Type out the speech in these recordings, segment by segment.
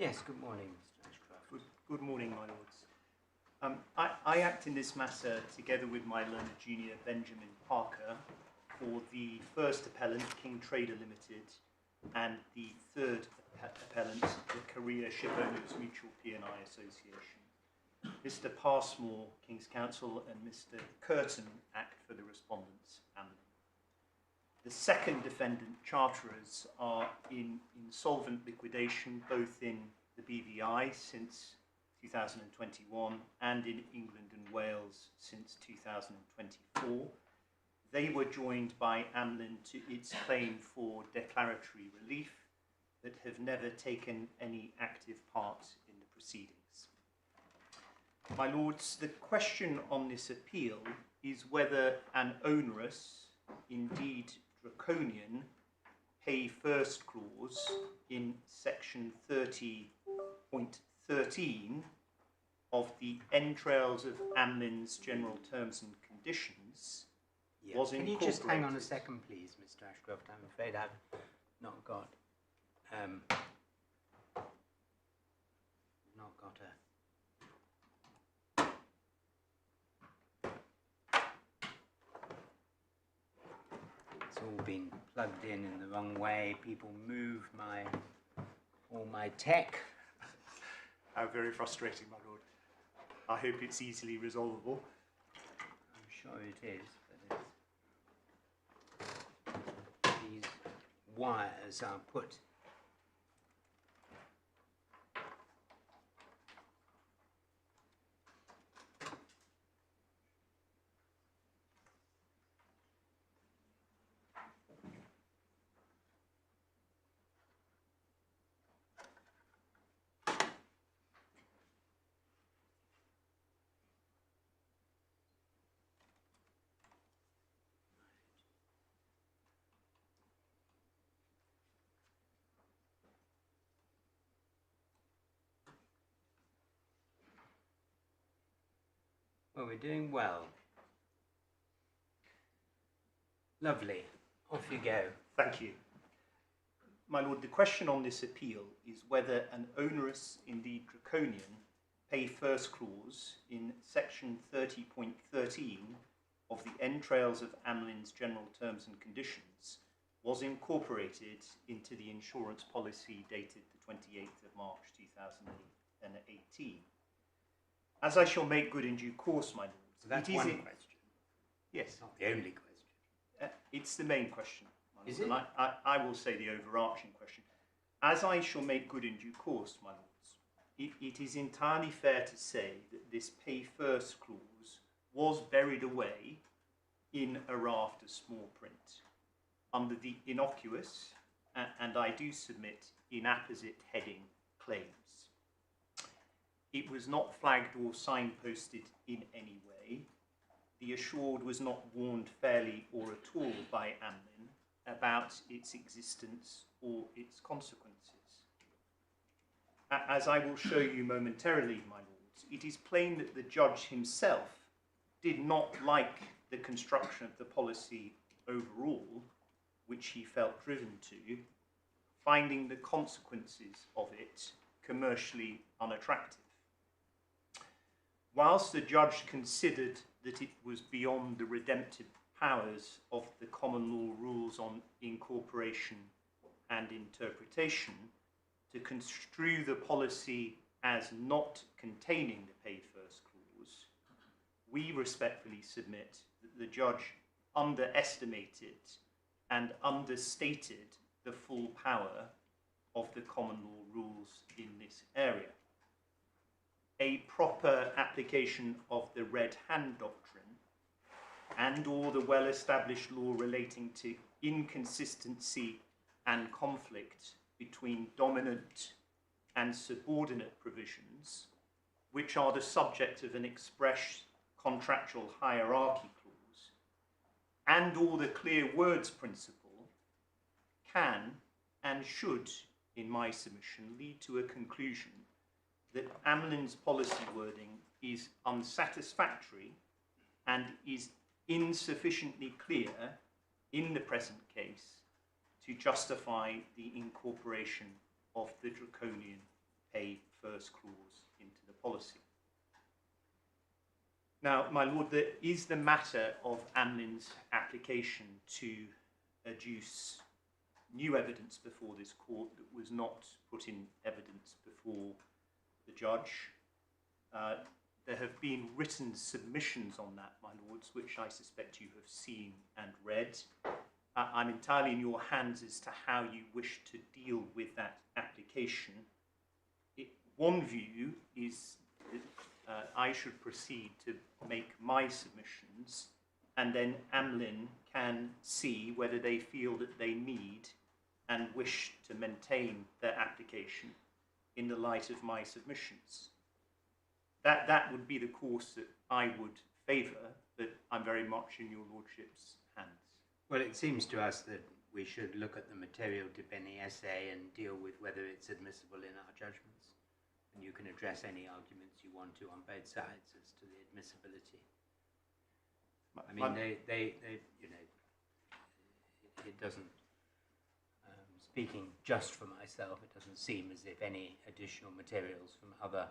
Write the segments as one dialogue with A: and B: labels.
A: Yes, good morning, Mr Ashcroft.
B: Good morning, my lords. I act in this matter together with my learned junior Benjamin Parker for the first appellant, King Trader Ltd, and the third appellant, the Korea Shipowners Mutual P&I Association. Mr Passmore, King's Counsel, and Mr Curtin act for the respondents, Amlin. The second defendant charterers are in insolvent liquidation, both in the BVI since 2021 and in England and Wales since 2024. They were joined by Amlin to its claim for declaratory relief, but have never taken any active part in the proceedings. My lords, the question on this appeal is whether an onerous, indeed draconian, pay first clause in section 30.13 of the entrails of Amlin's general terms and conditions was incorporated.
A: Can you just hang on a second, please, Mr Ashcroft? I'm afraid I've not got a it's all been plugged in the wrong way. People move all my tech.
B: How very frustrating, my lord. I hope it's easily resolvable.
A: I'm sure it is, but these wires are put. Well, we're doing well. Lovely. Off you go.
B: Thank you. My lord, the question on this appeal is whether an onerous, indeed draconian, pay first clause in section 30.13 of the entrails of Amlin's general terms and conditions was incorporated into the insurance policy dated the 28th of March 2018. As I shall make good in due course, my lords.
A: So that's one question.
B: Yes.
A: Not the only question.
B: It's the main question, my lord.
A: Is it?
B: And I will say the overarching question. As I shall make good in due course, my lords, it is entirely fair to say that this pay first clause was buried away in a raft of small print under the innocuous, and I do submit inapposite heading, claims. It was not flagged or signposted in any way. The assured was not warned fairly or at all by Amlin about its existence or its consequences. As I will show you momentarily, my lords, it is plain that the judge himself did not like the construction of the policy overall, which he felt driven to, finding the consequences of it commercially unattractive. Whilst the judge considered that it was beyond the redemptive powers of the common law rules on incorporation and interpretation to construe the policy as not containing the pay first clause, we respectfully submit that the judge underestimated and understated the full power of the common law rules in this area. A proper application of the red hand doctrine and or the well-established law relating to inconsistency and conflict between dominant and subordinate provisions, which are the subject of an express contractual hierarchy clause, and or the clear words principle, can and should, in my submission, lead to a conclusion that Amlin's policy wording is unsatisfactory and is insufficiently clear in the present case to justify the incorporation of the draconian pay first clause into the policy. Now, my lord, there is the matter of Amlin's application to adduce new evidence before this court that was not put in evidence before the judge. There have been written submissions on that, my lords, which I suspect you have seen and read. I'm entirely in your hands as to how you wish to deal with that application. One view is that I should proceed to make my submissions, and then Amlin can see whether they feel that they need and wish to maintain their application in the light of my submissions. That would be the course that I would favour, but I'm very much in your lordship's hands.
A: Well, it seems to us that we should look at the material depending essay and deal with whether it's admissible in our judgments. And you can address any arguments you want to on both sides as to the admissibility. I mean, they you know, it doesn't, speaking just for myself, it doesn't seem as if any additional materials from other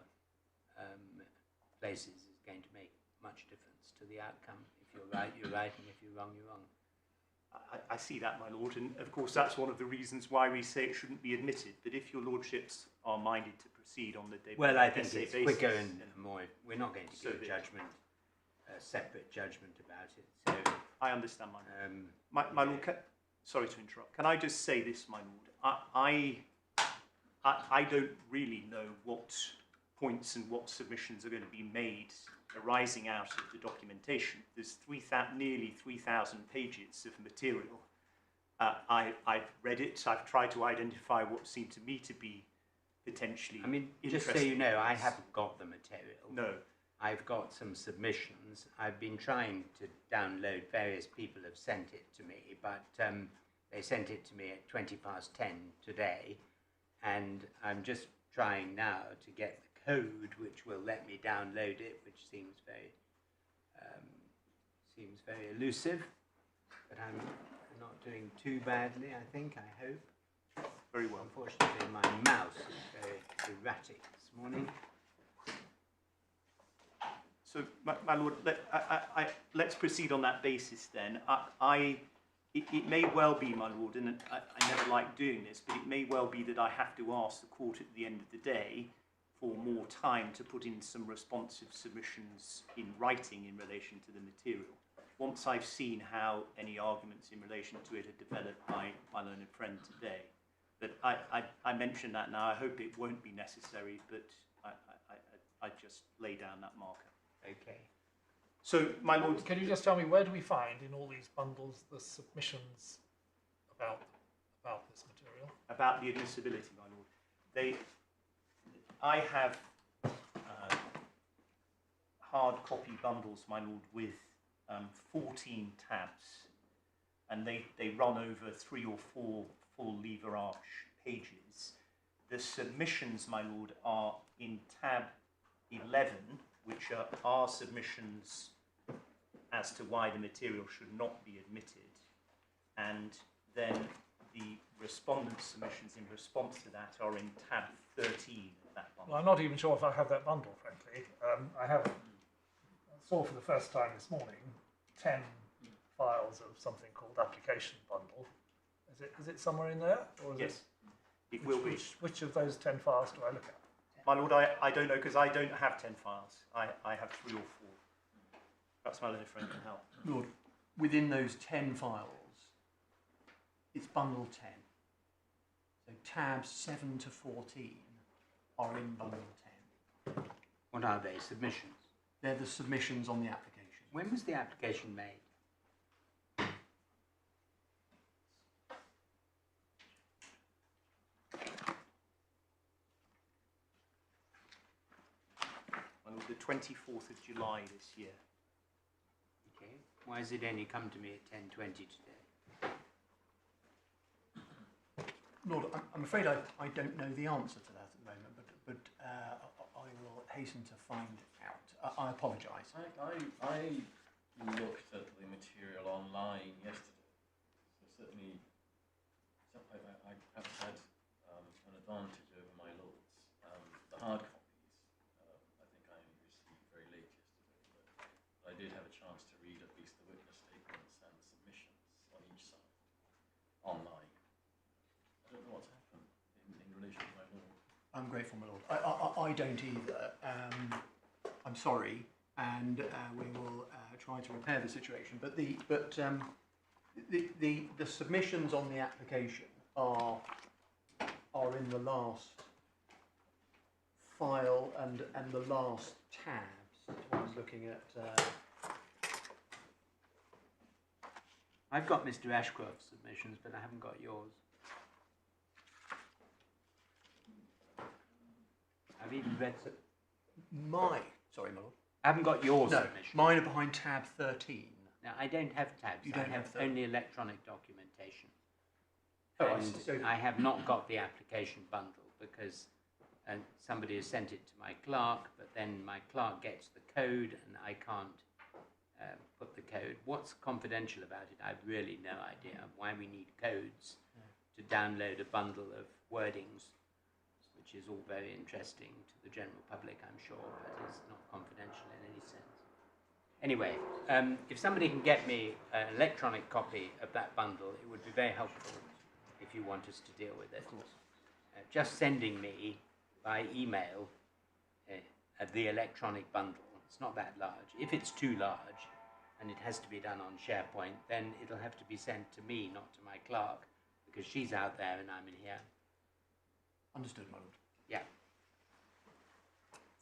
A: places is going to make much difference to the outcome. If you're right, you're right, and if you're wrong, you're wrong.
B: I see that, my lord, and of course that's one of the reasons why we say it shouldn't be admitted. But if your lordships are minded to proceed on the day,
A: well, I think it's quicker and more. We're not going to give a judgment, a separate judgment about it. So
B: I understand, my lord. My lord, sorry to interrupt. Can I just say this, my lord? I don't really know what points and what submissions are going to be made arising out of the documentation. There's nearly 3,000 pages of material. I've read it. I've tried to identify what seemed to me to be potentially
A: just so you know, I haven't got the material.
B: No.
A: I've got some submissions. I've been trying to download. Various people have sent it to me, but they sent it to me at 10:20 today, and I'm just trying now to get the code which will let me download it, which seems very elusive, but I'm not doing too badly, I think, I hope.
B: Very well.
A: Unfortunately, my mouse is very erratic this morning.
B: So, my lord, let's proceed on that basis then. It may well be, my lord, and I never like doing this, but it may well be that I have to ask the court at the end of the day for more time to put in some responsive submissions in writing in relation to the material. Once I've seen how any arguments in relation to it are developed by my learned friend today. But I mention that now. I hope it won't be necessary, but I just lay down that marker.
A: Okay.
B: So, my lord...
C: Can you just tell me, where do we find in all these bundles the submissions about this material?
B: About the admissibility, my lord. I have hard copy bundles, my lord, with 14 tabs, and they run over 3 or 4 full lever arch pages. The submissions, my lord, are in tab 11, which are our submissions as to why the material should not be admitted, and then the respondent submissions in response to that are in tab 13 of that bundle.
C: Well, I'm not even sure if I have that bundle, frankly. I saw for the first time this morning 10 files of something called application bundle. Is it somewhere in there? Or is
B: yes, it will be.
C: Which of those 10 files do I look at?
B: My lord, I don't know, because I don't have 10 files. I have 3 or 4. Perhaps my learned friend can help.
D: Lord, within those 10 files, it's bundle 10. So tabs 7 to 14 are in bundle 10.
A: What are they? Submissions?
D: They're the submissions on the application.
A: When was the application made?
B: On the 24th of July this year.
A: Okay. Why has it only come to me at 10:20 today?
D: Lord, I'm afraid I don't know the answer to that at the moment, but I will hasten to find out. I apologise.
E: I looked at the material online yesterday, so certainly I have had an advantage over my lords. chance to read at least the witness statements and submissions on each side online. I don't know what's happened in relation to my lord.
D: I'm grateful, my lord. I don't either. I'm sorry, and we will try to repair the situation. But the submissions on the application are in the last file and the last tabs. I was looking at.
A: I've got Mr Ashcroft's submissions, but I haven't got yours. I've even read.
D: Sorry, my lord.
A: I haven't got your
D: No,
A: submission.
D: mine are behind tab 13.
A: Now, I don't have tabs.
D: You don't
A: I
D: have
A: have
D: them?
A: only electronic documentation.
D: Oh, I
A: And
D: see. So-
A: I have not got the application bundle because somebody has sent it to my clerk, but then my clerk gets the code and I can't put the code. What's confidential about it? I've really no idea why we need codes to download a bundle of wordings, which is all very interesting to the general public, I'm sure, but is not confidential in any sense. Anyway, if somebody can get me an electronic copy of that bundle, it would be very helpful if you want us to deal with it.
D: Of course.
A: Just sending me by email the electronic bundle, it's not that large. If it's too large and it has to be done on SharePoint, then it'll have to be sent to me, not to my clerk, because she's out there and I'm in here.
D: Understood, my lord.
A: Yeah.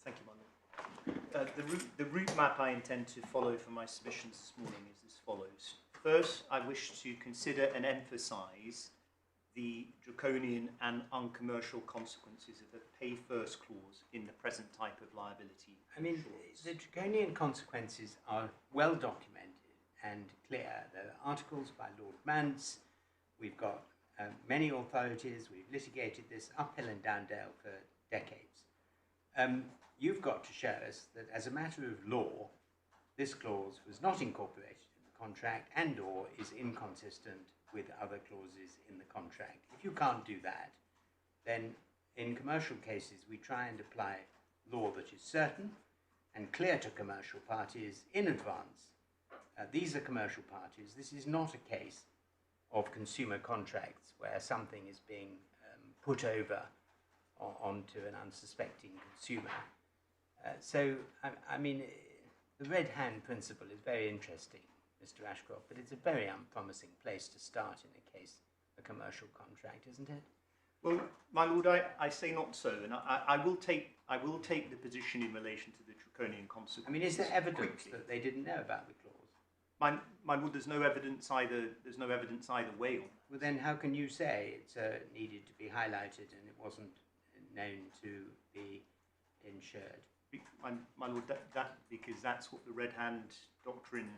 B: Thank you, my lord. The route map I intend to follow for my submissions this morning is as follows. First, I wish to consider and emphasise the draconian and uncommercial consequences of the pay first clause in the present type of liability
A: I mean,
B: insurance.
A: the draconian consequences are well documented and clear. There are articles by Lord Mance. We've got many authorities. We've litigated this uphill and down dale for decades. You've got to show us that as a matter of law, this clause was not incorporated in the contract and or is inconsistent with other clauses in the contract. If you can't do that, then in commercial cases we try and apply law that is certain and clear to commercial parties in advance. These are commercial parties. This is not a case of consumer contracts where something is being put over onto an unsuspecting consumer. I mean, the red hand principle is very interesting, Mr Ashcroft, but it's a very unpromising place to start in a commercial contract, isn't it?
B: Well, my lord, I say not so, and I will take the position in relation to the draconian consequences.
A: I mean, is there evidence
B: quickly.
A: that they didn't know about the clause?
B: My lord, there's no evidence either. There's no evidence either way on that.
A: Well, then how can you say it's needed to be highlighted and it wasn't known to the insured?
B: My lord, that because that's what the red hand doctrine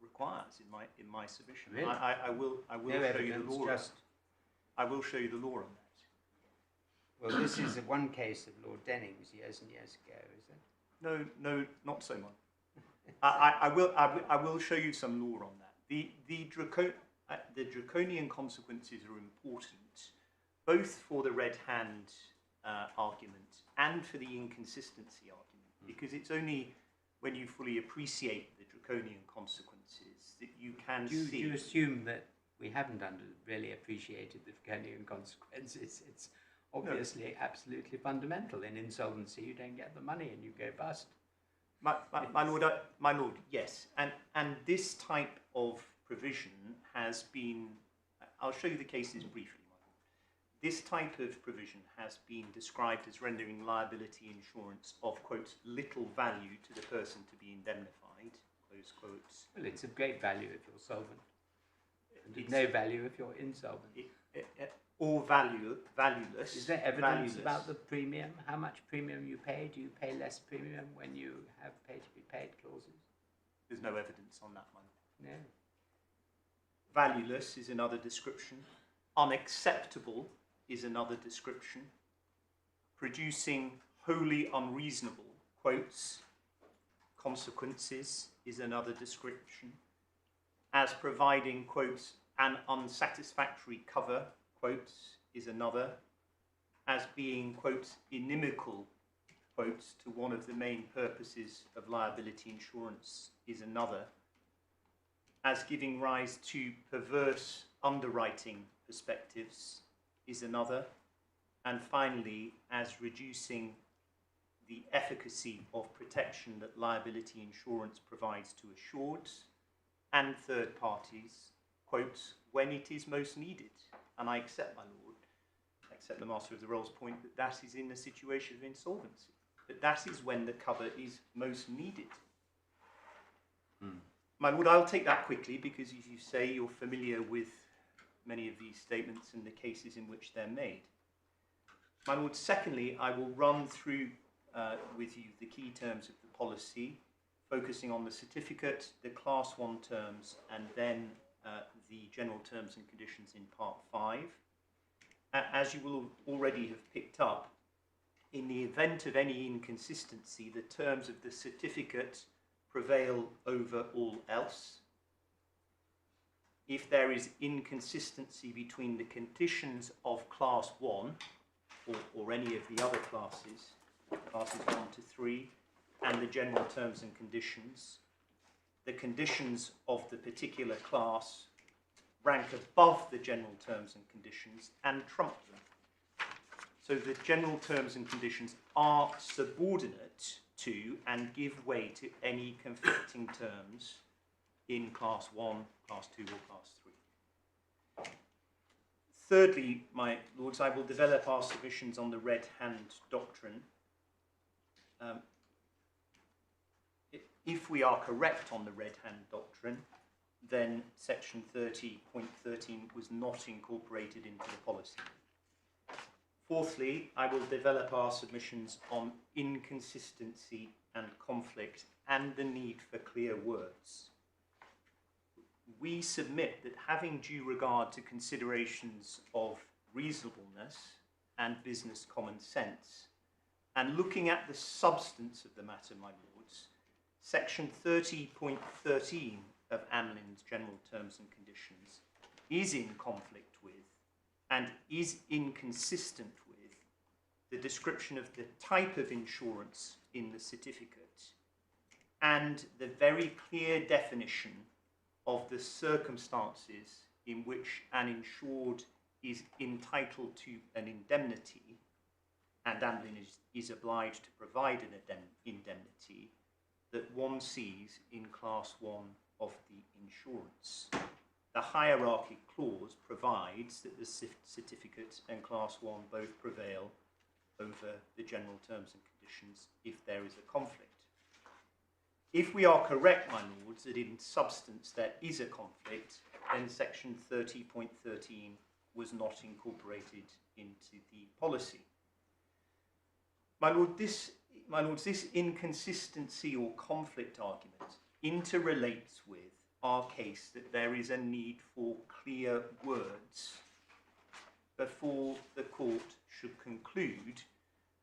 B: requires in my submission.
A: Really?
B: I will
A: No
B: show you the
A: evidence,
B: law.
A: just...
B: I will show you the law on that.
A: Well, this is one case of Lord Denning's years and years ago, is it?
B: No, not so much. I will show you some law on that. The draconian consequences are important, both for the red hand argument and for the inconsistency argument, because it's only when you fully appreciate the draconian consequences that you can see.
A: Do you assume that we haven't really appreciated the draconian consequences? It's obviously absolutely fundamental. In insolvency, you don't get the money and you go bust.
B: My lord, yes, and this type of provision has been. I'll show you the cases briefly, my lord. This type of provision has been described as rendering liability insurance of quote little value to the person to be indemnified. Close quotes.
A: Well, it's of great value if you're solvent, and of
B: It's-
A: no value if you're insolvent.
B: Or valueless.
A: Is there evidence
B: valueless.
A: about the premium? How much premium you pay? Do you pay less premium when you have pay to be paid clauses?
B: There's no evidence on that one.
A: No.
B: Valueless is another description. Unacceptable is another description. Producing wholly unreasonable quotes consequences is another description. As providing quotes an unsatisfactory cover quotes is another. As being quotes inimical quotes, to one of the main purposes of liability insurance is another, as giving rise to perverse underwriting perspectives is another, and finally, as reducing the efficacy of protection that liability insurance provides to assureds and third parties, quotes, when it is most needed. And I accept, my lord, I accept the Master of the Rolls' point that that is in a situation of insolvency, that that is when the cover is most needed. My lord, I'll take that quickly because, as you say, you're familiar with many of these statements and the cases in which they're made. My lord, secondly, I will run through with you the key terms of the policy, focusing on the certificate, the Class 1 terms, and then the general terms and conditions in Part 5. As you will already have picked up, in the event of any inconsistency, the terms of the certificate prevail over all else. If there is inconsistency between the conditions of Class 1 or any of the other classes, classes 1 to 3, and the general terms and conditions, the conditions of the particular class rank above the general terms and conditions and trump them. So the general terms and conditions are subordinate to and give way to any conflicting terms in Class 1, Class 2 or Class 3. Thirdly, my lords, I will develop our submissions on the red hand doctrine. If we are correct on the red hand doctrine, then section 30.13 was not incorporated into the policy. Fourthly, I will develop our submissions on inconsistency and conflict and the need for clear words. We submit that having due regard to considerations of reasonableness and business common sense, and looking at the substance of the matter, my lords, section 30.13 of Amlin's general terms and conditions is in conflict with and is inconsistent with the description of the type of insurance in the certificate and the very clear definition of the circumstances in which an insured is entitled to an indemnity, and Amlin is obliged to provide an indemnity, that one sees in Class 1 of the insurance. The hierarchy clause provides that the certificate and Class 1 both prevail over the general terms and conditions if there is a conflict. If we are correct, my lords, that in substance there is a conflict, then section 30.13 was not incorporated into the policy. My lords, this inconsistency or conflict argument interrelates with our case that there is a need for clear words before the court should conclude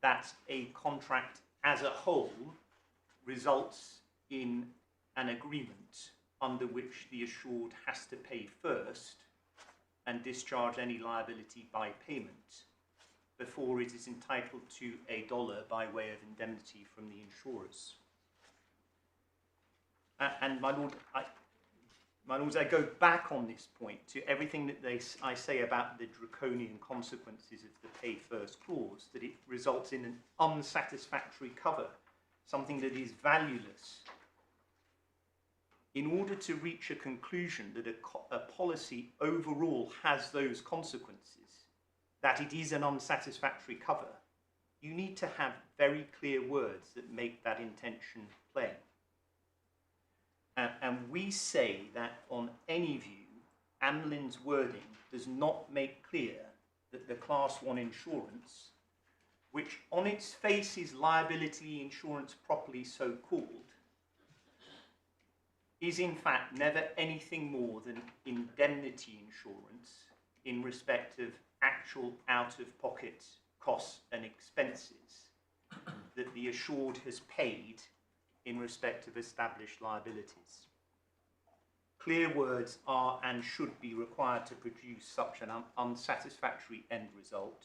B: that a contract as a whole results in an agreement under which the assured has to pay first and discharge any liability by payment before it is entitled to $1 by way of indemnity from the insurers. And my lords, I go back on this point to everything that I say about the draconian consequences of the pay first clause, that it results in an unsatisfactory cover, something that is valueless. In order to reach a conclusion that a policy overall has those consequences, that it is an unsatisfactory cover, you need to have very clear words that make that intention plain. And we say that on any view, Amlin's wording does not make clear that the Class 1 insurance, which on its face is liability insurance properly so called, is in fact never anything more than indemnity insurance in respect of actual out-of-pocket costs and expenses that the assured has paid in respect of established liabilities. Clear words are and should be required to produce such an unsatisfactory end result,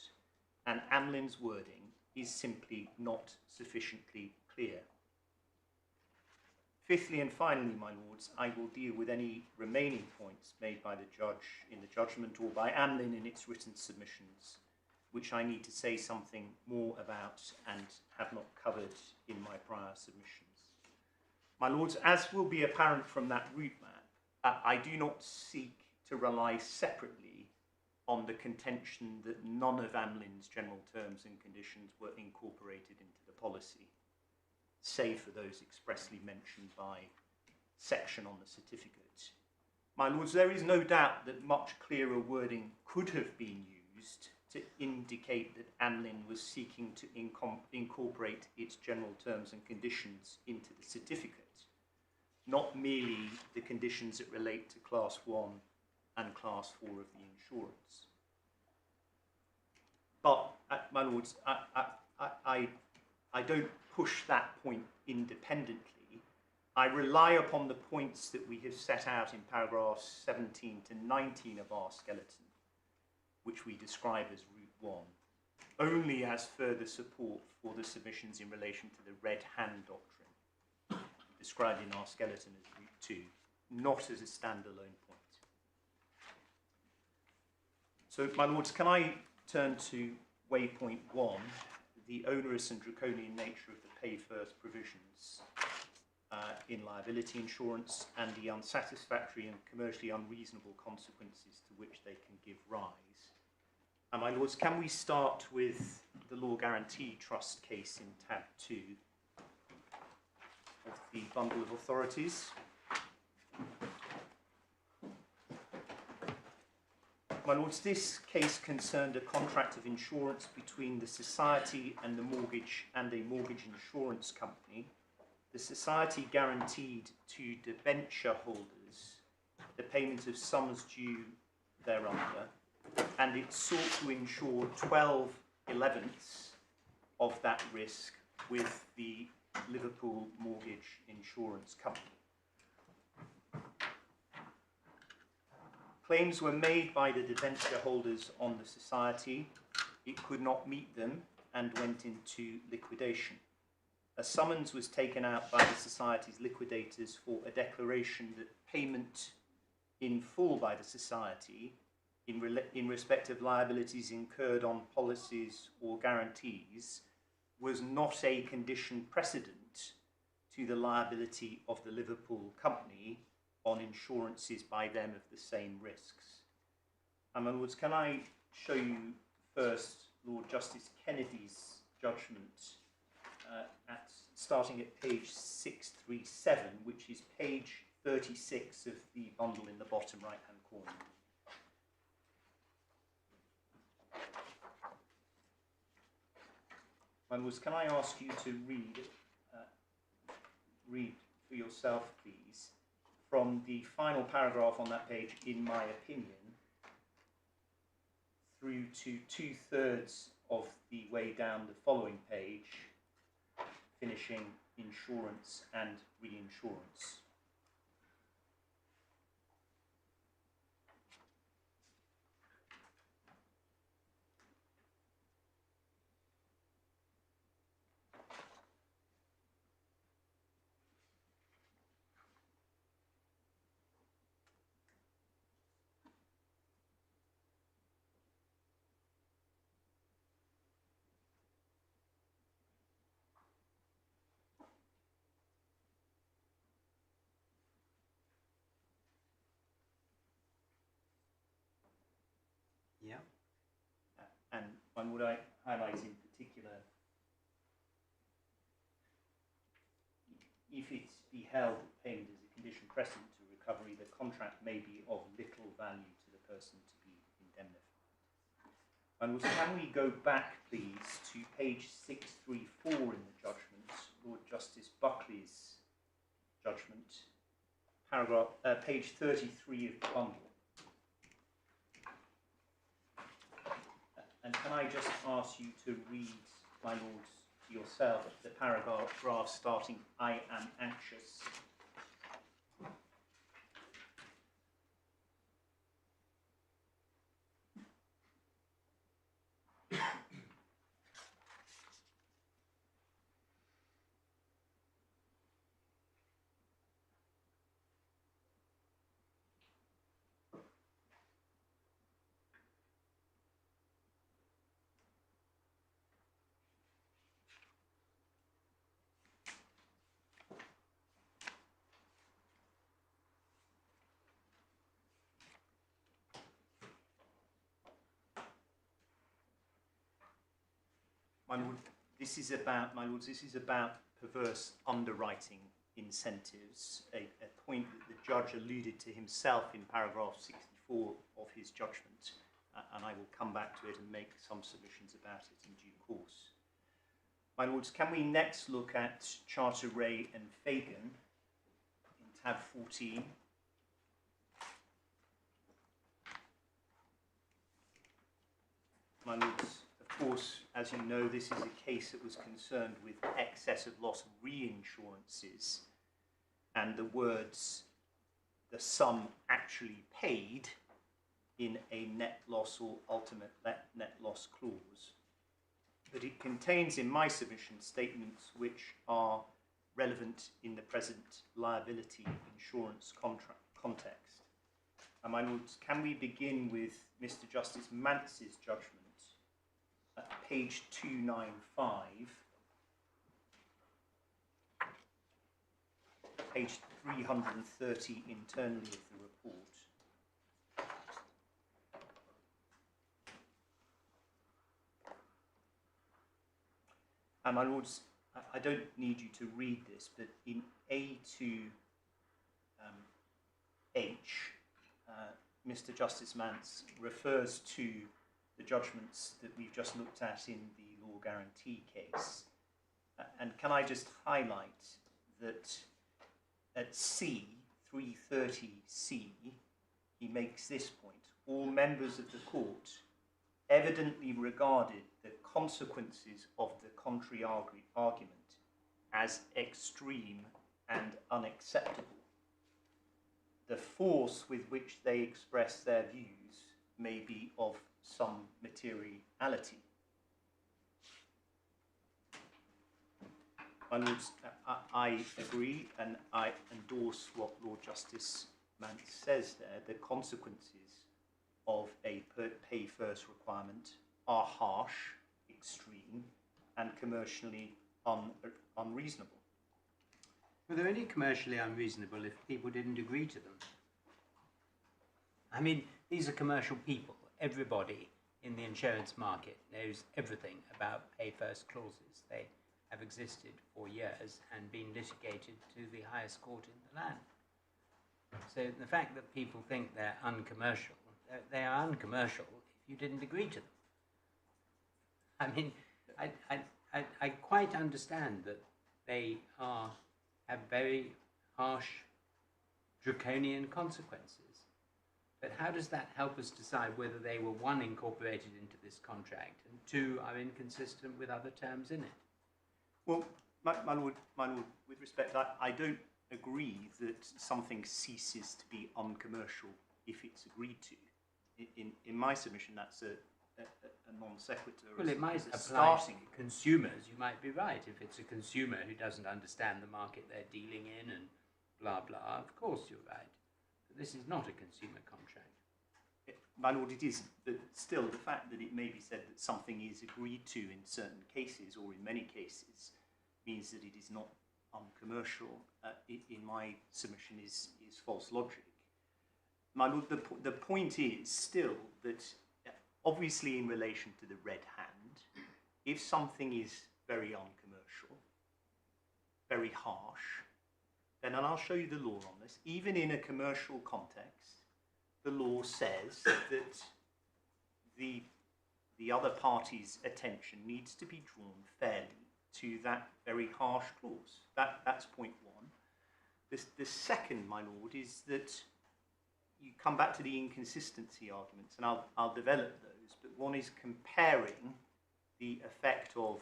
B: and Amlin's wording is simply not sufficiently clear. Fifthly and finally, my lords, I will deal with any remaining points made by the judge in the judgment or by Amlin in its written submissions, which I need to say something more about and have not covered in my prior submissions. My lords, as will be apparent from that route map, I do not seek to rely separately on the contention that none of Amlin's general terms and conditions were incorporated into the policy, save for those expressly mentioned by section on the certificate. My lords, there is no doubt that much clearer wording could have been used to indicate that Amlin was seeking to incorporate its general terms and conditions into the certificate, not merely the conditions that relate to Class 1 and Class 4 of the insurance. But, my lords, I don't push that point independently. I rely upon the points that we have set out in paragraphs 17 to 19 of our skeleton, which we describe as Route 1, only as further support for the submissions in relation to the red hand doctrine, described in our skeleton as Route 2, not as a standalone point. So, my lords, can I turn to waypoint 1, the onerous and draconian nature of the pay first provisions in liability insurance and the unsatisfactory and commercially unreasonable consequences to which they can give rise. And my lords, can we start with the Law Guarantee Trust case in tab 2 of the bundle of authorities? My lords, this case concerned a contract of insurance between the society and a mortgage insurance company. The society guaranteed to debenture holders the payment of sums due thereunder, and it sought to insure 12/11ths of that risk with the Liverpool Mortgage Insurance Company. Claims were made by the debenture holders on the society. It could not meet them and went into liquidation. A summons was taken out by the society's liquidators for a declaration that payment in full by the society in respect of liabilities incurred on policies or guarantees was not a condition precedent to the liability of the Liverpool company on insurances by them of the same risks. And my lords, can I show you first Lord Justice Kennedy's judgment starting at page 637, which is page 36 of the bundle in the bottom right-hand corner. My lords, can I ask you to read for yourself, please, from the final paragraph on that page, in my opinion, through to 2/3 of the way down the following page, finishing insurance and reinsurance.
A: Yeah.
B: And one would I highlight in particular, if it be held that payment is a condition precedent to recovery, the contract may be of little value to the person to be indemnified. And can we go back, please, to page 634 in the judgment, Lord Justice Buckley's judgment, page 33 of the bundle. And can I just ask you to read, my lords, to yourself the paragraph starting, "I am anxious." My lord, this is about, my lords, this is about perverse underwriting incentives, a point that the judge alluded to himself in paragraph 64 of his judgment, and I will come back to it and make some submissions about it in due course. My lords, can we next look at Charteray and Fagan in tab 14? My lords, of course, as you know, this is a case that was concerned with excess of loss reinsurances, and the words, the sum actually paid, in a net loss or ultimate net loss clause. But it contains, in my submission, statements which are relevant in the present liability insurance contract context. And my lords, can we begin with Mr Justice Mance's judgment at page 295, page 330 internally of the report. And my lords, I don't need you to read this, but in A2H, Mr Justice Mance refers to the judgments that we've just looked at in the law guarantee case. And can I just highlight that at C, 330C, he makes this point: all members of the court evidently regarded the consequences of the contrary argument as extreme and unacceptable. The force with which they express their views may be of some materiality. My lords, I agree and I endorse what Lord Justice Mance says there. The consequences of a pay first requirement are harsh, extreme, and commercially unreasonable.
A: Were there any commercially unreasonable if people didn't agree to them? I mean, these are commercial people. Everybody in the insurance market knows everything about pay first clauses. They have existed for years and been litigated to the highest court in the land. So the fact that people think they're uncommercial, they are uncommercial if you didn't agree to them. I mean, I quite understand that they have very harsh, draconian consequences. But how does that help us decide whether they were, one, incorporated into this contract, and two, are inconsistent with other terms in it?
B: Well, my lord, with respect, I don't agree that something ceases to be uncommercial if it's agreed to. In my submission, that's a non sequitur.
A: Well, it might apply to consumers. You might be right. If it's a consumer who doesn't understand the market they're dealing in and blah, blah, of course you're right. But this is not a consumer contract.
B: My lord, it isn't. But still, the fact that it may be said that something is agreed to in certain cases, or in many cases, means that it is not uncommercial, in my submission, is false logic. My lord, the point is still that, obviously in relation to the red hand, if something is very uncommercial, very harsh, then, and I'll show you the law on this, even in a commercial context, the law says that the other party's attention needs to be drawn fairly to that very harsh clause. That's point one. The second, my lord, is that you come back to the inconsistency arguments, and I'll develop those, but one is comparing the effect of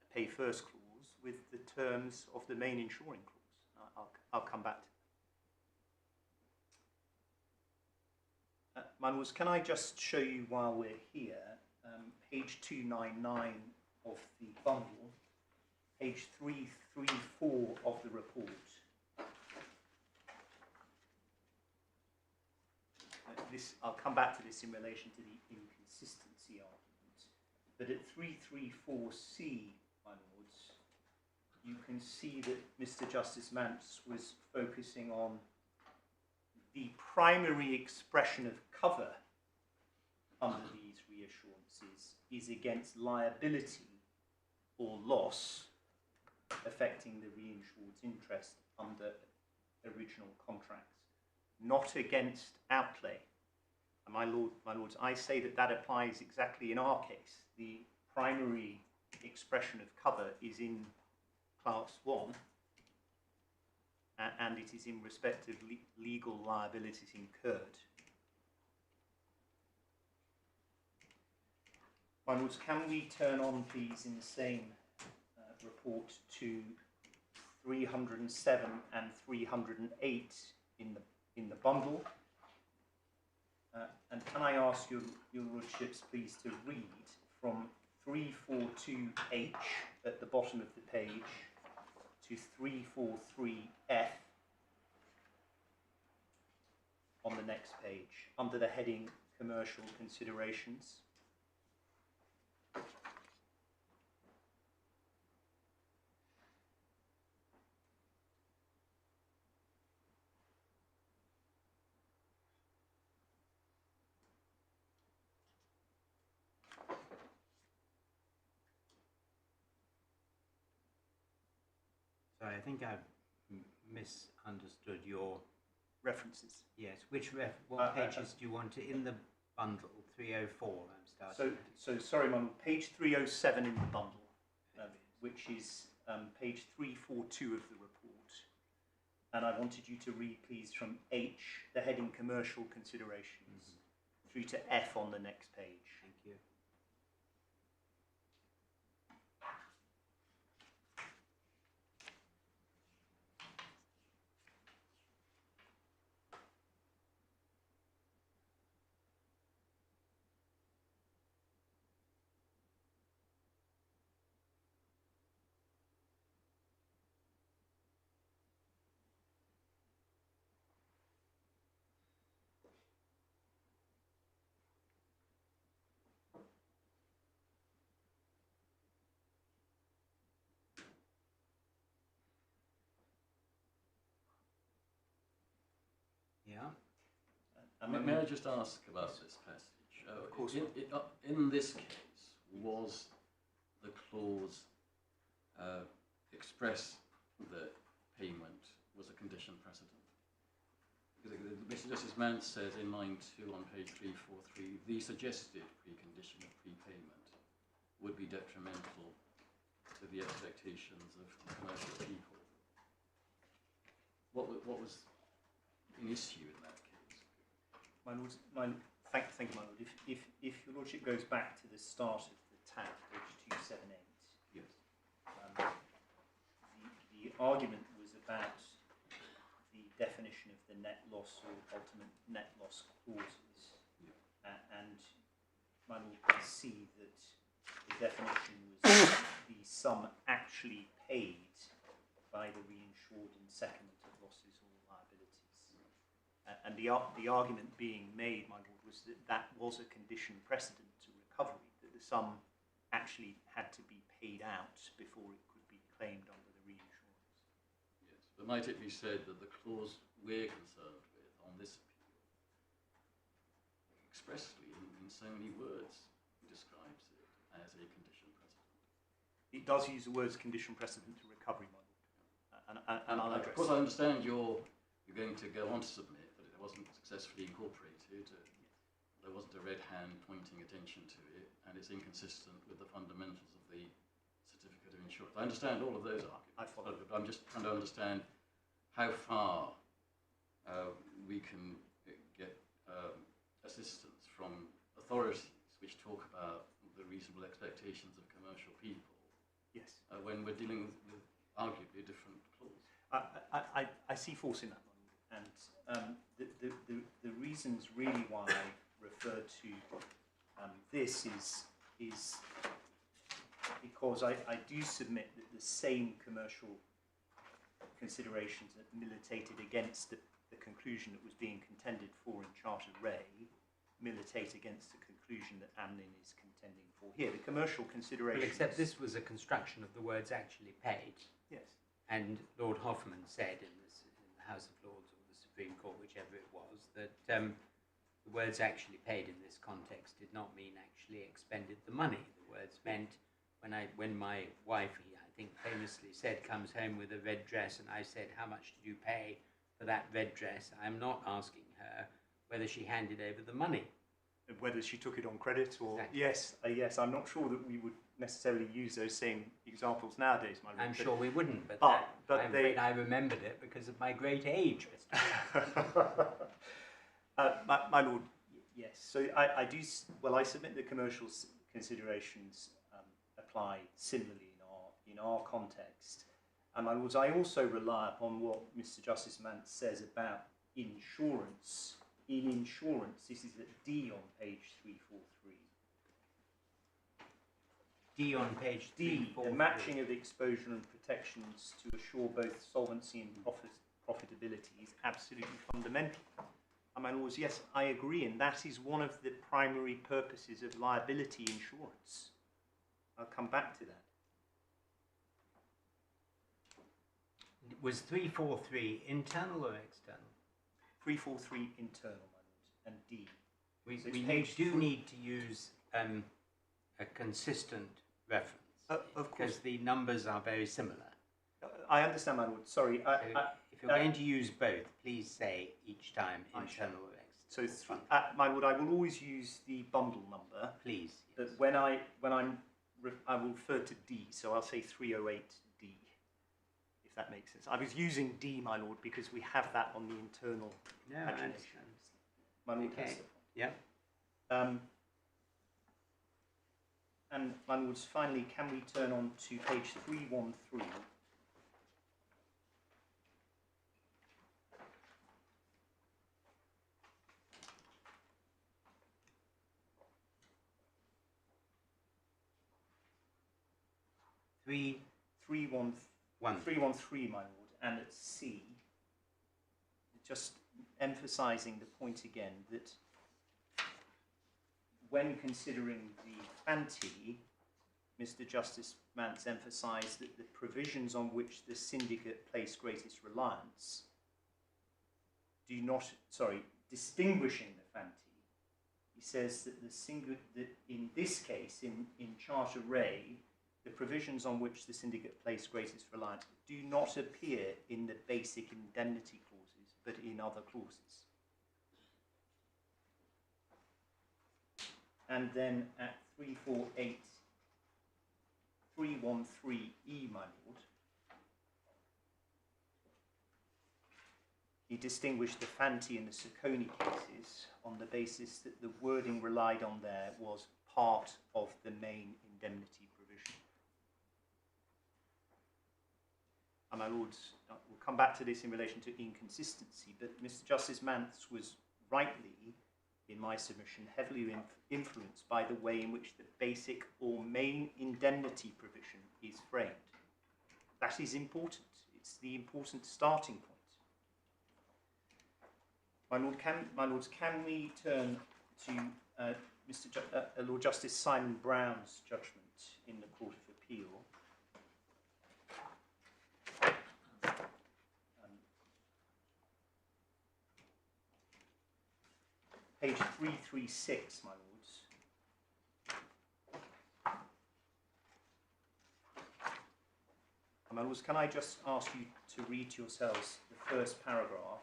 B: a pay first clause with the terms of the main insuring clause. I'll come back to that. My lords, can I just show you while we're here, page 299 of the bundle, page 334 of the report. I'll come back to this in relation to the inconsistency argument. But at 334C, my lords, you can see that Mr. Justice Mance was focusing on the primary expression of cover under these reassurances is against liability or loss affecting the reinsured's interest under original contracts, not against outlay. And my lords, I say that that applies exactly in our case. The primary expression of cover is in Class 1, and it is in respect of legal liabilities incurred. My lords, can we turn on, please, in the same report to 307 and 308 in the bundle? And can I ask your lordships, please, to read from 342H at the bottom of the page to 343F on the next page, under the heading Commercial Considerations.
A: Sorry, I think I've misunderstood your
B: References.
A: yes. What pages do you want to in the bundle? 304. I'm starting.
B: So sorry, Mum. Page 307 in the bundle, which is page 342 of the report, and I wanted you to read, please, from H, the heading Commercial Considerations, through to F on the next page.
A: Thank you. Yeah.
E: May I just ask about this passage?
B: Of course.
E: In this case, was the clause express that payment was a condition precedent? Because Mr Justice Mance says in line 2 on page 343, the suggested precondition of prepayment would be detrimental to the expectations of commercial people. What was an issue in that case?
B: My lord, thank you, my lord. If your lordship goes back to the start of the tab, page 278,
E: Yes.
B: The argument was about the definition of the net loss or ultimate net loss clauses, and my lord can see that the definition was the sum actually paid by the reinsured in settlement of losses or liabilities. And the argument being made, my lord, was that that was a condition precedent to recovery, that the sum actually had to be paid out before it could be claimed under the reinsurance.
E: Yes, but might it be said that the clause we're concerned with on this appeal expressly, in so many words, describes it as a condition precedent?
B: It does use the words condition precedent to recovery, my lord. And I'll address
E: of course, I understand you're going to go on to submit that it wasn't successfully incorporated. There wasn't a red hand pointing attention to it, and it's inconsistent with the fundamentals of the certificate of insurance. I understand all of those arguments.
B: I follow.
E: But I'm just trying to understand how far we can get assistance from authorities which talk about the reasonable expectations of commercial people.
B: Yes.
E: When we're dealing with arguably a different clause.
B: I see force in that, my lord. And the reasons really why I refer to this is because I do submit that the same commercial considerations that militated against the conclusion that was being contended for in Charter Ray militate against the conclusion that Amlin is contending for here. The commercial considerations...
A: Well, except this was a construction of the words actually paid.
B: Yes.
A: And Lord Hoffman said in the House of Lords or the Supreme Court, whichever it was, that the words actually paid in this context did not mean actually expended the money. The words meant when my wife, I think famously said, comes home with a red dress, and I said, how much did you pay for that red dress? I'm not asking her whether she handed over the money.
B: Whether she took it on credit or...
A: Exactly.
B: Yes, I'm not sure that we would necessarily use those same examples nowadays, my lord.
A: I'm sure we wouldn't, but,
B: but
A: I'm afraid I remembered it because of my great age.
B: My lord, yes. So I submit the commercial considerations apply similarly in our context. And my lords, I also rely upon what Mr Justice Mance says about insurance. In insurance, this is at D on page 343.
A: D on page
B: D,
A: 343.
B: the matching of exposure and protections to assure both solvency and profitability is absolutely fundamental. And my lords, yes, I agree, and that is one of the primary purposes of liability insurance. I'll come back to that.
A: Was 343 internal or external?
B: 343 internal, my lords, and D.
A: We
B: So it's
A: do
B: page
A: need to use a consistent reference.
B: Of course.
A: Because the numbers are very similar.
B: I understand, my lord. Sorry.
A: If you're going to use both, please say each time internal or external.
B: So, my lord, I will always use the bundle number.
A: Please.
B: But when I will refer to D, so I'll say 308D, if that makes sense. I was using D, my lord, because we have that on the internal
A: No, I
B: pagination.
A: understand.
B: My lord,
A: Okay. Yeah.
B: And my lords, finally, can we turn on to page 313?
A: Three,
B: 313, my lord, and at C, just emphasising the point again that when considering the ante, Mr Justice Mance emphasised that the provisions on which the syndicate place greatest reliance distinguishing the ante, he says that that in this case, in Charter Ray, the provisions on which the syndicate place greatest reliance do not appear in the basic indemnity clauses, but in other clauses. And then at 313E, my lord, he distinguished the Fanti and the Sacconi cases on the basis that the wording relied on there was part of the main indemnity provision. And my lords, we'll come back to this in relation to inconsistency, but Mr Justice Mance was rightly, in my submission, heavily influenced by the way in which the basic or main indemnity provision is framed. That is important. It's the important starting point. My lords, can we turn to Lord Justice Simon Brown's judgment in the Court of Appeal? Page 336, my lords. My lords, can I just ask you to read to yourselves the first paragraph,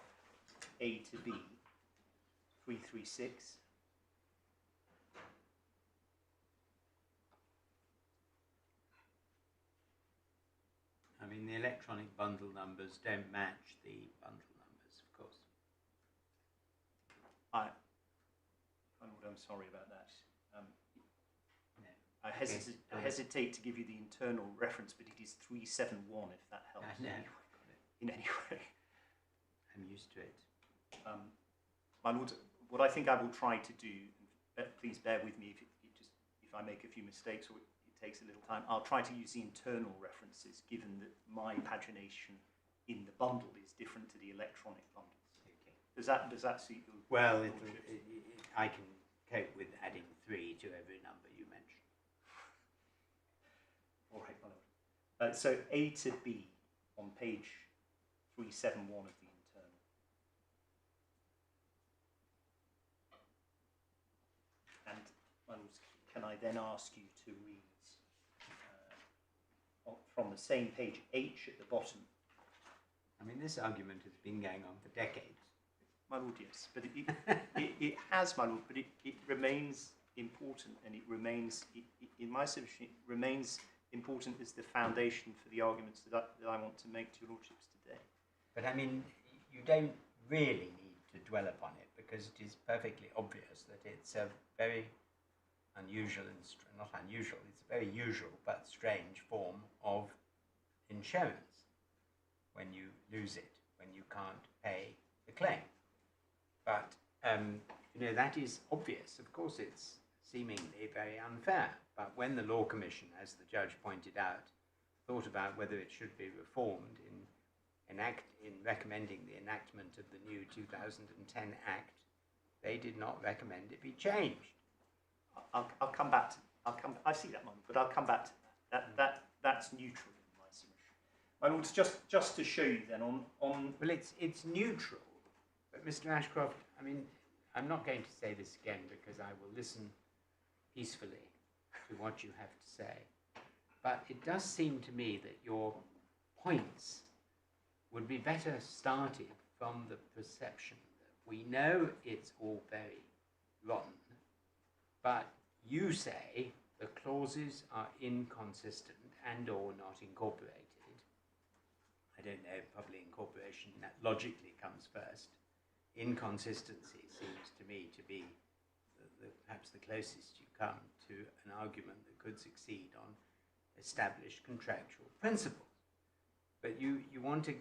B: A to B, 336.
A: I mean, the electronic bundle numbers don't match the bundle numbers, of course.
B: I'm sorry about that.
A: No.
B: I hesitate to give you the internal reference, but it is 371, if that helps.
A: No,
B: in any way.
A: I'm used to it.
B: My lord, what I think I will try to do, and please bear with me if I make a few mistakes or it takes a little time, I'll try to use the internal references, given that my pagination in the bundle is different to the electronic bundles.
A: Okay.
B: Does that suit you?
A: Well, I can cope with adding 3 to every number you mentioned.
B: All right, my lord. So A to B on page 371 of the internal. can I then ask you to read from the same page H at the bottom?
A: I mean, this argument has been going on for decades.
B: My lord, yes, but it has, my lord, but it remains important, and it remains, in my submission, it remains important as the foundation for the arguments that I want to make to your lordships today.
A: But I mean, you don't really need to dwell upon it, because it is perfectly obvious that it's a very unusual, not unusual, it's a very usual but strange form of insurance when you lose it, when you can't pay the claim. But, you know, that is obvious. Of course, it's seemingly very unfair. But when the Law Commission, as the judge pointed out, thought about whether it should be reformed in recommending the enactment of the new 2010 Act, they did not recommend it be changed.
B: I'll come back to, I see that, Mum, but I'll come back to that. That's neutral in my submission. My lords, just to show you then on
A: Well, it's neutral, but Mr. Ashcroft, I mean, I'm not going to say this again because I will listen peacefully to what you have to say. But it does seem to me that your points would be better started from the perception that we know it's all very rotten, but you say the clauses are inconsistent and or not incorporated. I don't know, probably incorporation that logically comes first. Inconsistency seems to me to be perhaps the closest you come to an argument that could succeed on established contractual principles. But you want to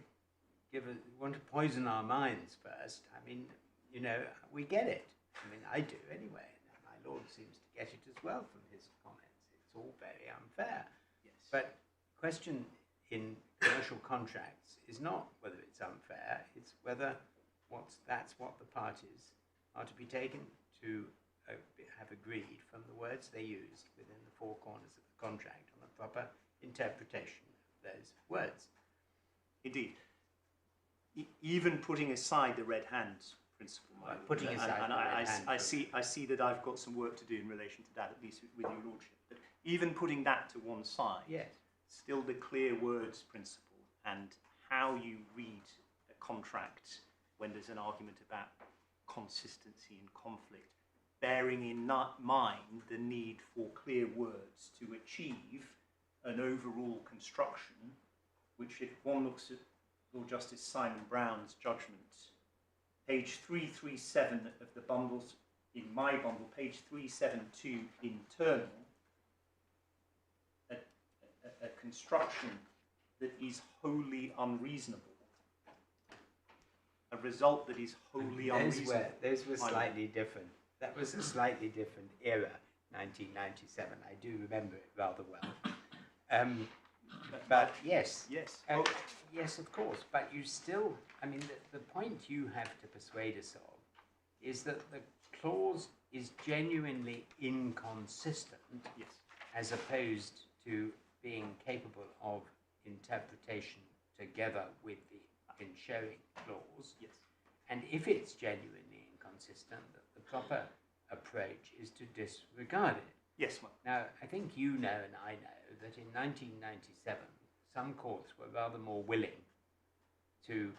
A: poison our minds first. I mean, you know, we get it. I mean, I do anyway. And my lord seems to get it as well from his comments. It's all very unfair.
B: yes.
A: But the question in commercial contracts is not whether it's unfair, it's whether that's what the parties are to be taken to have agreed from the words they used within the four corners of the contract on a proper interpretation of those words.
B: Indeed. Even putting aside the red hand principle, my lord,
A: Putting aside
B: and
A: the red hand
B: I see that I've got some work to do in relation to that, at least with your lordship. But even putting that to one side,
A: Yes.
B: still the clear words principle and how you read a contract when there's an argument about consistency and conflict, bearing in mind the need for clear words to achieve an overall construction, which if one looks at Lord Justice Simon Brown's judgment, page 337 of the bundles, in my bundle, page 372 internal, a construction that is wholly unreasonable. A result that is wholly unreasonable.
A: Those were slightly different. That was a slightly different era, 1997. I do remember it rather well. But yes.
B: Yes.
A: Yes, of course. But you still, I mean, the point you have to persuade us of is that the clause is genuinely inconsistent,
B: Yes.
A: as opposed to being capable of interpretation together with the insuring clause.
B: Yes.
A: And if it's genuinely inconsistent, the proper approach is to disregard it.
B: Yes, ma'am.
A: Now, I think you know and I know that in 1997, some courts were rather more willing to,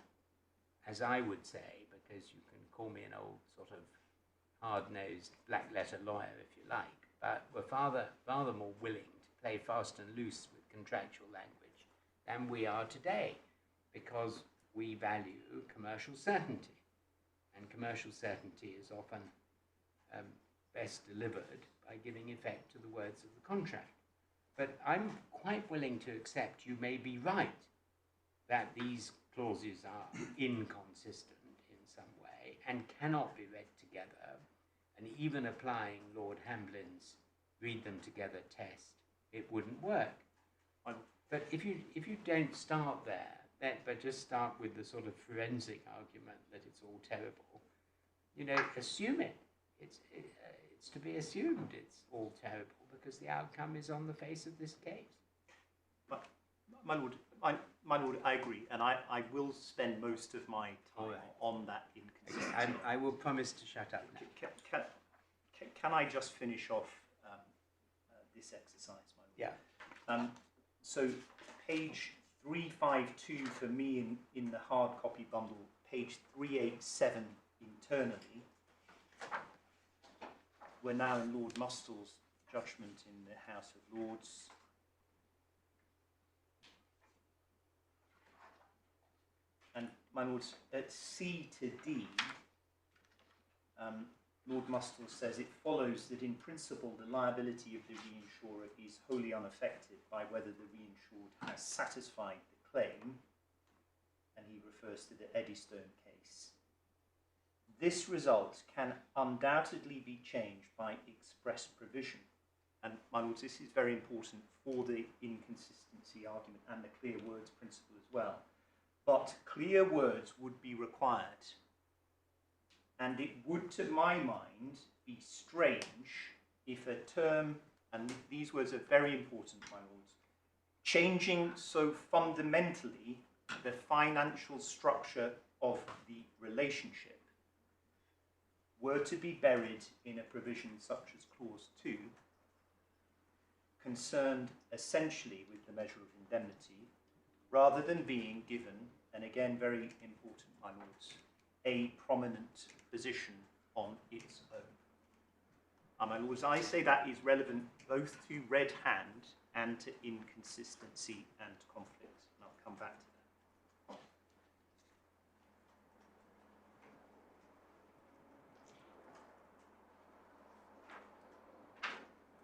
A: as I would say, because you can call me an old sort of hard-nosed black-letter lawyer if you like, but were rather more willing to play fast and loose with contractual language than we are today, because we value commercial certainty, and commercial certainty is often best delivered by giving effect to the words of the contract. But I'm quite willing to accept you may be right that these clauses are inconsistent in some way and cannot be read together, and even applying Lord Hamblin's read them together test, it wouldn't work. But if you don't start there, but just start with the sort of forensic argument that it's all terrible, you know, assume it. It's to be assumed it's all terrible because the outcome is on the face of this case.
B: But, my lord, I agree, and I will spend most of my time on that inconsistency.
A: I will promise to shut up now.
B: Can I just finish off this exercise, my lord?
A: Yeah.
B: So page 352 for me in the hard copy bundle, page 387 internally. We're now in Lord Mustle's judgment in the House of Lords. And my lords, at C to D, Lord Mustle says it follows that in principle the liability of the reinsurer is wholly unaffected by whether the reinsured has satisfied the claim, and he refers to the Eddystone case. This result can undoubtedly be changed by express provision. And my lords, this is very important for the inconsistency argument and the clear words principle as well. But clear words would be required. And it would, to my mind, be strange if a term, and these words are very important, my lords, changing so fundamentally the financial structure of the relationship were to be buried in a provision such as Clause 2, concerned essentially with the measure of indemnity, rather than being given, and again very important, my lords, a prominent position on its own. My lords, I say that is relevant both to red hand and to inconsistency and conflict. And I'll come back to that.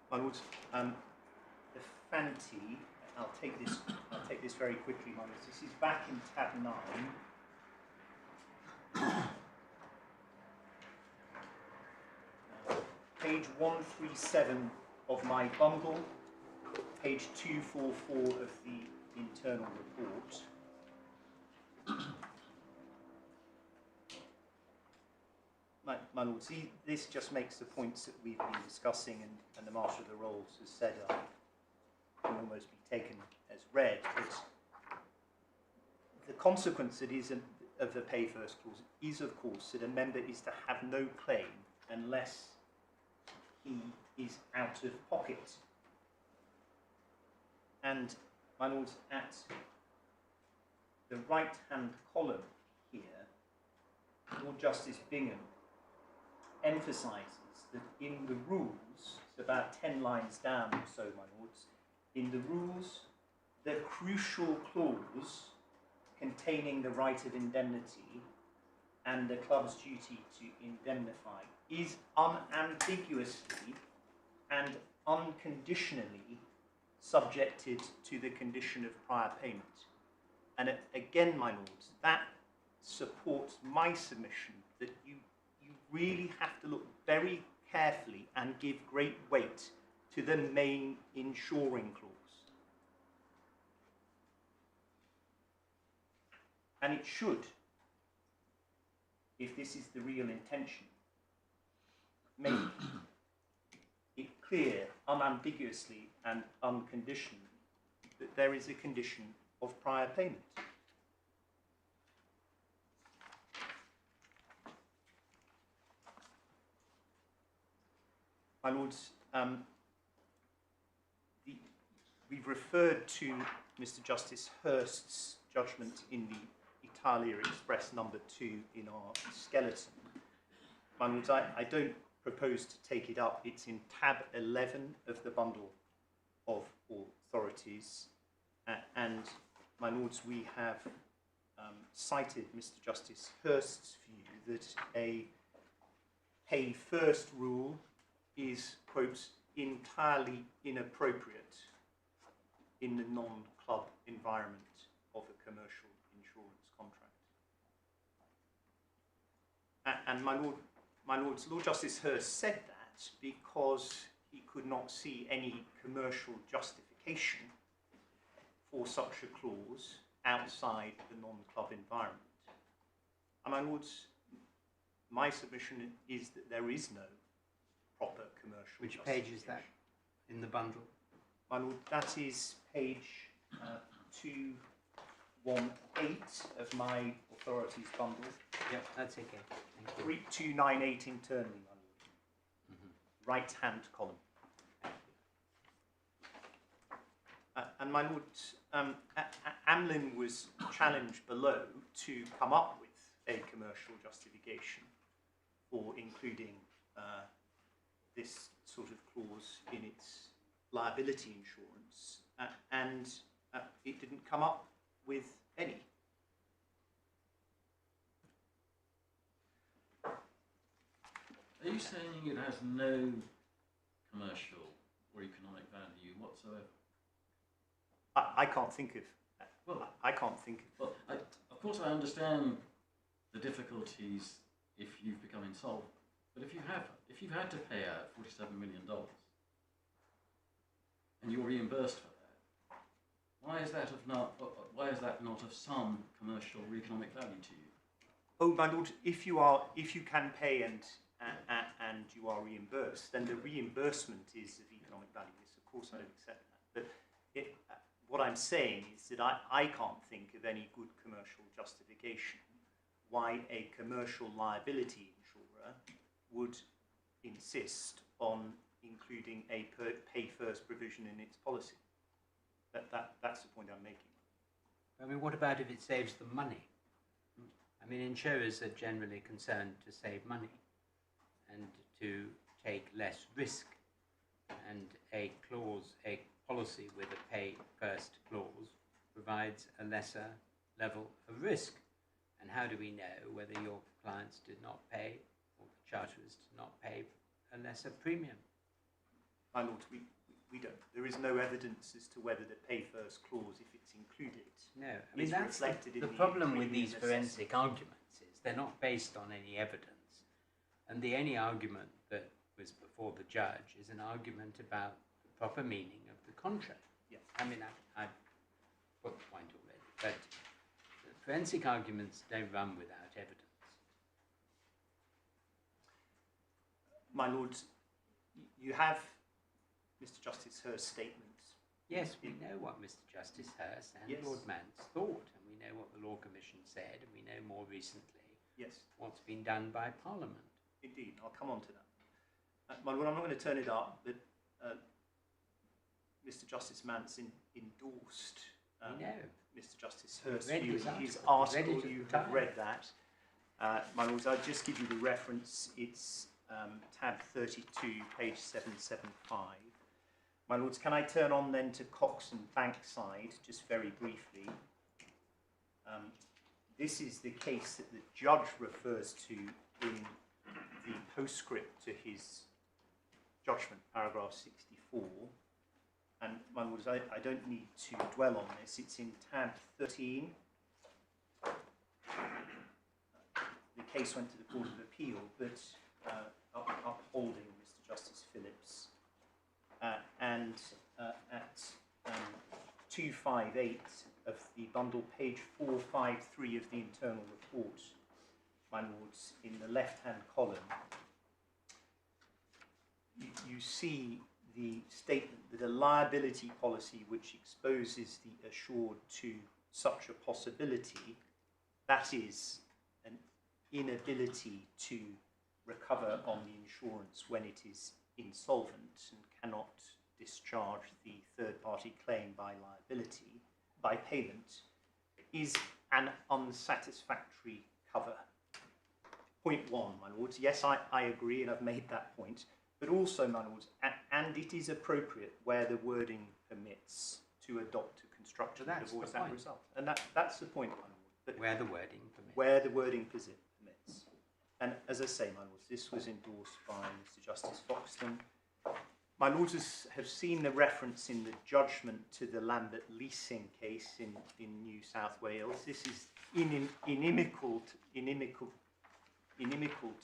B: My lords, the Fanti, I'll take this very quickly, my lords. This is back in tab 9. Page 137 of my bundle, page 244 of the internal report. My lords, this just makes the points that we've been discussing and the Master of the Rolls has said can almost be taken as read. But the consequence that is of the pay first clause is, of course, that a member is to have no claim unless he is out of pocket. And, my lords, at the right-hand column here, Lord Justice Bingham emphasises that in the rules, it's about 10 lines down or so, my lords, in the rules, the crucial clause containing the right of indemnity and the club's duty to indemnify is unambiguously and unconditionally subjected to the condition of prior payment. And again, my lords, that supports my submission that you really have to look very carefully and give great weight to the main insuring clause. And it should, if this is the real intention, make it clear unambiguously and unconditionally that there is a condition of prior payment. My lords, we've referred to Mr Justice Hurst's judgment in the Italia Express number 2 in our skeleton. My lords, I don't propose to take it up. It's in tab 11 of the bundle of authorities. And, my lords, we have cited Mr Justice Hurst's view that a pay first rule is, quote, entirely inappropriate in the non-club environment of a commercial insurance contract. And my lords, Lord Justice Hurst said that because he could not see any commercial justification for such a clause outside the non-club environment. And my lords, my submission is that there is no proper commercial
A: Which page is that in the bundle?
B: My lord, that is page 218 of my authorities bundle.
A: Yep, that's okay. Thank you.
B: 3298 internally, my lord. right-hand column. And my lord, Amlin was challenged below to come up with a commercial justification for including this sort of clause in its liability insurance, and it didn't come up with any.
E: Are you saying it has no commercial or economic value whatsoever?
B: I can't think of.
E: Well,
B: I can't think of.
E: Well, of course, I understand the difficulties if you've become insolvent, but if you've had to pay out $47 million and you're reimbursed for that, why is that not of some commercial or economic value to you?
B: Oh, my lord, if you can pay and you are reimbursed, then the reimbursement is of economic value. Yes, of course, I don't accept that. But what I'm saying is that I can't think of any good commercial justification why a commercial liability insurer would insist on including a pay first provision in its policy. That's the point I'm making.
A: I mean, what about if it saves them money? I mean, insurers are generally concerned to save money and to take less risk, and a policy with a pay first clause provides a lesser level of risk. And how do we know whether your clients did not pay or the charterers did not pay a lesser premium?
B: My lord, we don't. There is no evidence as to whether the pay first clause, if it's included,
A: no. I mean,
B: is
A: that's
B: reflected in
A: the problem with these
B: premium
A: forensic arguments is they're not based on any evidence. And the only argument that was before the judge is an argument about the proper meaning of the contract.
B: Yes.
A: I mean, I put the point already, but the forensic arguments don't run without evidence.
B: My lord, you have Mr Justice Hurst's statement.
A: Yes, we know what Mr Justice Hurst and
B: Yes.
A: Lord Mance thought, and we know what the Law Commission said, and we know more recently
B: Yes,
A: what's been done by Parliament.
B: indeed. I'll come on to that. My lord, I'm not going to turn it up, but Mr Justice Mance endorsed
A: We know.
B: Mr Justice Hurst's
A: read
B: view
A: his
B: in his
A: article. We read
B: article.
A: it at
B: You
A: the
B: have
A: time.
B: read that. My lords, I'll just give you the reference. It's tab 32, page 775. My lords, can I turn on then to Cox and Bankside, just very briefly? This is the case that the judge refers to in the postscript to his judgment, paragraph 64. And my lords, I don't need to dwell on this. It's in tab 13. The case went to the Court of Appeal, but upholding Mr Justice Phillips. And at 258 of the bundle, page 453 of the internal report, my lords, in the left-hand column, you see the statement that a liability policy which exposes the assured to such a possibility, that is an inability to recover on the insurance when it is insolvent and cannot discharge the third-party claim by liability, by payment, is an unsatisfactory cover. Point one, my lords, yes, I agree, and I've made that point, but also, my lords, and it is appropriate where the wording permits to adopt a construction that
A: That's the
B: avoids that
A: point.
B: result. And that's the point, my lord. But
A: Where the wording permits.
B: where the wording permits. And as I say, my lords, this was endorsed by Mr Justice Foxton. My lords have seen the reference in the judgment to the Lambert leasing case in New South Wales. This is inimical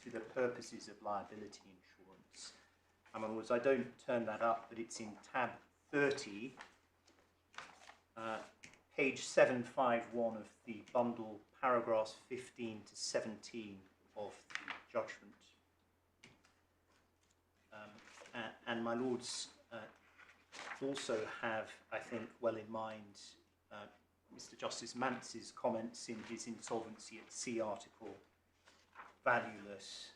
B: to the purposes of liability insurance. And my lords, I don't turn that up, but it's in tab 30, page 751 of the bundle, paragraphs 15 to 17 of the judgment. And my lords also have, I think, well in mind Mr Justice Mance's comments in his Insolvency at Sea article, valueless.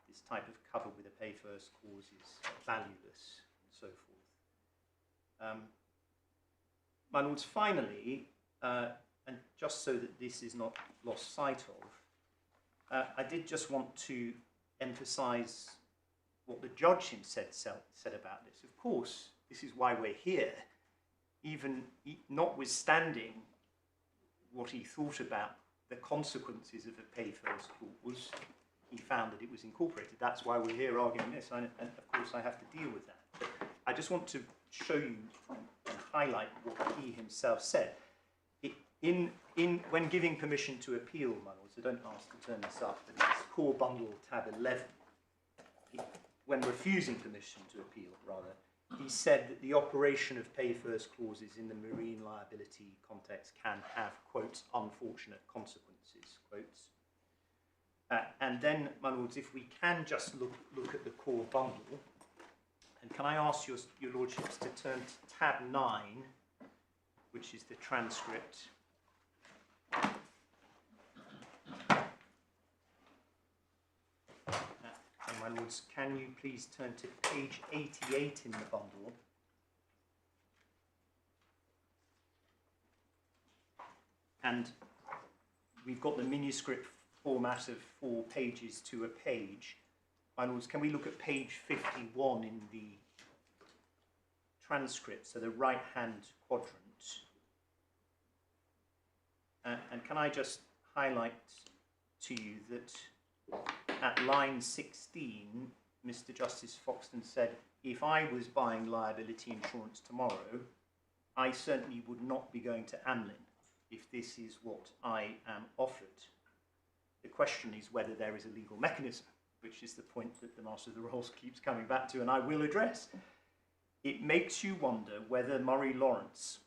B: This this type of cover with a pay first clause is valueless, and so forth. My lords, finally, and just so that this is not lost sight of, I did just want to emphasise what the judge himself said about this. Of course, this is why we're here, even notwithstanding what he thought about the consequences of a pay first clause, he found that it was incorporated. That's why we're here arguing this, and of course I have to deal with that. But I just want to show you and highlight what he himself said. When giving permission to appeal, my lords, I don't ask to turn this up, but it's core bundle tab 11. When refusing permission to appeal, rather, he said that the operation of pay first clauses in the marine liability context can have, quotes, unfortunate consequences, quotes. And then, my lords, if we can just look at the core bundle, and can I ask your lordships to turn to tab 9, which is the transcript. And my lords, can you please turn to page 88 in the bundle? And we've got the manuscript format of 4 pages to a page. My lords, can we look at page 51 in the transcript, so the right-hand quadrant? And can I just highlight to you that at line 16, Mr Justice Foxton said, if I was buying liability insurance tomorrow, I certainly would not be going to Amlin if this is what I am offered. The question is whether there is a legal mechanism, which is the point that the Master of the Rolls keeps coming back to, and I will address. It makes you wonder whether Murray Lawrence,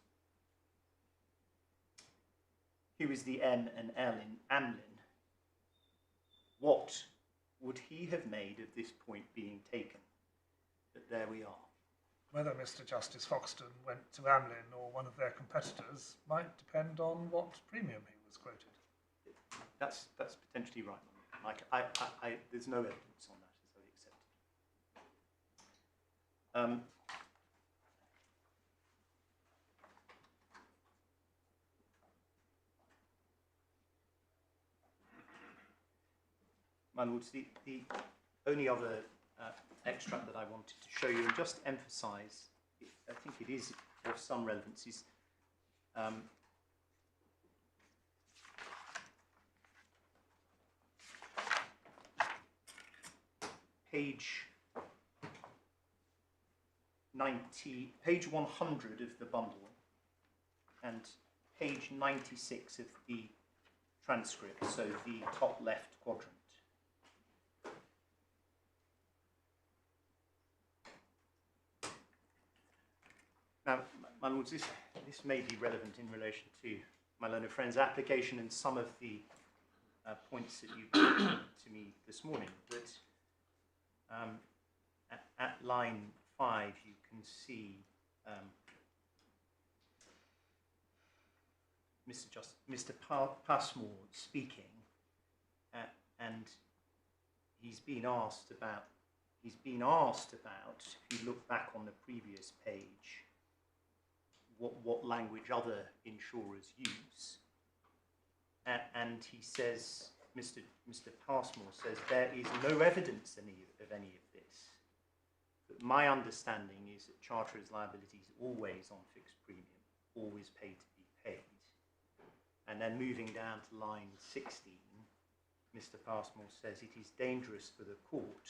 B: who is the N and L in Amlin, what would he have made of this point being taken? But there we are.
C: Whether Mr Justice Foxton went to Amlin or one of their competitors might depend on what premium he was quoted.
B: That's potentially right. Like there's no evidence on that, as I accept. My lords, the only other extract that I wanted to show you and just emphasise, I think it is of some relevance, is page 100 of the bundle and page 96 of the transcript, so the top left quadrant. Now, my lords, this may be relevant in relation to my learned friend's application and some of the points that you brought to me this morning, but at line 5 you can see Mr. Passmore speaking, and he's been asked about, if you look back on the previous page, what language other insurers use, and he says, Mr. Passmore says, there is no evidence of any of this. But my understanding is that charterers' liability is always on fixed premium, always paid to be paid. And then moving down to line 16, Mr. Passmore says it is dangerous for the court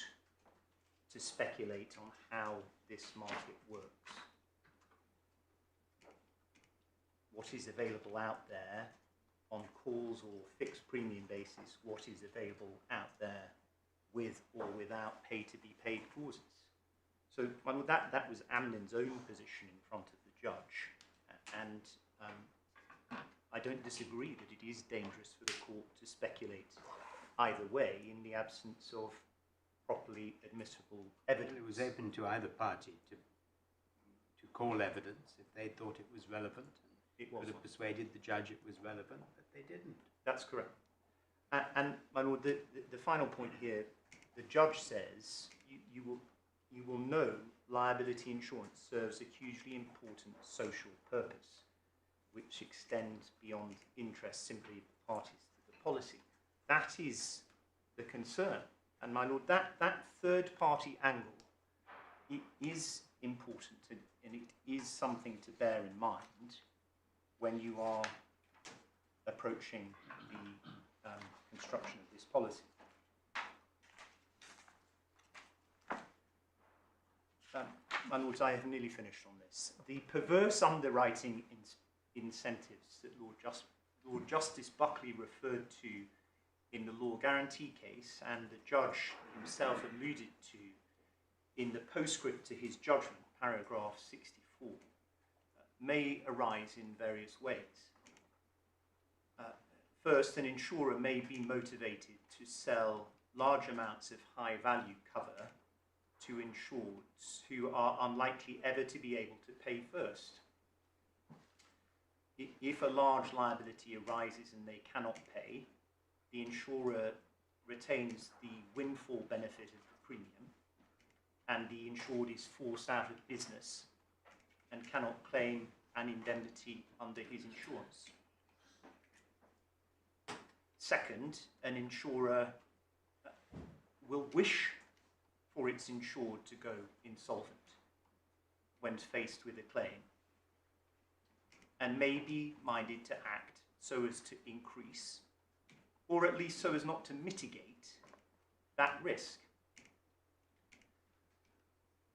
B: to speculate on how this market works. What is available out there on calls or fixed premium basis, what is available out there with or without pay-to-be-paid clauses. So that was Amlin's own position in front of the judge, and I don't disagree that it is dangerous for the court to speculate either way in the absence of properly admissible evidence.
A: Well, it was open to either party to call evidence if they thought it was relevant. It could have persuaded the judge it was relevant, but they didn't.
B: That's correct. And my lord, the final point here the judge says you will know liability insurance serves a hugely important social purpose, which extends beyond interest simply parties to the policy. That is the concern. And my lord, that third party angle, it is important and it is something to bear in mind when you are approaching the construction of this policy. My lords, I have nearly finished on this. The perverse underwriting incentives that Lord Justice Buckley referred to in the law guarantee case, and the judge himself alluded to in the postscript to his judgment, paragraph 64, may arise in various ways. First, an insurer may be motivated to sell large amounts of high value cover to insureds who are unlikely ever to be able to pay first. If a large liability arises and they cannot pay, the insurer retains the windfall benefit of the premium, and the insured is forced out of business and cannot claim an indemnity under his insurance. Second, an insurer will wish for its insured to go insolvent when faced with a claim, and may be minded to act so as to increase, or at least so as not to mitigate, that risk.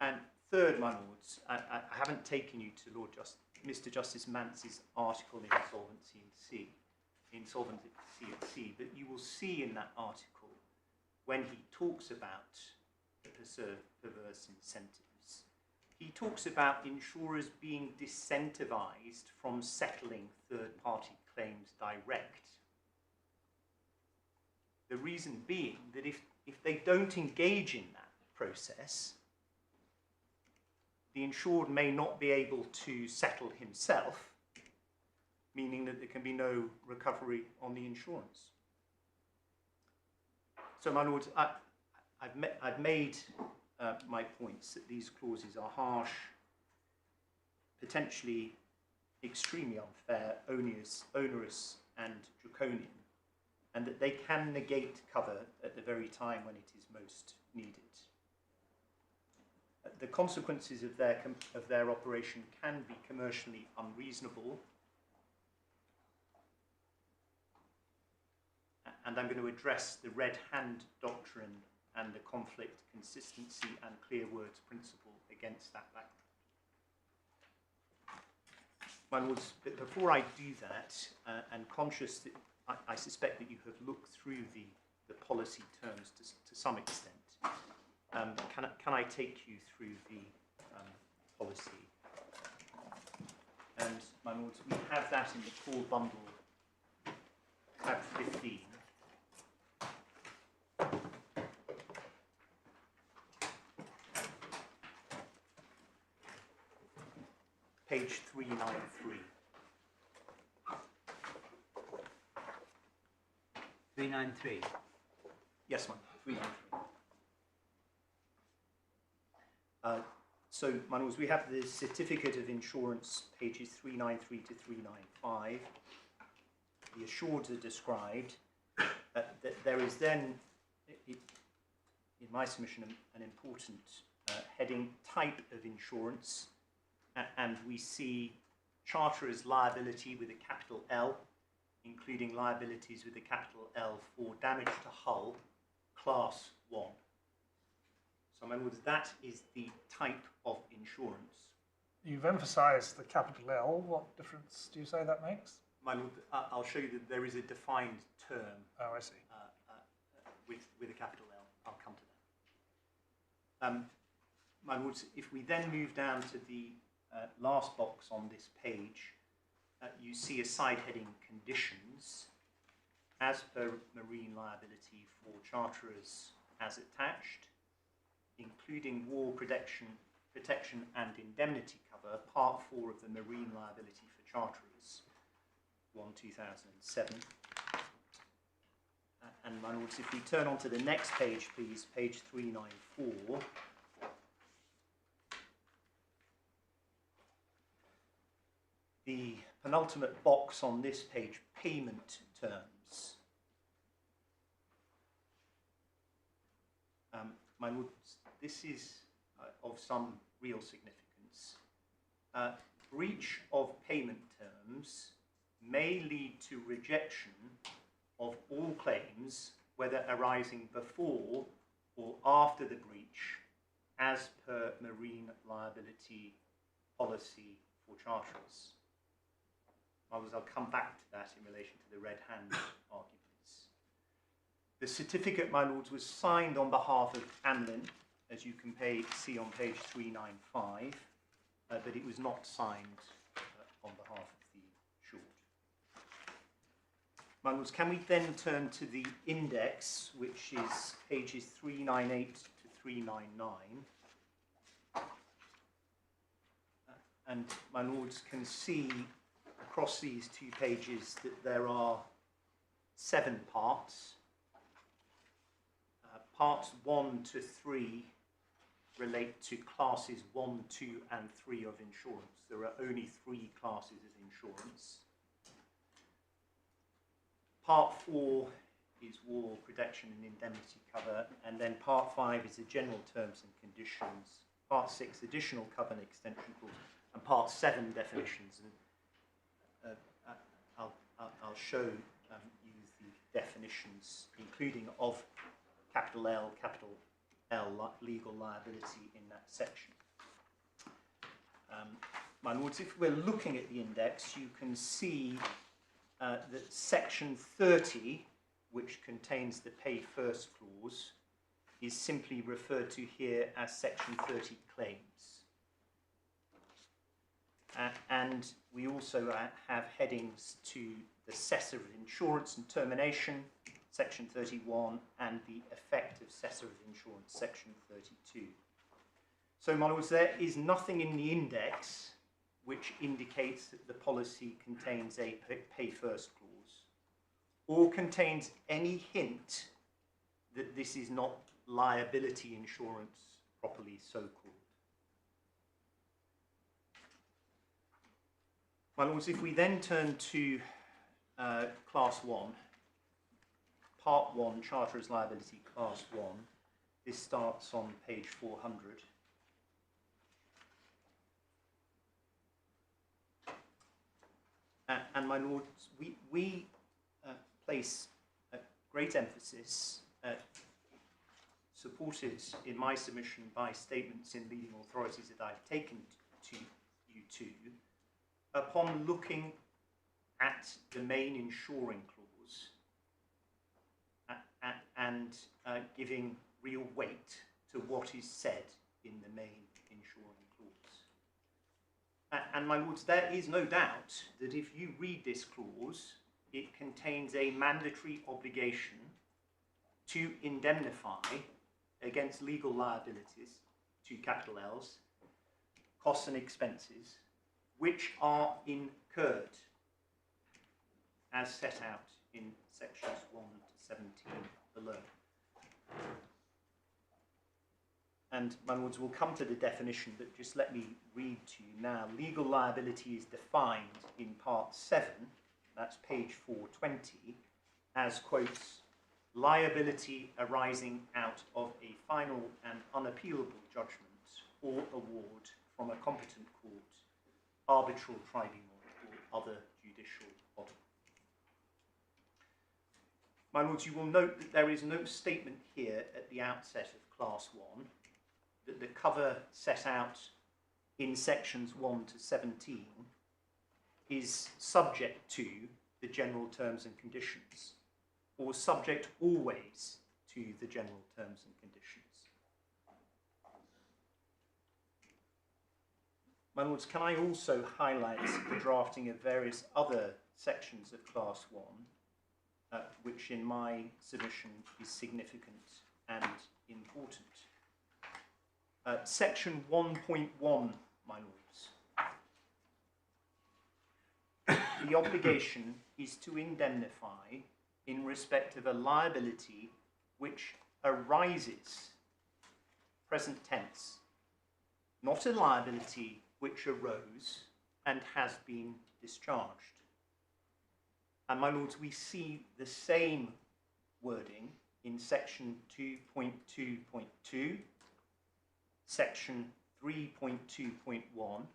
B: And third, my lords, I haven't taken you to Mr Justice Mance's article in Insolvency at Sea, but you will see in that article, when he talks about the perverse incentives, he talks about insurers being disincentivized from settling third-party claims direct. The reason being that if they don't engage in that process, the insured may not be able to settle himself, meaning that there can be no recovery on the insurance. So, my lords, I've made my points that these clauses are harsh, potentially extremely unfair, onerous and draconian, and that they can negate cover at the very time when it is most needed. The consequences of their operation can be commercially unreasonable, and I'm going to address the red hand doctrine and the conflict, consistency and clear words principle against that background. My lords, before I do that, and conscious that I suspect that you have looked through the policy terms to some extent, can I take you through the policy? And my lords, we have that in the call bundle, tab 15. Page 393.
A: 393.
B: Yes, ma'am. 393. So, my lords, we have the certificate of insurance, pages 393 to 395. The assureds are described. That there is then, in my submission, an important heading, type of insurance, and we see charterer's liability with a capital L, including liabilities with a capital L for damage to hull, class 1. So, my lords, that is the type of insurance.
C: You've emphasised the capital L. What difference do you say that makes?
B: My lord, I'll show you that there is a defined term.
C: Oh, I see.
B: With a capital L. I'll come to that. My lords, if we then move down to the last box on this page, you see a side heading, conditions, as per marine liability for charterers as attached, including war protection and indemnity cover, part 4 of the marine liability for charterers, 1/2007. And my lords, if we turn on to the next page, please, page 394. The penultimate box on this page, payment terms. My lords, this is of some real significance. Breach of payment terms may lead to rejection of all claims, whether arising before or after the breach, as per marine liability policy for charterers. I'll come back to that in relation to the red hand arguments. The certificate, my lords, was signed on behalf of Amlin, as you can see on page 395, but it was not signed on behalf of the short. My lords, can we then turn to the index, which is pages 398 to 399. And my lords can see across these two pages that there are 7 parts. Parts 1 to 3 relate to classes 1, 2 and 3 of insurance. There are only 3 classes of insurance. Part 4 is war, protection and indemnity cover, and then Part 5 is the general terms and conditions. Part 6, additional cover and extension clause, and Part 7, definitions. And I'll show you the definitions, including of capital L, capital L, legal liability in that section. My lords, if we're looking at the index, you can see that section 30, which contains the pay first clause, is simply referred to here as section 30 claims. And we also have headings to the cessor of insurance and termination, section 31, and the effect of cessor of insurance, section 32. So, my lords, there is nothing in the index which indicates that the policy contains a pay first clause, or contains any hint that this is not liability insurance properly so called. My lords, if we then turn to class 1, part 1, charterer's liability, class 1, this starts on page 400. And my lords, we place great emphasis, supported in my submission by statements in leading authorities that I've taken to you two, upon looking at the main insuring clause and giving real weight to what is said in the main insuring clause. And my lords, there is no doubt that if you read this clause, it contains a mandatory obligation to indemnify against legal liabilities, to capital L's, costs and expenses, which are incurred as set out in sections 1 to 17 below. And my lords, will come to the definition, but just let me read to you now. Legal liability is defined in part 7, that's page 420, as, quotes, liability arising out of a final and unappealable judgment or award from a competent court, arbitral tribunal, or other judicial body. My lords, you will note that there is no statement here at the outset of class 1 that the cover set out in sections 1 to 17 is subject to the general terms and conditions, or subject always to the general terms and conditions. My lords, can I also highlight the drafting of various other sections of class 1, which in my submission is significant and important. Section 1.1, my lords. The obligation is to indemnify in respect of a liability which arises, present tense, not a liability which arose and has been discharged. And my lords, we see the same wording in section 2.2.2, section 3.2.1,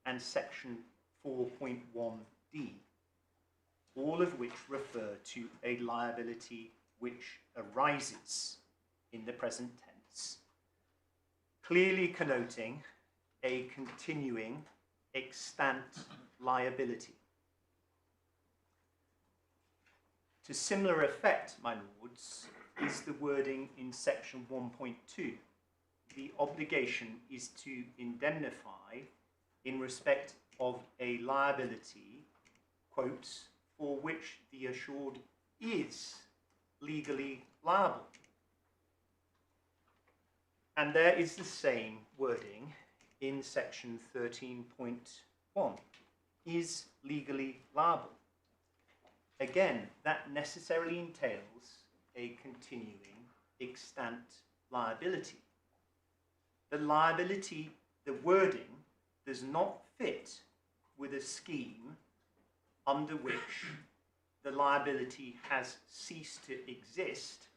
B: and section 4.1d, all of which refer to a liability which arises in the present tense, clearly connoting a continuing extant liability. To similar effect, my lords, is the wording in section 1.2. The obligation is to indemnify in respect of a liability, quotes, for which the assured is legally liable. And there is the same wording in section 13.1, is legally liable. Again, that necessarily entails a continuing extant liability. The liability, the wording, does not fit with a scheme under which the liability has ceased to exist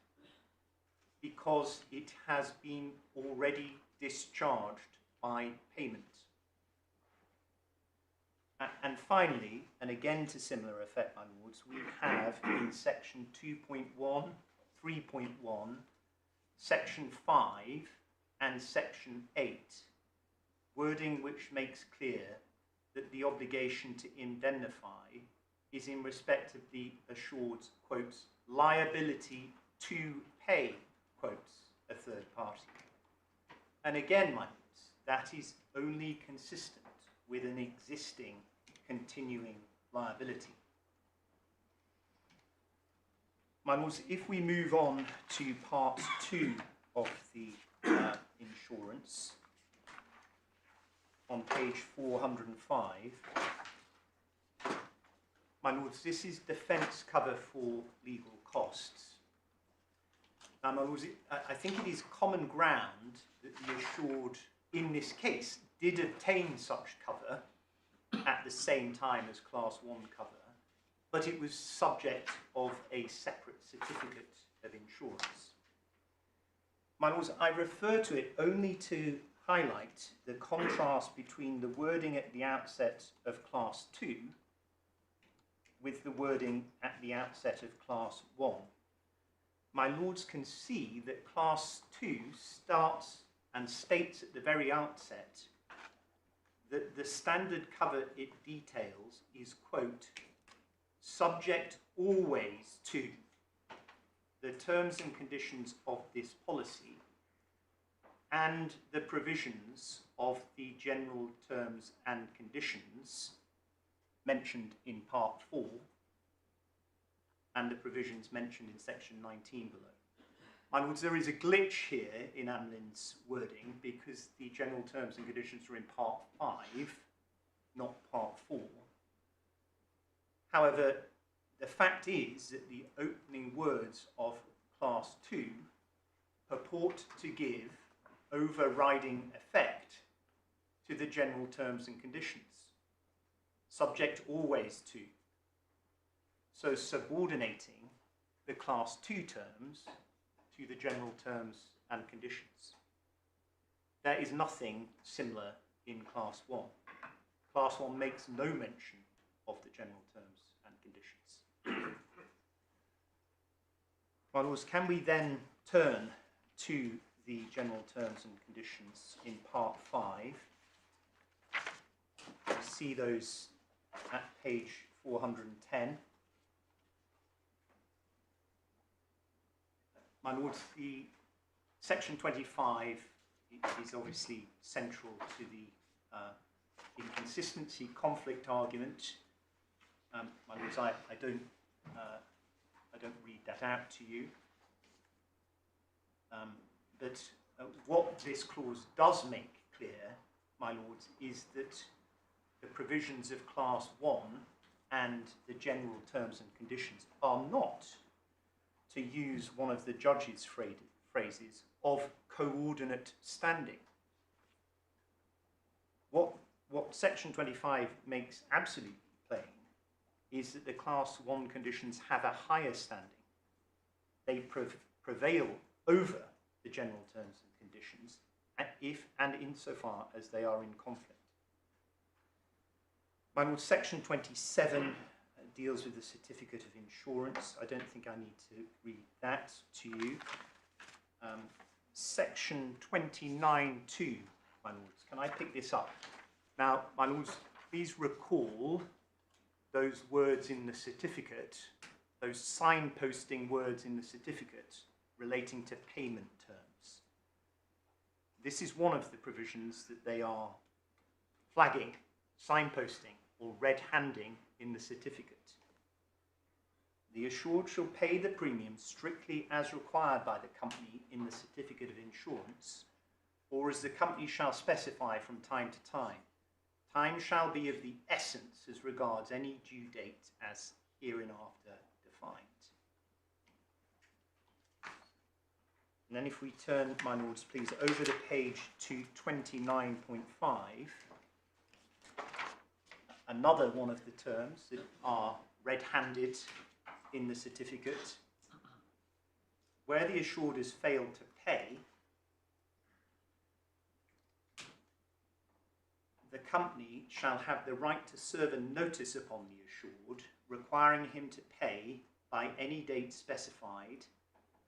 B: because it has been already discharged by payment. And finally, and again to similar effect, my lords, we have in section 2.1, 3.1, section 5 and section 8, wording which makes clear that the obligation to indemnify is in respect of the assured's, quotes, liability to pay, quotes, a third party. And again, my lords, that is only consistent with an existing continuing liability. My lords, if we move on to part 2 of the insurance, on page 405, my lords, this is defence cover for legal costs. Now, my lords, I think it is common ground that the assured, in this case, did obtain such cover at the same time as Class 1 cover, but it was subject of a separate certificate of insurance. My lords, I refer to it only to highlight the contrast between the wording at the outset of Class 2 with the wording at the outset of Class 1. My lords can see that Class 2 starts and states at the very outset that the standard cover it details is, quote, subject always to the terms and conditions of this policy and the provisions of the general terms and conditions mentioned in Part 4 and the provisions mentioned in Section 19 below. My lords, there is a glitch here in Amlin's wording because the general terms and conditions are in Part 5, not Part 4. However, the fact is that the opening words of Class 2 purport to give overriding effect to the general terms and conditions, subject always to. So subordinating the Class 2 terms to the general terms and conditions. There is nothing similar in Class 1. Class 1 makes no mention of the general terms and conditions. My lords, can we then turn to the general terms and conditions in Part 5? You see those at page 410. My lords, the Section 25 is obviously central to the inconsistency conflict argument. My lords, I don't read that out to you. But what this clause does make clear, my lords, is that the provisions of Class 1 and the general terms and conditions are not, to use one of the judge's phrases, of coordinate standing. What Section 25 makes absolutely plain is that the Class 1 conditions have a higher standing. They prevail over the general terms and conditions, if and insofar as they are in conflict. My lord, Section 27 deals with the certificate of insurance. I don't think I need to read that to you. Section 29.2, my lords, can I pick this up? Now, my lords, please recall those words in the certificate, those signposting words in the certificate relating to payment terms. This is one of the provisions that they are flagging, signposting, or red-handing in the certificate. The assured shall pay the premium strictly as required by the company in the certificate of insurance, or as the company shall specify from time to time. Time shall be of the essence as regards any due date as hereinafter defined. And then if we turn, my lords, please, over the page to 29.5, another one of the terms that are red-handed in the certificate, where the assured has failed to pay, the company shall have the right to serve a notice upon the assured, requiring him to pay by any date specified,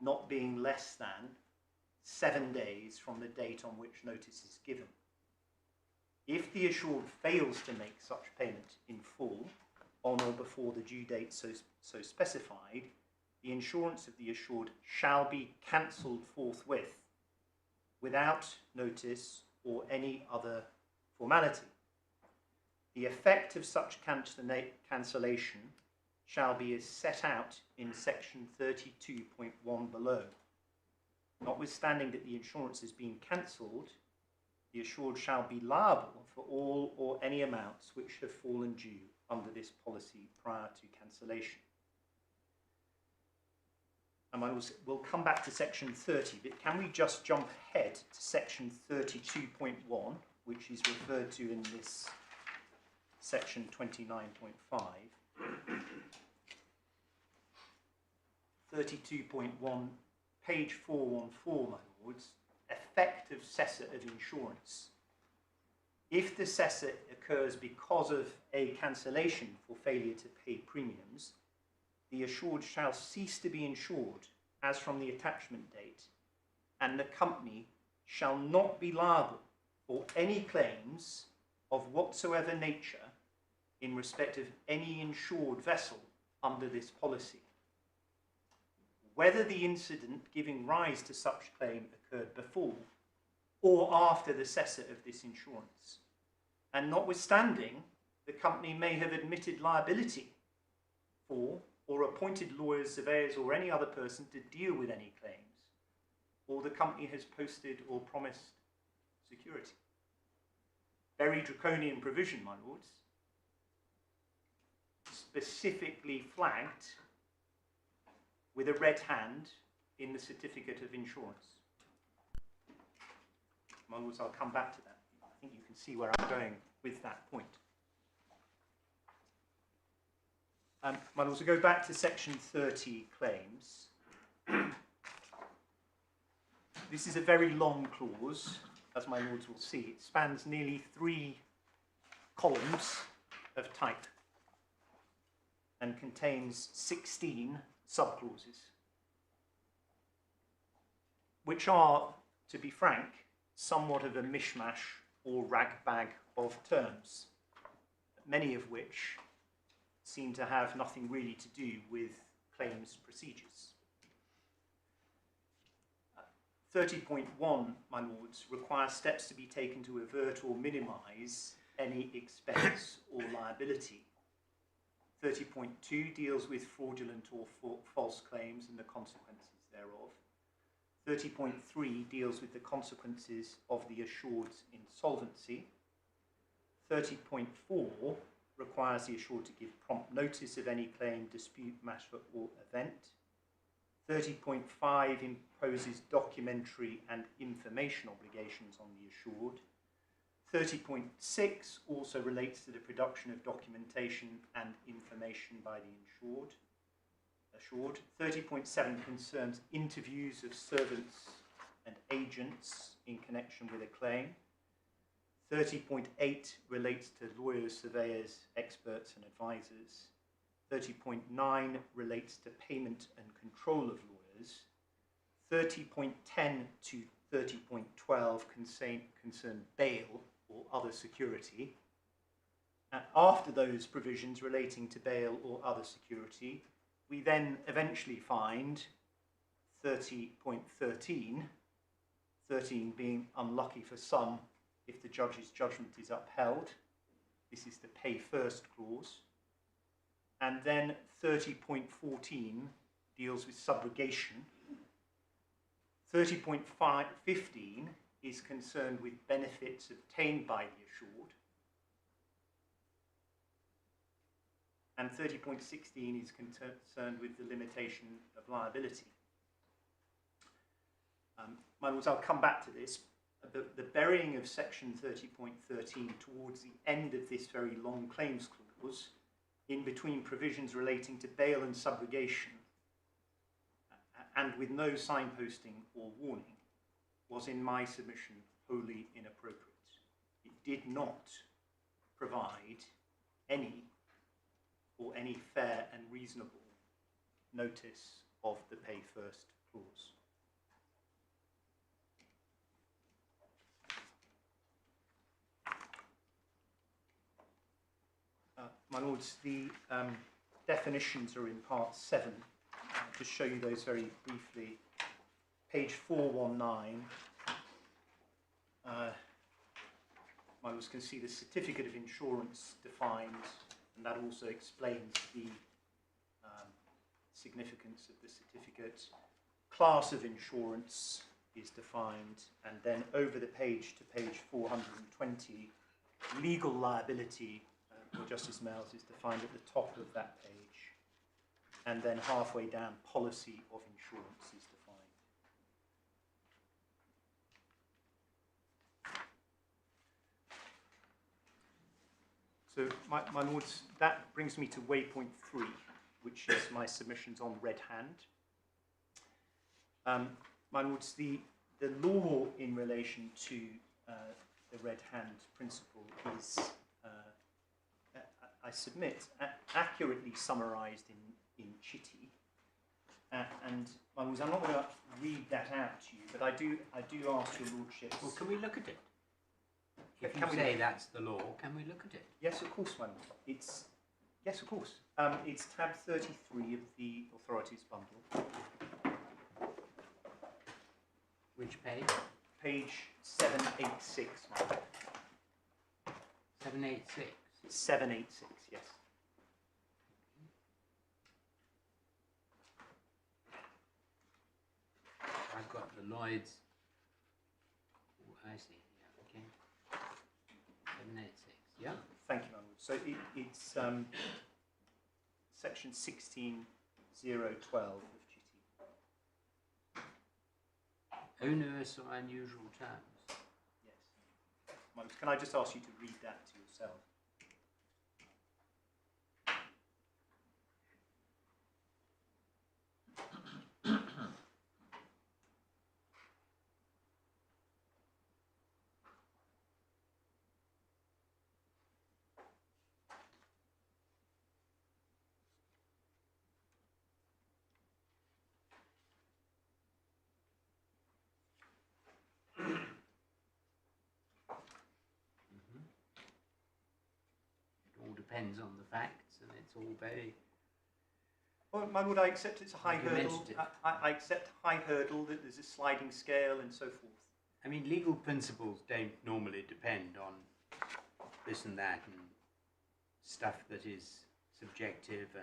B: not being less than 7 days from the date on which notice is given. If the assured fails to make such payment in full, on or before the due date so specified, the insurance of the assured shall be cancelled forthwith, without notice or any other formality. The effect of such cancellation shall be as set out in section 32.1 below. Notwithstanding that the insurance has been cancelled, the assured shall be liable for all or any amounts which have fallen due under this policy prior to cancellation. And we'll come back to section 30, but can we just jump ahead to section 32.1, which is referred to in this section 29.5. 32.1, page 414, my lords, effect of cessor of insurance. If the cessor occurs because of a cancellation for failure to pay premiums, the assured shall cease to be insured as from the attachment date, and the company shall not be liable for any claims of whatsoever nature in respect of any insured vessel under this policy, whether the incident giving rise to such claim occurred before or after the cessor of this insurance. And notwithstanding, the company may have admitted liability for or appointed lawyers, surveyors, or any other person to deal with any claims, or the company has posted or promised security. Very draconian provision, my lords, specifically flagged with a red hand in the certificate of insurance. My lords, I'll come back to that. I think you can see where I'm going with that point. My lords, we'll go back to section 30, claims. This is a very long clause, as my lords will see. It spans nearly 3 columns of type and contains 16 subclauses, which are, to be frank, somewhat of a mishmash or ragbag of terms, many of which seem to have nothing really to do with claims procedures. 30.1, my lords, requires steps to be taken to avert or minimise any expense or liability. 30.2 deals with fraudulent or false claims and the consequences thereof. 30.3 deals with the consequences of the assured's insolvency. 30.4 requires the assured to give prompt notice of any claim, dispute, matter or event. 30.5 imposes documentary and information obligations on the assured. 30.6 also relates to the production of documentation and information by the assured. 30.7 concerns interviews of servants and agents in connection with a claim. 30.8 relates to lawyers, surveyors, experts and advisors. 30.9 relates to payment and control of lawyers. 30.10 to 30.12 concern bail or other security. After those provisions relating to bail or other security, we then eventually find 30.13, 13 being unlucky for some if the judge's judgment is upheld. This is the pay first clause. And then 30.14 deals with subrogation. 30.15 is concerned with benefits obtained by the assured. And 30.16 is concerned with the limitation of liability. My lords, I'll come back to this. The burying of section 30.13 towards the end of this very long claims clause, in between provisions relating to bail and subrogation, and with no signposting or warning, was in my submission wholly inappropriate. It did not provide any fair and reasonable notice of the pay first clause. My lords, the definitions are in part 7. I'll just show you those very briefly. Page 419. My lords can see the certificate of insurance defined, and that also explains the significance of the certificate. Class of insurance is defined, and then over the page to page 420, legal liability or Justice Miles is defined at the top of that page, and then halfway down, policy of insurance is defined. So, my lords, that brings me to waypoint 3, which is my submissions on red hand. My lords, the law in relation to the red hand principle is, I submit, accurately summarised in Chitty. And my lords, I'm not going to read that out to you, but I do ask your lordships.
A: Well, can we look at it? If
B: Can
A: you
B: we
A: say that's the law, can we look at it?
B: Yes, of course, my lord. Yes, of course. It's tab 33 of the authorities bundle.
A: Which page?
B: Page 786, my lord.
A: 786.
B: 786, yes.
A: I've got the Lloyd's. Oh, I see. Yeah, okay. 786. Yeah.
B: Thank you, my lord. So it's section 16012 of GT.
A: Onerous or unusual terms.
B: Yes. My lord, can I just ask you to read that to yourself?
A: Depends on the facts, and it's all very.
B: Well, my lord, I accept it's a high
A: You
B: hurdle.
A: mentioned it.
B: I accept high hurdle, that there's a sliding scale and so forth.
A: I mean, legal principles don't normally depend on this and that and stuff that is subjective,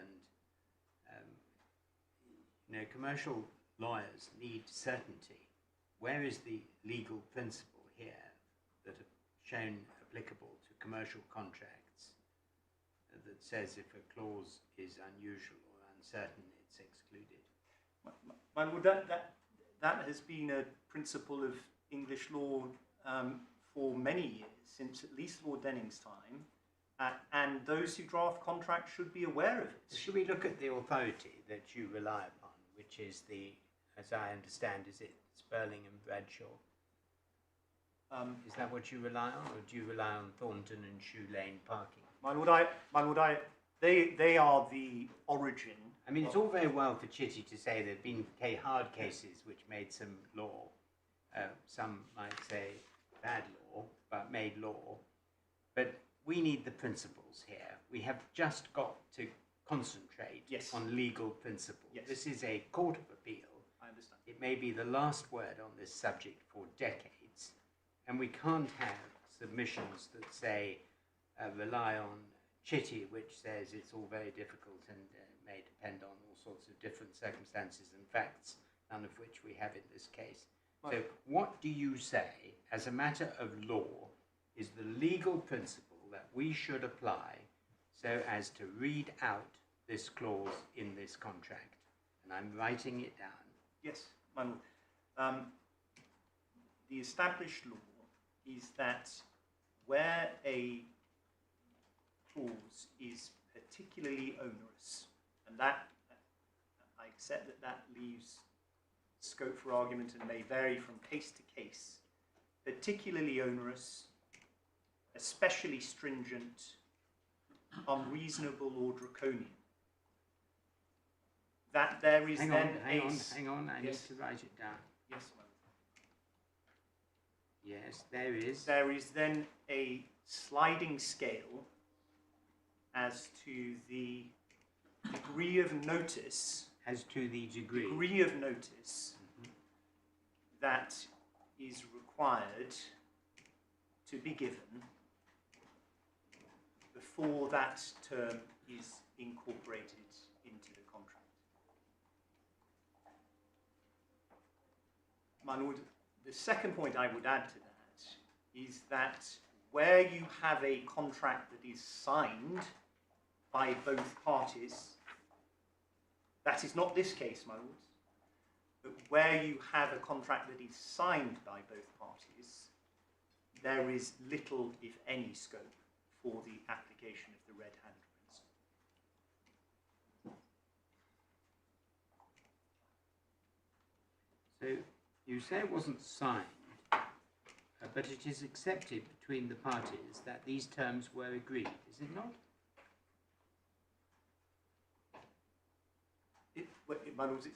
A: and commercial lawyers need certainty. Where is the legal principle here that have shown applicable to commercial contracts that says if a clause is unusual or uncertain, it's excluded.
B: My lord, that has been a principle of English law for many years, since at least Lord Denning's time, and those who draft contracts should be aware of it.
A: Should we look at the authority that you rely upon, which is the, as I understand, is it Sperling and Bradshaw? Is that what you rely on, or do you rely on Thornton and Shoe Lane parking?
B: My lord, they are the origin.
A: I mean, it's all very well for Chitty to say there have been hard cases which made some law. Some might say bad law, but made law. But we need the principles here. We have just got to concentrate on legal principles.
B: Yes.
A: This is a court of appeal.
B: I understand.
A: It may be the last word on this subject for decades, and we can't have submissions that say rely on Chitty, which says it's all very difficult and may depend on all sorts of different circumstances and facts, none of which we have in this case.
B: Right.
A: So what do you say, as a matter of law, is the legal principle that we should apply so as to read out this clause in this contract? And I'm writing it down.
B: Yes, my lord. The established law is that where a clause is particularly onerous, and that I accept that leaves scope for argument and may vary from case to case, particularly onerous, especially stringent, unreasonable or draconian, that there is
A: Hang on, I need
B: Yes.
A: to write it down.
B: Yes, my lord.
A: Yes, there is.
B: There is then a sliding scale as to the degree of notice,
A: As to the degree.
B: that is required to be given before that term is incorporated into the contract. My lord, the second point I would add to that is that where you have a contract that is signed by both parties, that is not this case, my lords, but where you have a contract that is signed by both parties, there is little, if any, scope for the application of the red hand principle.
A: So you say it wasn't signed, but it is accepted between the parties that these terms were agreed, is it not?
B: My lords,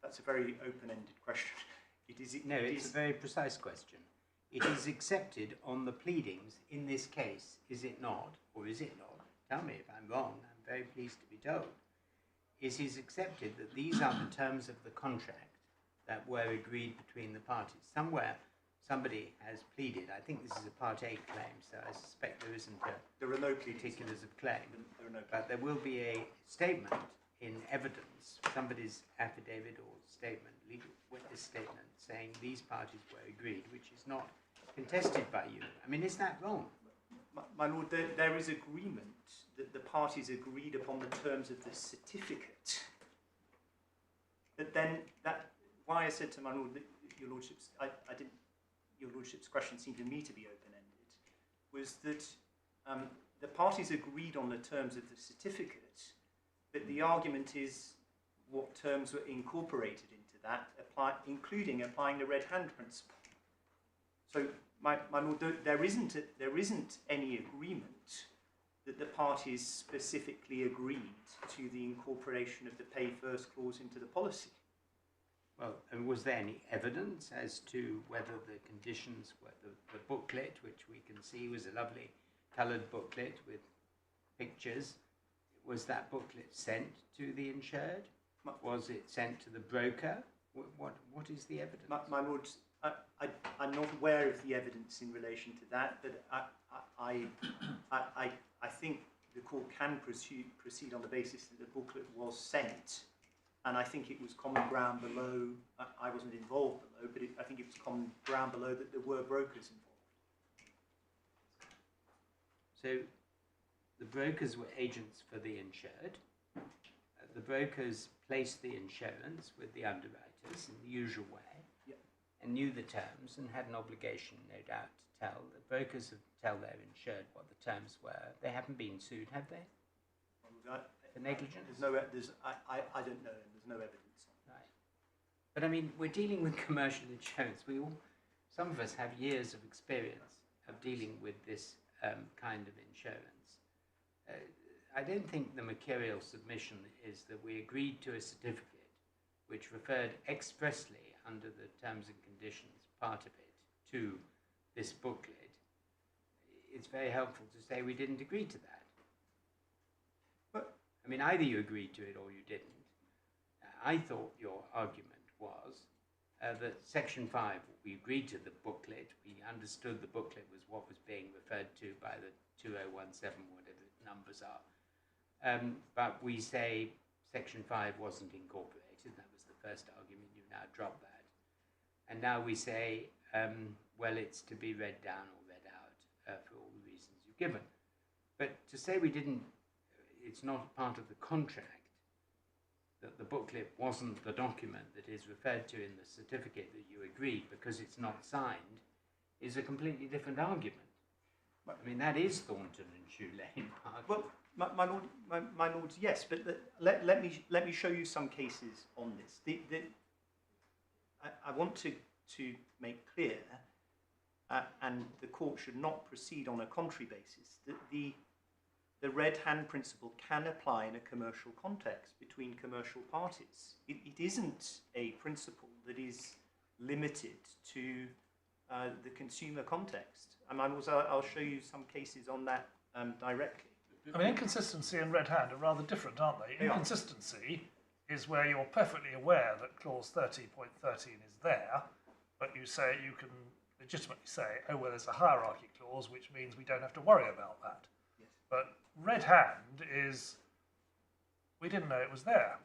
B: that's a very open-ended question.
A: It's a very precise question. It is accepted on the pleadings in this case, is it not, or is it not? Tell me if I'm wrong, I'm very pleased to be told. It is accepted that these are the terms of the contract that were agreed between the parties. Somewhere, somebody has pleaded, I think this is a Part A claim, so I suspect there isn't
B: There are no pleadings.
A: particulars of claim,
B: There are no
A: but there will be a statement in evidence, somebody's affidavit or statement, legal witness statement, saying these parties were agreed, which is not contested by you. I mean, is that wrong?
B: My lord, there is agreement that the parties agreed upon the terms of the certificate. But then why I said to my lord that your lordship's your lordship's question seemed to me to be open-ended, was that the parties agreed on the terms of the certificate, but the argument is what terms were incorporated into that, including applying the red hand principle. So, my lord, there isn't any agreement that the parties specifically agreed to the incorporation of the pay first clause into the policy.
A: Well, and was there any evidence as to whether the conditions were the booklet, which we can see was a lovely coloured booklet with pictures, was that booklet sent to the insured? Was it sent to the broker? What is the evidence?
B: My lord, I'm not aware of the evidence in relation to that, but I think the court can proceed on the basis that the booklet was sent, and I think it was common ground below. I wasn't involved below, but I think it was common ground below that there were brokers involved.
A: So the brokers were agents for the insured. The brokers placed the insurance with the underwriters in the usual way,
B: Yep.
A: and knew the terms and had an obligation, no doubt, to tell the brokers to tell their insured what the terms were. They haven't been sued, have they? For negligence?
B: I don't know, and there's no evidence.
A: Right. But I mean, we're dealing with commercial insurance. Some of us have years of experience of dealing with this kind of insurance. I don't think the mercurial submission is that we agreed to a certificate which referred expressly under the terms and conditions, part of it, to this booklet. It's very helpful to say we didn't agree to that.
B: But
A: I mean, either you agreed to it or you didn't. I thought your argument was that Section 5, we agreed to the booklet, we understood the booklet was what was being referred to by the 2017, whatever the numbers are. But we say Section 5 wasn't incorporated. That was the first argument. You now drop that. And now we say, well, it's to be read down or read out for all the reasons you've given. But to say we didn't, it's not part of the contract, that the booklet wasn't the document that is referred to in the certificate that you agreed because it's not signed, is a completely different argument. I mean, that is Thornton and Shoe Lane.
B: well, my lords, yes, but let me show you some cases on this. I want to make clear, and the court should not proceed on a contrary basis, that the red hand principle can apply in a commercial context between commercial parties. It isn't a principle that is limited to the consumer context. And I'll show you some cases on that directly.
C: I mean, inconsistency and red hand are rather different, aren't they?
B: They are.
C: Inconsistency is where you're perfectly aware that clause 30.13 is there, but you can legitimately say, oh, well, there's a hierarchy clause, which means we don't have to worry about that.
B: Yes.
C: But red hand is, we didn't know it was there,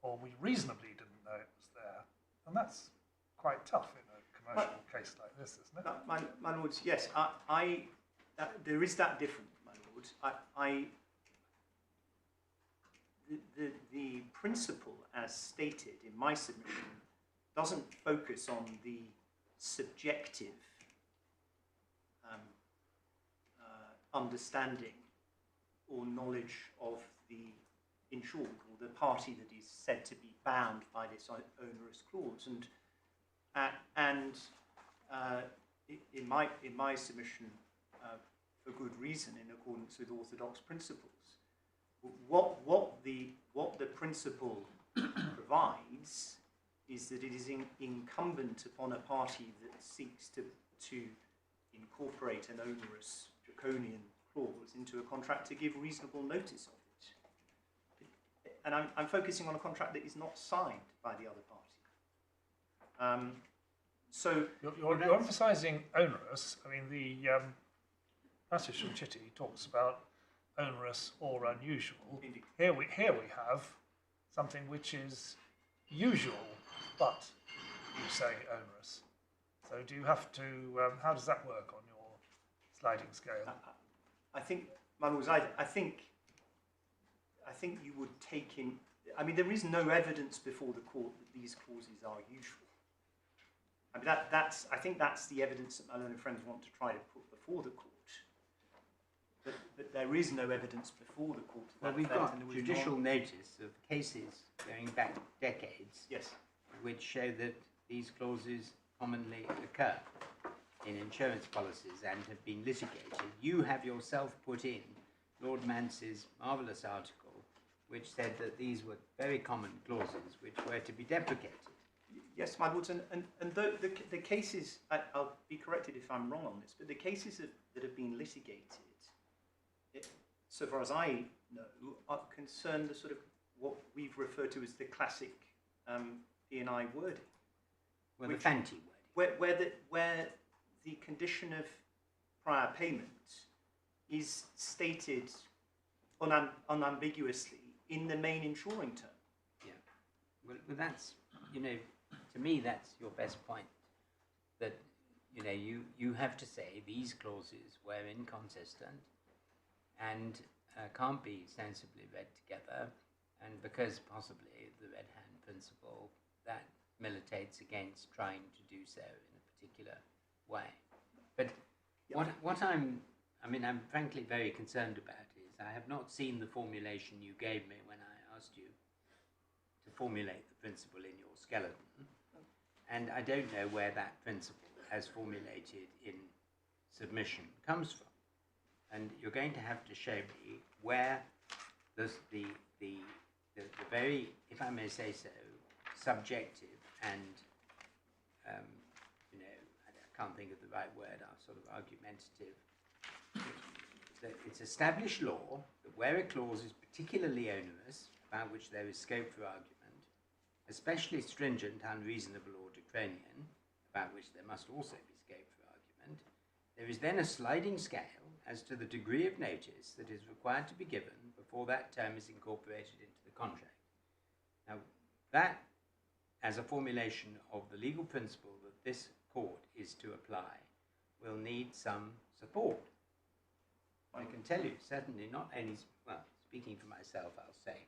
C: or we reasonably didn't know it was there, and that's quite tough in a commercial case like this, isn't it?
B: My lords, yes, there is that difference, my lords. The principle, as stated in my submission, doesn't focus on the subjective understanding or knowledge of the insured or the party that is said to be bound by this onerous clause. And in my submission, for good reason, in accordance with orthodox principles, what the principle provides is that it is incumbent upon a party that seeks to incorporate an onerous draconian clause into a contract to give reasonable notice of it. And I'm focusing on a contract that is not signed by the other party. So
C: you're emphasising onerous. I mean, the passage from Chitty talks about onerous or unusual.
B: Indeed.
C: Here we have something which is usual, but you say onerous. So do you have to? How does that work on your sliding scale?
B: I think, my lords, I think you would take in. I mean, there is no evidence before the court that these clauses are usual. I mean, I think that's the evidence that my learned friends want to try to put before the court. But there is no evidence before the court.
A: Well, we've got judicial notice of cases going back decades,
B: yes,
A: which show that these clauses commonly occur in insurance policies and have been litigated. You have yourself put in Lord Mance's marvellous article, which said that these were very common clauses which were to be deprecated.
B: Yes, my lords, and the cases, I'll be corrected if I'm wrong on this, but the cases that have been litigated, so far as I know, concern the sort of what we've referred to as the classic E&I wording.
A: Well, the Fanti wording.
B: Where the condition of prior payment is stated unambiguously in the main insuring term.
A: Yeah. Well, that's, to me, that's your best point. That, you have to say these clauses were inconsistent, and can't be sensibly read together, and because possibly the red hand principle that militates against trying to do so in a particular way. But what I'm frankly very concerned about is I have not seen the formulation you gave me when I asked you to formulate the principle in your skeleton, and I don't know where that principle, as formulated in submission, comes from. And you're going to have to show me where the very, if I may say so, subjective and, I can't think of the right word, sort of argumentative. It's established law that where a clause is particularly onerous, about which there is scope for argument, especially stringent, unreasonable, or draconian, about which there must also be scope for argument, there is then a sliding scale as to the degree of notice that is required to be given before that term is incorporated into the contract. Now, that, as a formulation of the legal principle that this court is to apply, will need some support. I can tell you, certainly not only, well, speaking for myself, I'll say.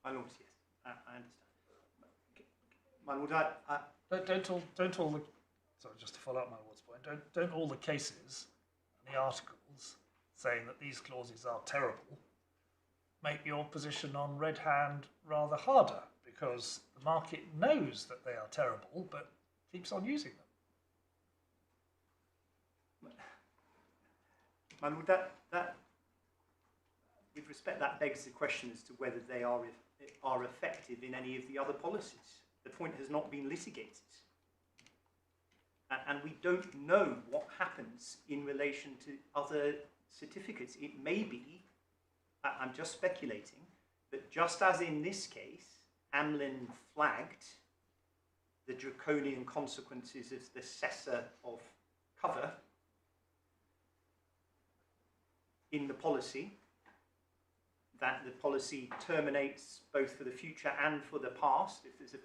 B: My lord, yes, I understand. My lord,
C: Don't all the, sorry, just to follow up my lord's point, don't all the cases and the articles saying that these clauses are terrible make your position on red hand rather harder, because the market knows that they are terrible but keeps on using them.
B: My lord, that with respect, that begs the question as to whether they are effective in any of the other policies. The point has not been litigated. And we don't know what happens in relation to other certificates. It may be, I'm just speculating, that just as in this case, Amlin flagged the draconian consequences of the cessor of cover in the policy, that the policy terminates both for the future and for the past if there's a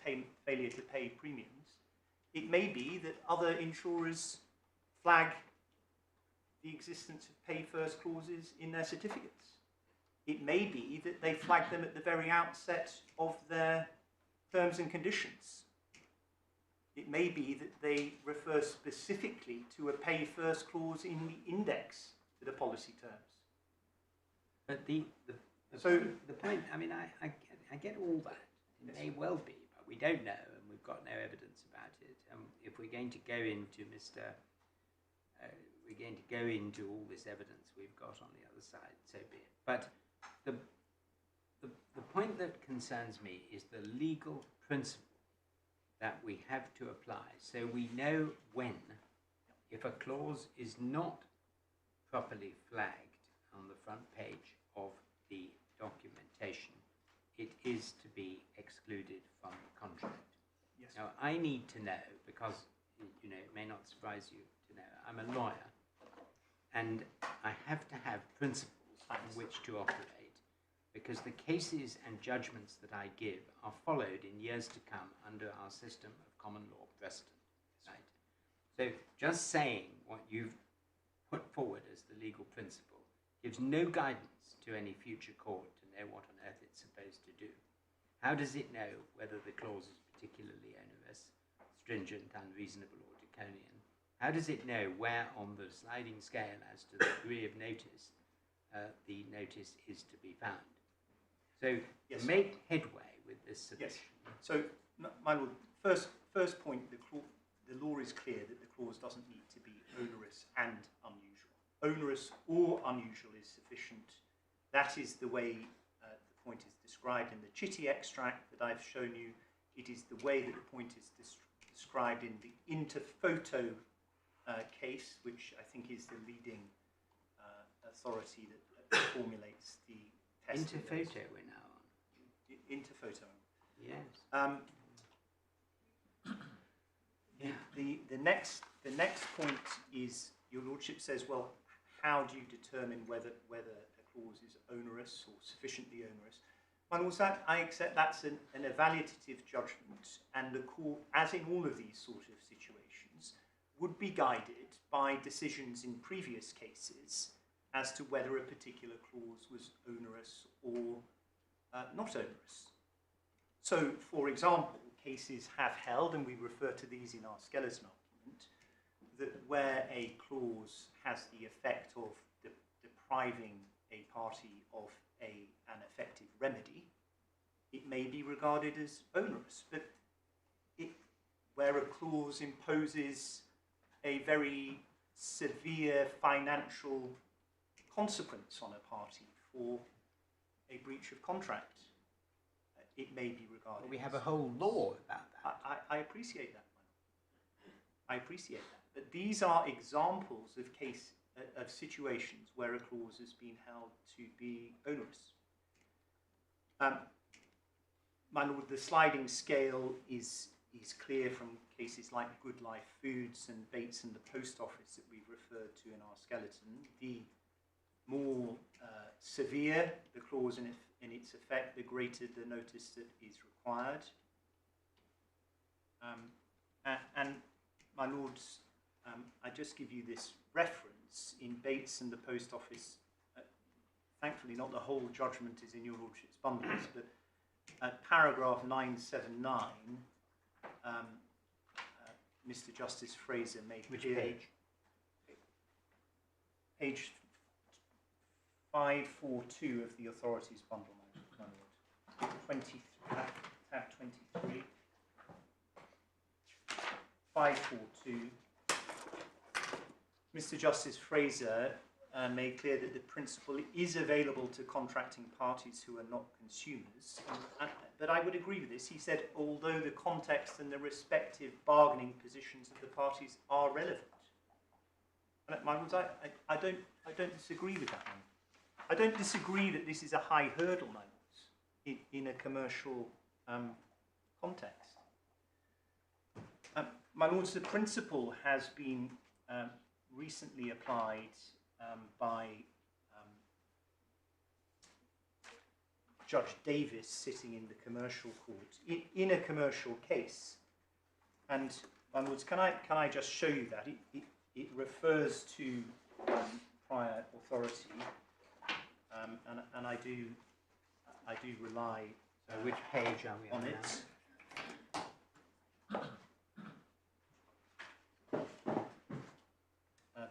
B: failure to pay premiums. It may be that other insurers flag the existence of pay first clauses in their certificates. It may be that they flag them at the very outset of their terms and conditions. It may be that they refer specifically to a pay first clause in the index to the policy terms.
A: But the point, I get all that. It may well be, but we don't know, and we've got no evidence about it. If we're going to go into we're going to go into all this evidence we've got on the other side, so be it. But the point that concerns me is the legal principle that we have to apply, so we know when, if a clause is not properly flagged on the front page of the documentation, it is to be excluded from the contract.
B: Yes.
A: Now, I need to know, because it may not surprise you to know, I'm a lawyer, and I have to have principles on which to operate, because the cases and judgments that I give are followed in years to come under our system of common law precedent. Right? So just saying what you've put forward as the legal principle gives no guidance to any future court to know what on earth it's supposed to do. How does it know whether the clause is particularly onerous, stringent, unreasonable, or draconian? How does it know where on the sliding scale as to the degree of notice the notice is to be found? So
B: yes,
A: to make headway with this submission.
B: Yes. So, my lord, first point, the law is clear that the clause doesn't need to be onerous and unusual. Onerous or unusual is sufficient. That is the way the point is described in the Chitty extract that I've shown you. It is the way that the point is described in the Interphoto case, which I think is the leading authority that formulates the test.
A: Interphoto we're now on.
B: Interphoto.
A: Yes.
B: The next point is, your lordship says, well, how do you determine whether a clause is onerous or sufficiently onerous? And also, I accept that's an evaluative judgment, and the court, as in all of these sort of situations, would be guided by decisions in previous cases as to whether a particular clause was onerous or not onerous. So, for example, cases have held, and we refer to these in our skeleton argument, that where a clause has the effect of depriving a party of an effective remedy, it may be regarded as onerous. But where a clause imposes a very severe financial consequence on a party for a breach of contract, it may be regarded.
A: Well, we have a whole law about that.
B: I appreciate that. I appreciate that. But these are examples of situations where a clause has been held to be onerous. My lord, the sliding scale is clear from cases like Good Life Foods and Bates and the Post Office that we've referred to in our skeleton. The more severe the clause in its effect, the greater the notice that is required. And my lords, I just give you this reference in Bates and the Post Office. Thankfully, not the whole judgment is in your lordship's bundles, but at paragraph 979, Mr Justice Fraser made
A: Which
B: clear.
A: page?
B: Page 542 of the authorities bundle, my lord. 20, tab 23. 542. Mr Justice Fraser made clear that the principle is available to contracting parties who are not consumers. But I would agree with this. He said, although the context and the respective bargaining positions of the parties are relevant. And my lords, I don't disagree with that one. I don't disagree that this is a high hurdle, my lords, in a commercial context. My lords, the principle has been recently applied by Judge Davis sitting in the commercial court in a commercial case. And my lords, can I just show you that? It refers to prior authority, and I do rely
A: So which page are we
B: on
A: now?
B: it.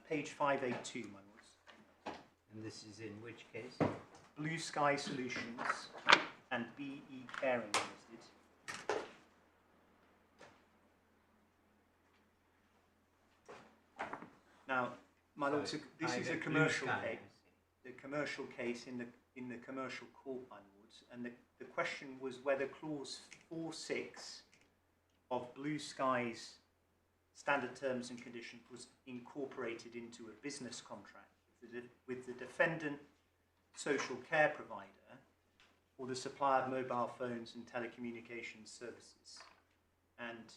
B: Page 582, my lords.
A: And this is in which case?
B: Blue Sky Solutions and BE Caring Limited. Now, my lords, this is a commercial case. The commercial case in the commercial court, my lords, and the question was whether clause 4.6 of Blue Sky's standard terms and conditions was incorporated into a business contract with the defendant, social care provider, or the supplier of mobile phones and telecommunications services. And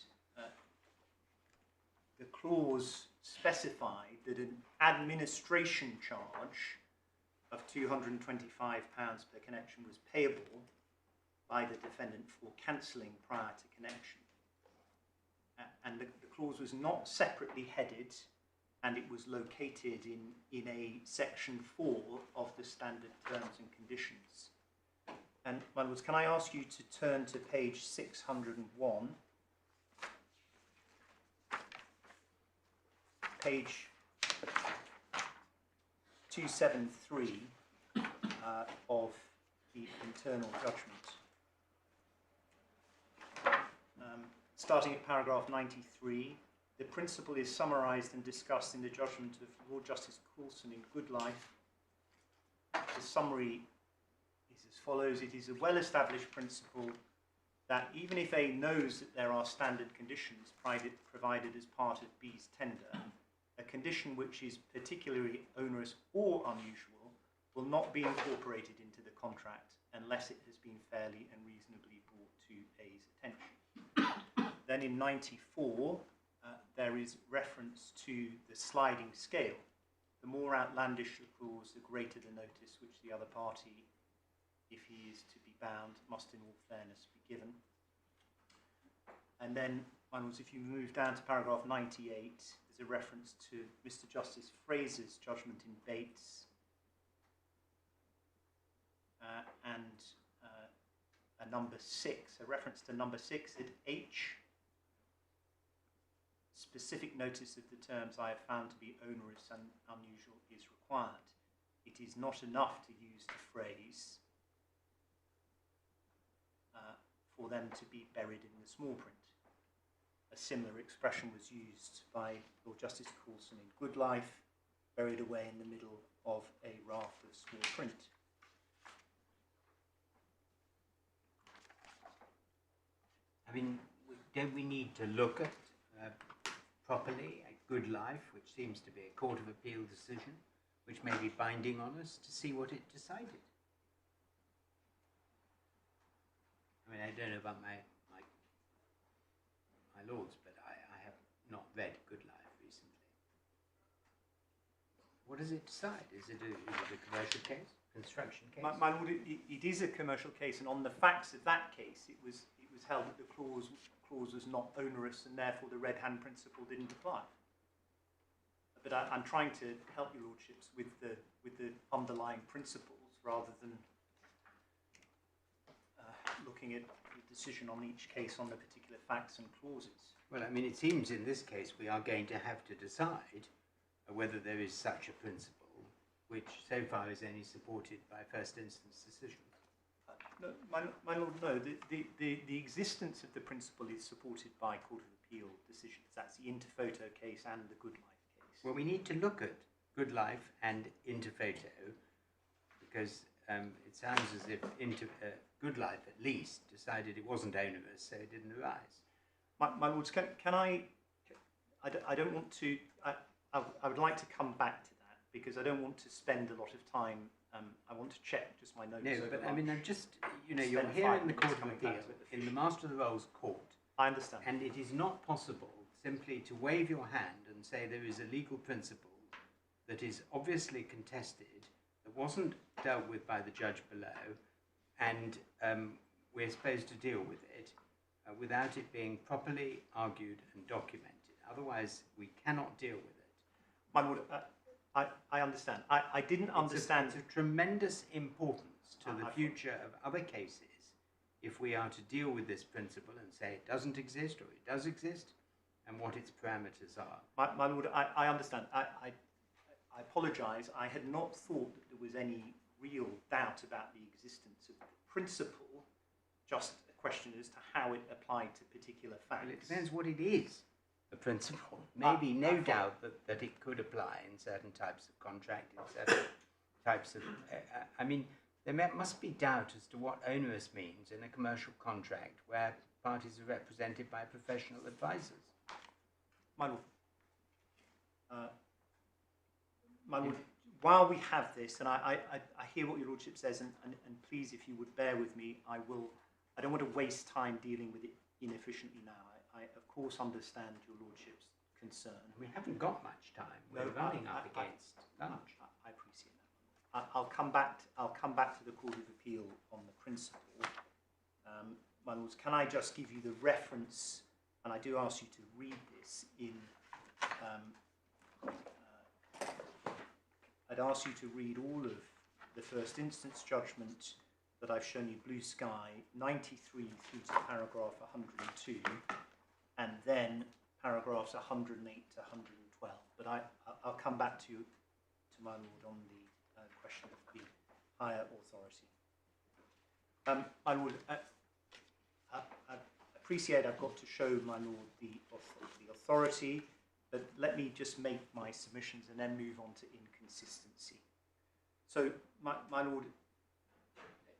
B: the clause specified that an administration charge of £225 per connection was payable by the defendant for cancelling prior to connection. And the clause was not separately headed, and it was located in a section 4 of the standard terms and conditions. And my lords, can I ask you to turn to page 601, page 273 of the internal judgment. Starting at paragraph 93, the principle is summarised and discussed in the judgment of Lord Justice Coulson in Good Life. The summary is as follows. It is a well-established principle that even if A knows that there are standard conditions provided as part of B's tender, a condition which is particularly onerous or unusual will not be incorporated into the contract unless it has been fairly and reasonably brought to A's attention. Then in 94, there is reference to the sliding scale. The more outlandish the clause, the greater the notice which the other party, if he is to be bound, must in all fairness be given. And then, my lords, if you move down to paragraph 98, there's a reference to Mr Justice Fraser's judgment in Bates and a number 6, a reference to number 6 at H. Specific notice of the terms I have found to be onerous and unusual is required. It is not enough to use the phrase for them to be buried in the small print. A similar expression was used by Lord Justice Coulson in Good Life, buried away in the middle of a raft of small print.
A: I mean, don't we need to look at properly at Good Life, which seems to be a Court of Appeal decision, which may be binding on us, to see what it decided? I mean, I don't know about my lords, but I have not read Good Life recently. What does it decide? Is it a commercial case, construction case?
B: My lord, it is a commercial case, and on the facts of that case, it was held that the clause was not onerous, and therefore the red hand principle didn't apply. But I'm trying to help your lordships with the underlying principles rather than looking at the decision on each case on the particular facts and clauses.
A: Well, I mean, it seems in this case we are going to have to decide whether there is such a principle, which so far is only supported by first instance decisions.
B: No, my lord, no. The existence of the principle is supported by Court of Appeal decisions. That's the Interphoto case and the Good Life case.
A: Well, we need to look at Good Life and Interphoto, because it sounds as if Good Life at least decided it wasn't onerous, so it didn't arise.
B: My lords, can I don't want to. I would like to come back to that because I don't want to spend a lot of time. I want to check just my notes.
A: No, but I mean, I'm just, you're
B: Spend
A: here
B: 5
A: in the
B: minutes
A: Court of
B: coming
A: Appeal,
B: back to it.
A: in the Master of the Rolls Court,
B: I understand.
A: and it is not possible simply to wave your hand and say there is a legal principle that is obviously contested, that wasn't dealt with by the judge below, and we're supposed to deal with it without it being properly argued and documented. Otherwise, we cannot deal with it.
B: My lord, I understand. I didn't understand.
A: It's of tremendous importance to the
B: I-
A: future of other cases if we are to deal with this principle and say it doesn't exist or it does exist and what its parameters are.
B: My lord, I understand. I apologise. I had not thought that there was any real doubt about the existence of the principle, just a question as to how it applied to particular facts.
A: Well, it depends what it is, the principle. Maybe no
B: fine.
A: doubt that it could apply in certain types of contract, in certain types of... I mean, there must be doubt as to what onerous means in a commercial contract where parties are represented by professional advisors.
B: My lord, while we have this, and I hear what your lordship says, and please, if you would bear with me, I don't want to waste time dealing with it inefficiently now. I of course understand your lordship's concern.
A: We haven't got much time. We're
B: No,
A: running up against lunch.
B: I appreciate that. I'll come back to the Court of Appeal on the principle. My lords, can I just give you the reference, and I do ask you to read this in. I'd ask you to read all of the first instance judgment that I've shown you, blue sky, 93 through to paragraph 102, and then paragraphs 108 to 112. But I'll come back to my lord on the question of the higher authority. My lord, I appreciate I've got to show my lord the authority, but let me just make my submissions and then move on to inconsistency. So, my lord,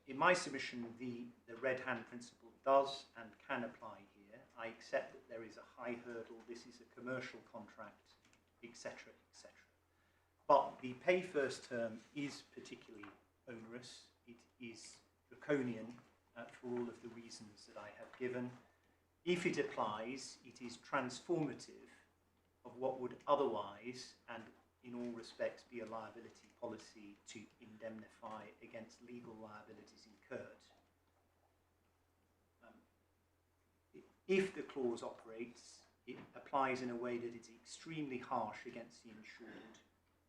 B: in my submission, the red hand principle does and can apply here. I accept that there is a high hurdle, this is a commercial contract, etc., etc. But the pay first term is particularly onerous. It is draconian for all of the reasons that I have given. If it applies, it is transformative of what would otherwise, and in all respects, be a liability policy to indemnify against legal liabilities incurred. If the clause operates, it applies in a way that is extremely harsh against the insured,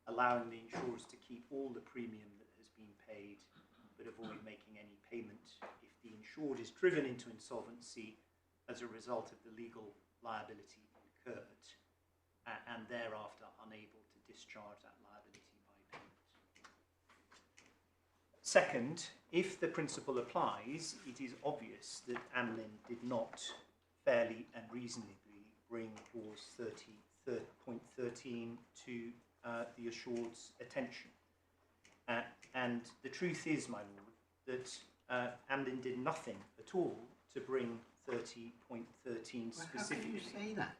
B: allowing the insurers to keep all the premium that has been paid but avoid making any payment if the insured is driven into insolvency as a result of the legal liability incurred and thereafter unable to discharge that liability by payment. Second, if the principle applies, it is obvious that Amlin did not fairly and reasonably bring clause 30.13 to the assured's attention. And the truth is, my lord, that Amlin did nothing at all to bring 30.13 specifically.
A: How can you say that?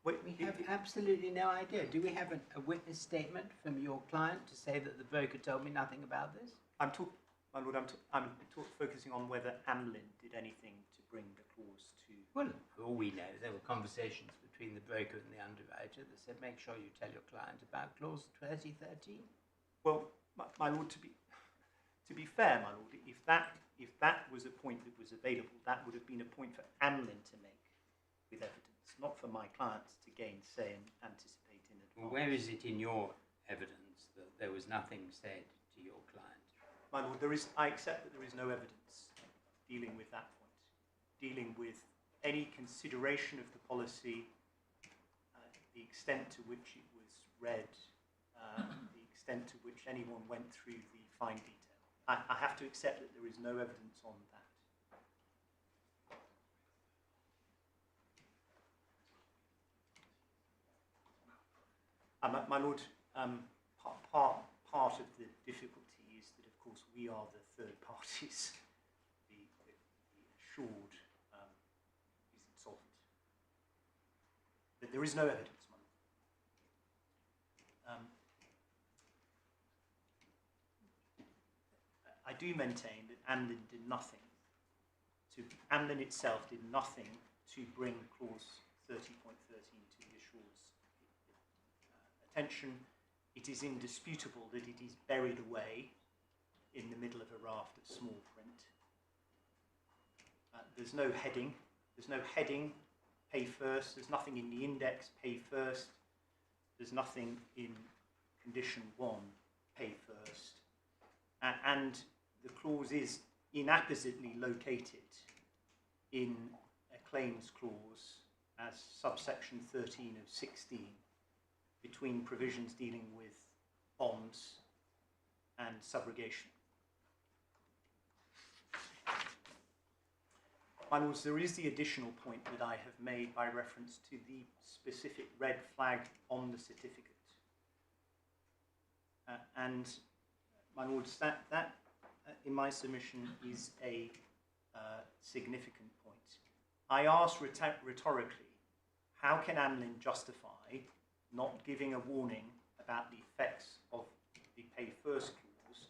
B: Wait,
A: We have absolutely no idea. Do we have a witness statement from your client to say that the broker told me nothing about this?
B: my lord, I'm focusing on whether Amlin did anything to bring the clause to.
A: Well, for all we know, there were conversations between the broker and the underwriter that said, make sure you tell your client about clause 3013.
B: Well, my lord, to be fair, my lord, if that was a point that was available, that would have been a point for Amlin to make with evidence, not for my clients to gainsay and anticipate in advance.
A: Well, where is it in your evidence that there was nothing said to your client?
B: My lord, I accept that there is no evidence dealing with that point, dealing with any consideration of the policy, the extent to which it was read, the extent to which anyone went through the fine detail. I have to accept that there is no evidence on that. My lord, part of the difficulty is that, of course, we are the third parties. The assured is insolvent. But there is no evidence, my lord. I do maintain that Amlin did nothing. Amlin itself did nothing to bring clause 30.13 to the assured's attention. It is indisputable that it is buried away in the middle of a raft of small print. There's no heading. There's no heading, pay first. There's nothing in the index, pay first. There's nothing in condition 1, pay first. And the clause is inappositely located in a claims clause as subsection 13 of 16 between provisions dealing with bonds and subrogation. My lords, there is the additional point that I have made by reference to the specific red flag on the certificate. And my lords, that in my submission is a significant point. I asked rhetorically, how can Amlin justify not giving a warning about the effects of the pay first clause,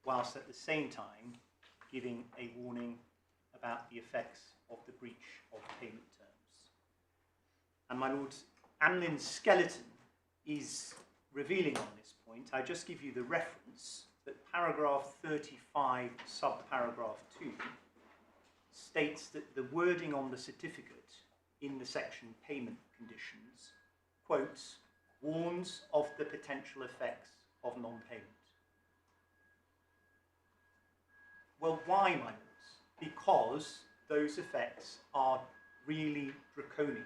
B: whilst at the same time giving a warning about the effects of the breach of payment terms? And my lords, Amlin's skeleton is revealing on this point. I just give you the reference that paragraph 35, subparagraph 2, states that the wording on the certificate in the section payment conditions, quotes, warns of the potential effects of non-payment. Well, why, my lords? Because those effects are really draconian.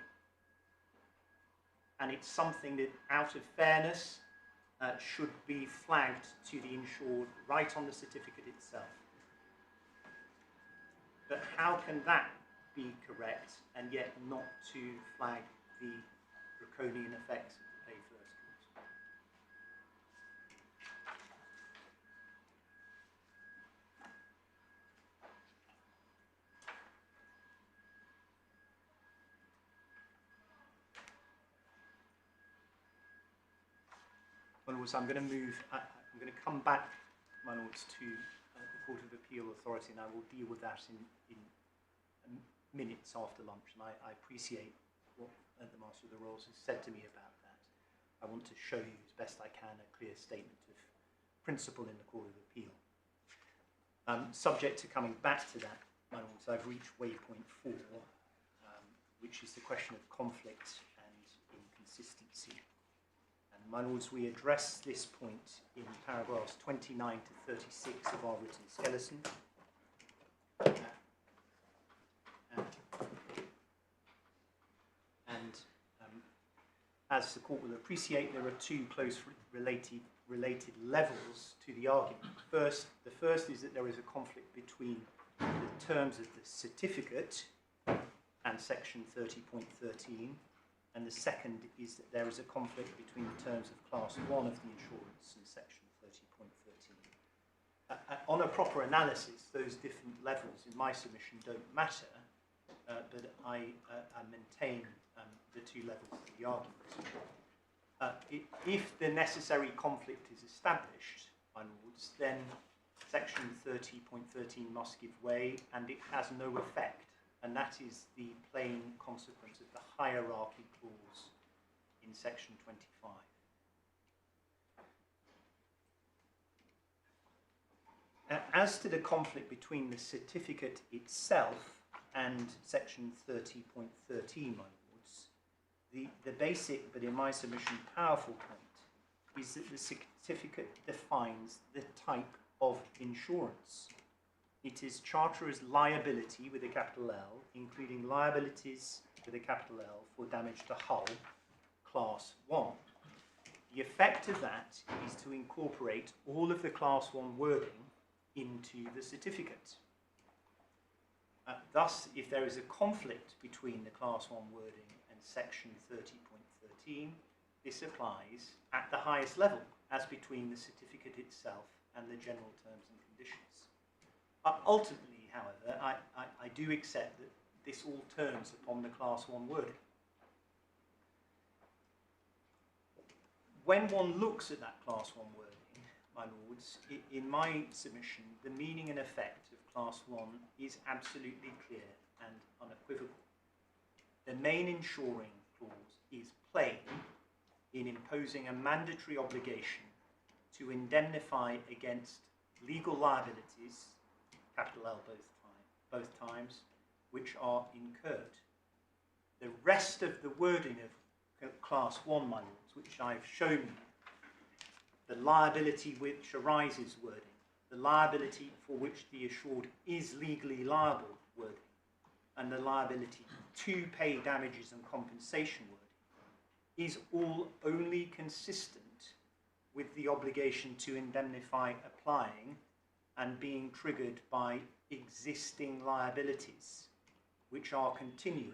B: And it's something that, out of fairness, should be flagged to the insured right on the certificate itself. But how can that be correct and yet not to flag the draconian effects of the pay first clause? Well, so I'm going to come back, my lords, to the Court of Appeal Authority, and I will deal with that in minutes after lunch. And I appreciate what the Master of the Rolls has said to me about that. I want to show you as best I can a clear statement of principle in the Court of Appeal. Subject to coming back to that, my lords, I've reached waypoint 4, which is the question of conflict and inconsistency. And My Lords, we address this point in paragraphs 29 to 36 of our written skeleton. And as the court will appreciate, there are two close related levels to the argument. The first is that there is a conflict between the terms of the certificate and section 30.13, and the second is that there is a conflict between the terms of class 1 of the insurance and section 30.13. On a proper analysis, those different levels in my submission don't matter, but I maintain the two levels of the argument. If the necessary conflict is established, my Lords, then section 30.13 must give way and it has no effect. And that is the plain consequence of the hierarchy clause in section 25. As to the conflict between the certificate itself and section 30.13, my Lords, the basic, but in my submission powerful point, is that the certificate defines the type of insurance. It is charterer's liability with a capital L, including liabilities with a capital L for damage to hull, class 1. The effect of that is to incorporate all of the class 1 wording into the certificate. Thus, if there is a conflict between the class 1 wording and section 30.13, this applies at the highest level, as between the certificate itself and the general terms and conditions. Ultimately, however, I do accept that this all turns upon the class 1 wording. When one looks at that class 1 wording, my Lords, in my submission, the meaning and effect of class 1 is absolutely clear and unequivocal. The main insuring clause is plain in imposing a mandatory obligation to indemnify against legal liabilities, capital L both times, which are incurred. The rest of the wording of class 1, my Lords, which I've shown you, the liability which arises wording, the liability for which the assured is legally liable wording, and the liability to pay damages and compensation wording, is all only consistent with the obligation to indemnify applying and being triggered by existing liabilities, which are continuing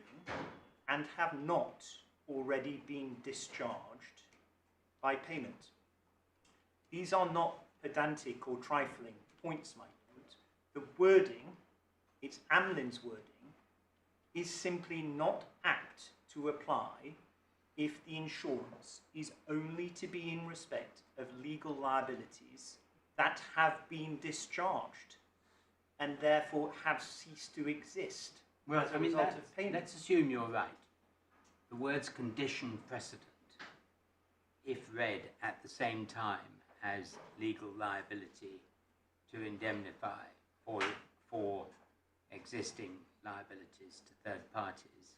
B: and have not already been discharged by payment. These are not pedantic or trifling points, my Lord. The wording, it's Amlin's wording, is simply not apt to apply if the insurance is only to be in respect of legal liabilities that have been discharged and therefore have ceased to exist
A: Well,
B: as a
A: I mean,
B: result of payment.
A: let's assume you're right. The words condition precedent, if read at the same time as legal liability to indemnify for existing liabilities to third parties,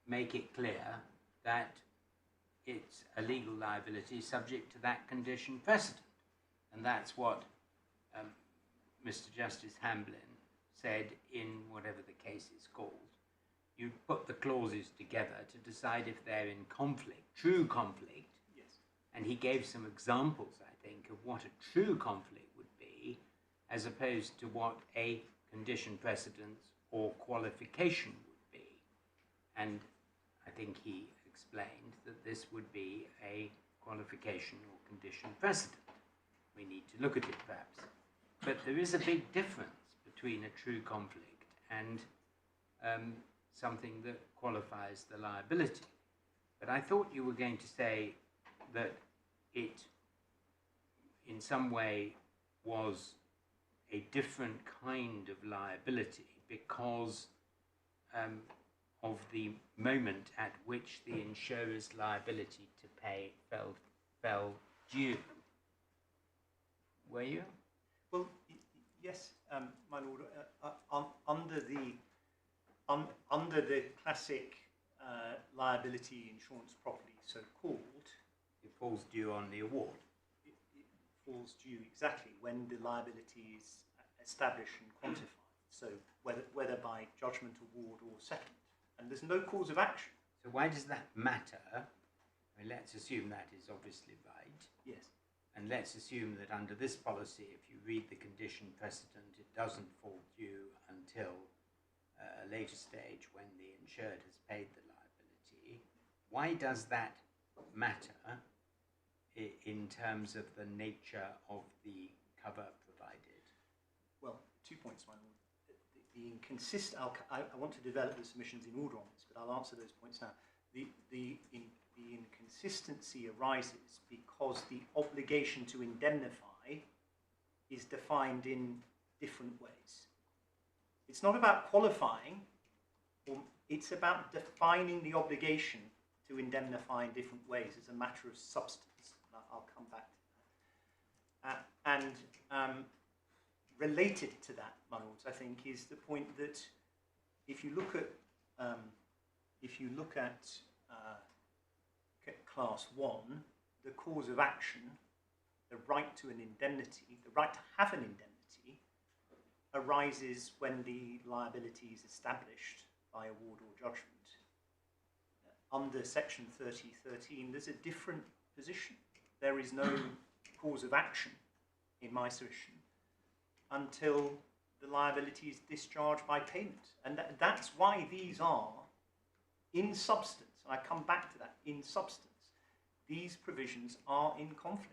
A: make it clear that it's a legal liability subject to that condition precedent. And that's what Mr Justice Hamblin said in whatever the case is called. You put the clauses together to decide if they're in conflict, true conflict.
B: Yes.
A: And he gave some examples, I think, of what a true conflict would be, as opposed to what a condition precedent or qualification would be. And I think he explained that this would be a qualification or condition precedent. We need to look at it, perhaps. But there is a big difference between a true conflict and something that qualifies the liability. But I thought you were going to say that it, in some way, was a different kind of liability because of the moment at which the insurer's liability to pay fell due. Were you?
B: Well, yes, my Lord. Under the classic liability insurance property, so called,
A: It falls due on the award.
B: It falls due exactly when the liability is established and quantified. So whether by judgment, award, or settlement. And there's no cause of action.
A: So why does that matter? I mean, let's assume that is obviously right.
B: Yes.
A: And let's assume that under this policy, if you read the condition precedent, it doesn't fall due until a later stage when the insured has paid the liability. Why does that matter in terms of the nature of the cover provided?
B: Well, 2 points, my lord. I want to develop the submissions in order on this, but I'll answer those points now. The inconsistency arises because the obligation to indemnify is defined in different ways. It's not about qualifying, it's about defining the obligation to indemnify in different ways as a matter of substance. I'll come back to that. Related to that, my lords, I think, is the point that if you look at Class 1, the cause of action, the right to an indemnity, the right to have an indemnity, arises when the liability is established by award or judgment. Under Section 3013, there's a different position. There is no cause of action, in my submission, until the liability is discharged by payment. And that's why these are, in substance, and I come back to that, in substance, these provisions are in conflict.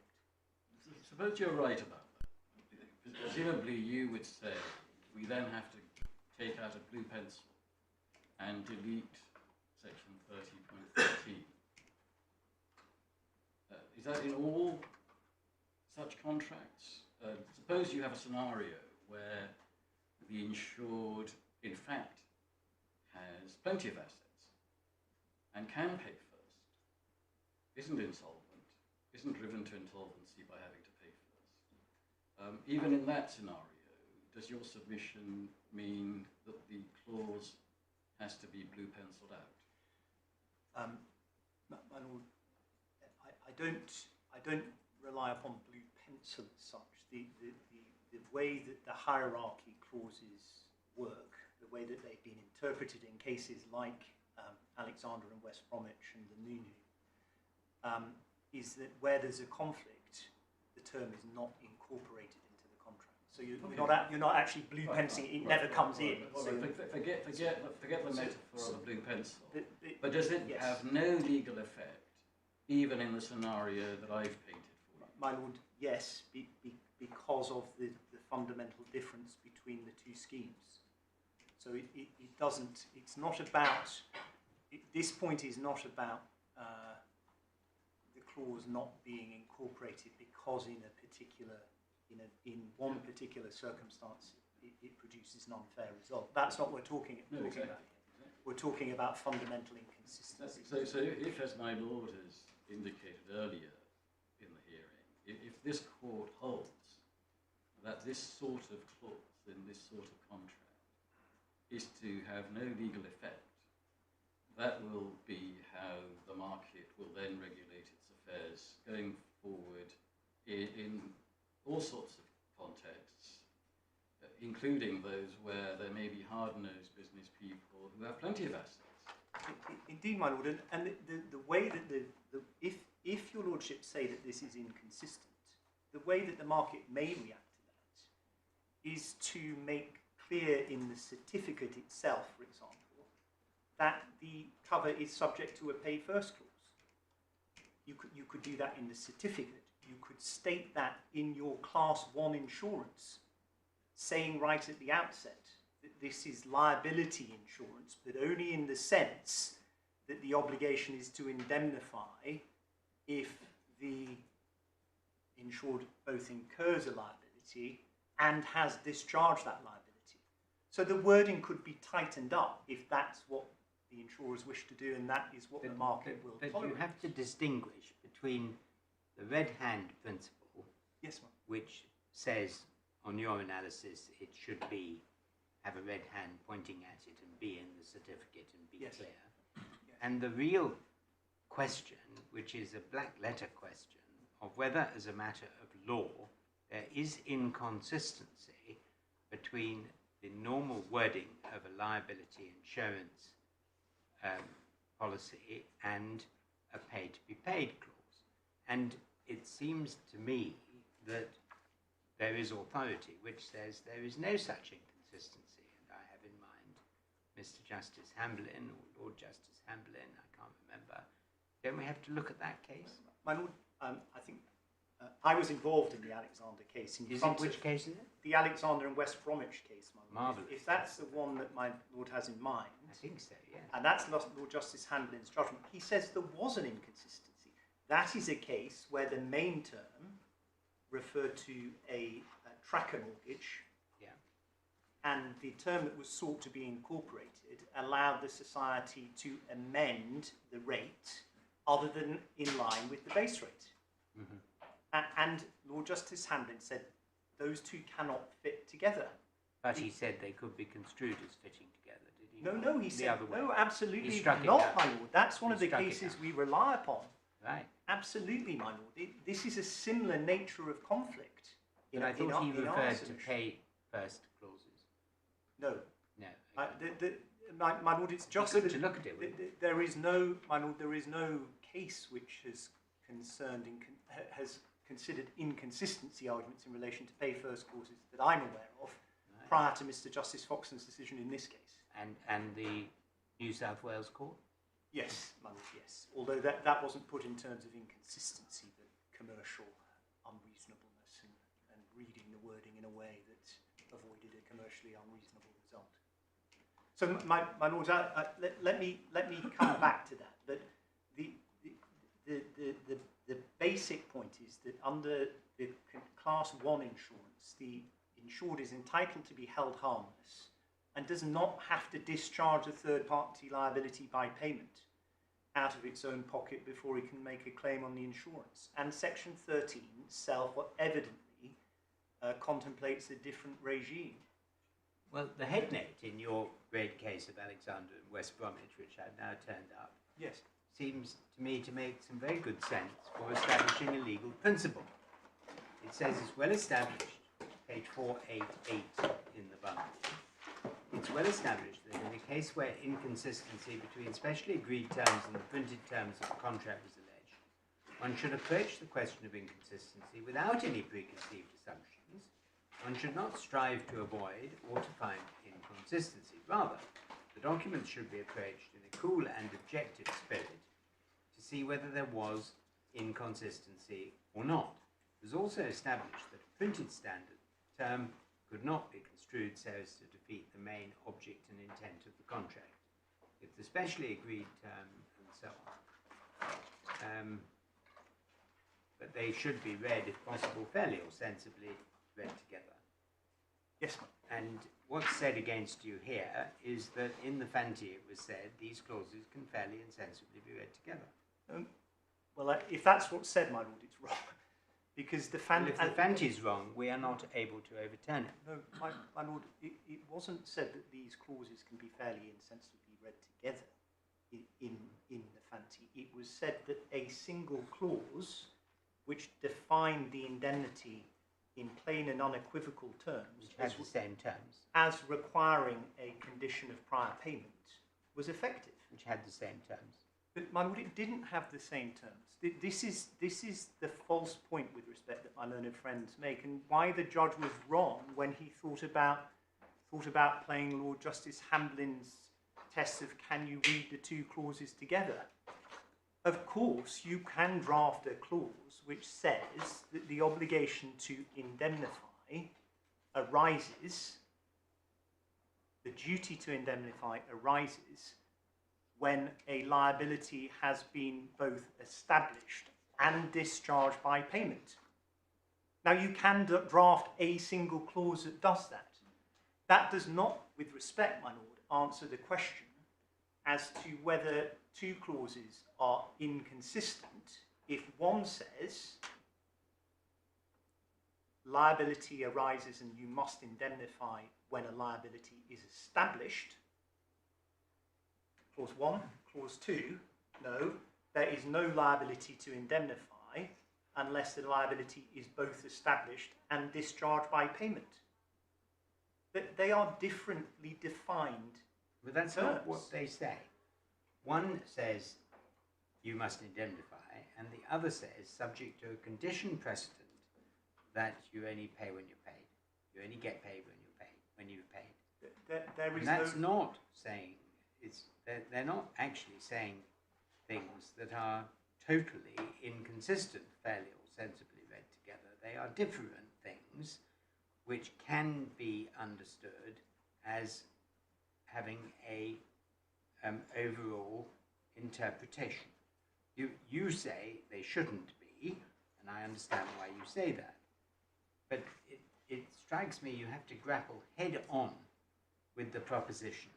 E: Suppose you're right about that. Presumably you would say we then have to take out a blue pencil and delete section 30.13. Is that in all such contracts? Suppose you have a scenario where the insured, in fact, has plenty of assets and can pay first, isn't insolvent, isn't driven to insolvency by having to pay first. Even in that scenario, does your submission mean that the clause has to be blue penciled out?
B: My lord, I don't rely upon blue pencil as such. The way that the hierarchy clauses work, the way that they've been interpreted in cases like Alexander and West Bromwich and the Nunu, is that where there's a conflict, the term is not incorporated into the contract. So you're not actually blue penciling; it never comes in. So
E: forget the metaphor of the blue pencil. But does it have no legal effect, even in the scenario that I've painted for you?
B: My lord, yes, because of the fundamental difference between the two schemes. So it doesn't. It's not about. This point is not about the clause not being incorporated because in one particular circumstance it produces an unfair result. That's not what we're talking about. We're talking about fundamental inconsistency.
E: So if, as my lord has indicated earlier in the hearing, if this court holds that this sort of clause in this sort of contract is to have no legal effect, that will be how the market will then regulate its affairs going forward in all sorts of contexts, including those where there may be hard-nosed business people who have plenty of assets.
B: Indeed, my lord, and the way that if your lordship say that this is inconsistent, the way that the market may react to that is to make clear in the certificate itself, for example, that the cover is subject to a pay first clause. You could do that in the certificate. You could state that in your Class 1 insurance, saying right at the outset that this is liability insurance, but only in the sense that the obligation is to indemnify if the insured both incurs a liability and has discharged that liability. So the wording could be tightened up if that's what the insurers wish to do, and that is what the market will tolerate.
A: But you have to distinguish between the red hand principle,
B: yes, ma'am,
A: which says on your analysis it should have a red hand pointing at it and be in the certificate and be
B: Yes.
A: clear,
B: Yes.
A: and the real question, which is a black letter question, of whether, as a matter of law, there is inconsistency between the normal wording of a liability insurance policy and a pay-to-be-paid clause. And it seems to me that there is authority which says there is no such inconsistency. And I have in mind Mr Justice Hamblin or Lord Justice Hamblin, I can't remember. Don't we have to look at that case?
B: My Lord, I think I was involved in the Alexander case.
A: Which case is it?
B: The Alexander and West Bromwich case, my Lord.
A: Marvellous.
B: If that's the one that my Lord has in mind,
A: I think so, yes.
B: and that's Lord Justice Hamblin's judgment, he says there was an inconsistency. That is a case where the main term referred to a tracker mortgage,
A: Yeah.
B: and the term that was sought to be incorporated allowed the society to amend the rate other than in line with the base rate.
A: Mm-hmm.
B: And Lord Justice Hamblin said those two cannot fit together.
A: But he said they could be construed as fitting together, did he?
B: No, he said,
A: other way.
B: no, absolutely
A: He struck it
B: not,
A: down.
B: my Lord. That's one
A: He
B: of the
A: struck it
B: cases
A: down.
B: we rely upon.
A: Right.
B: Absolutely, my Lord. This is a similar nature of conflict.
A: But I thought he
B: in our
A: referred to
B: solution.
A: pay first clauses.
B: No.
A: No.
B: My Lord, it's just
A: good
B: that
A: to look at it, wouldn't it?
B: there is no, my Lord, there is no case which has has considered inconsistency arguments in relation to pay first clauses that I'm aware of
A: Right.
B: prior to Mr Justice Foxton's decision in this case.
A: And the New South Wales court?
B: Yes, my Lord, yes. Although that wasn't put in terms of inconsistency, but commercial unreasonableness and reading the wording in a way that avoided a commercially unreasonable result. So, my Lord, let me come back to that. But the basic point is that under the Class 1 insurance, the insured is entitled to be held harmless and does not have to discharge a third-party liability by payment out of its own pocket before he can make a claim on the insurance. And Section 13 self-evidently contemplates a different regime.
A: Well, the head note in your great case of Alexander and West Bromwich, which I've now turned up,
B: Yes.
A: seems to me to make some very good sense for establishing a legal principle. It says it's well established, page 488 in the bundle, it's well established that in a case where inconsistency between specially agreed terms and the printed terms of the contract is alleged, one should approach the question of inconsistency without any preconceived assumptions. One should not strive to avoid or to find inconsistency. Rather, the documents should be approached in a cool and objective spirit to see whether there was inconsistency or not. It was also established that a printed standard term could not be construed so as to defeat the main object and intent of the contract. If the specially agreed term and so on, but they should be read, if possible, fairly or sensibly read together.
B: Yes, ma'am.
A: And what's said against you here is that in the Fanti it was said these clauses can fairly and sensibly be read together.
B: Well, if that's what's said, my Lord, it's wrong. Because the
A: Well, if the Fanti is wrong, we are not able to overturn it.
B: No, my Lord, it wasn't said that these clauses can be fairly and sensibly read together in the Fanti. It was said that a single clause which defined the indemnity in plain and unequivocal terms
A: Which has the same terms.
B: as requiring a condition of prior payment was effective.
A: Which had the same terms.
B: But my Lord, it didn't have the same terms. This is the false point with respect that my learned friends make, and why the judge was wrong when he thought about playing Lord Justice Hamblin's test of can you read the two clauses together. Of course, you can draft a clause which says that the obligation to indemnify arises, the duty to indemnify arises when a liability has been both established and discharged by payment. Now, you can draft a single clause that does that. That does not, with respect, my Lord, answer the question as to whether two clauses are inconsistent if one says liability arises and you must indemnify when a liability is established. Clause 1, clause 2, no, there is no liability to indemnify unless the liability is both established and discharged by payment. They are differently defined.
A: But that's
B: terms.
A: not what they say. One says you must indemnify, and the other says subject to a condition precedent that you only pay when you're paid. You only get paid when you've paid.
B: There is
A: And that's
B: no...
A: not saying they're not actually saying things that are totally inconsistent, fairly or sensibly read together. They are different things which can be understood as having a overall interpretation. You say they shouldn't be, and I understand why you say that. But it strikes me you have to grapple head on with the proposition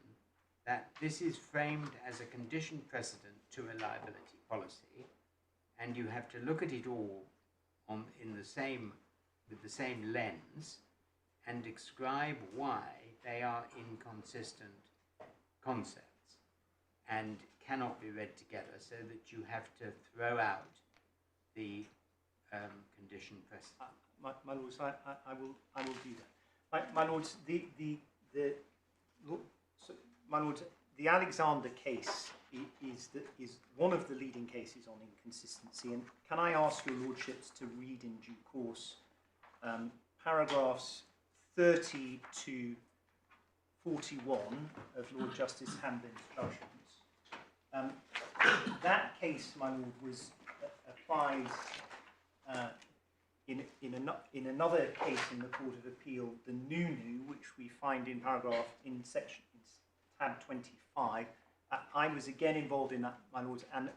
A: that this is framed as a condition precedent to a liability policy, and you have to look at it all with the same lens and describe why they are inconsistent concepts and cannot be read together, so that you have to throw out the condition precedent.
B: My lords, I will do that. My lords, my lords, the Alexander case is one of the leading cases on inconsistency. And can I ask your lordships to read in due course paragraphs 30 to 41 of Lord Justice Hamlin's judgment. That case, my lord, applies in another case in the Court of Appeal, the Nunu, which we find in tab 25. I was again involved in that, my lords, and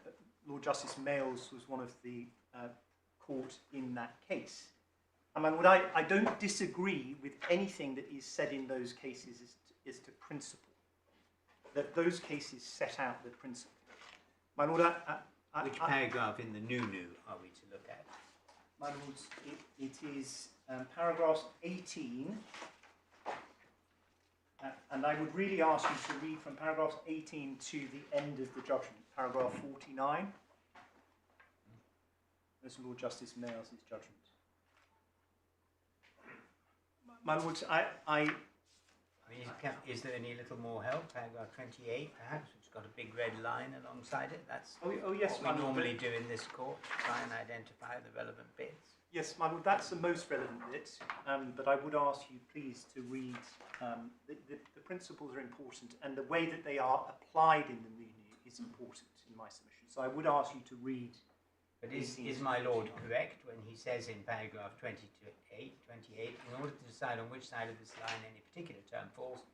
B: Lord Justice Males was one of the court in that case. And my lord, I don't disagree with anything that is said in those cases as to principle. That those cases set out the principle. My lord,
A: which paragraph in the Nunu are we to look at?
B: My lords, it is paragraphs 18, and I would really ask you to read from paragraphs 18 to the end of the judgment, paragraph 49. That's Lord Justice Males' judgment. My lords, I
A: mean, is there any little more help? Paragraph 28, perhaps, which has got a big red line alongside it. That's
B: yes,
A: what we normally do in this court, try and identify the relevant bits.
B: Yes, my lord, that's the most relevant bit, but I would ask you please to read, the principles are important, and the way that they are applied in the Nunu is important in my submission. So I would ask you to read.
A: But is my lord correct when he says in paragraph 28, in order to decide on which side of this line any particular term falls,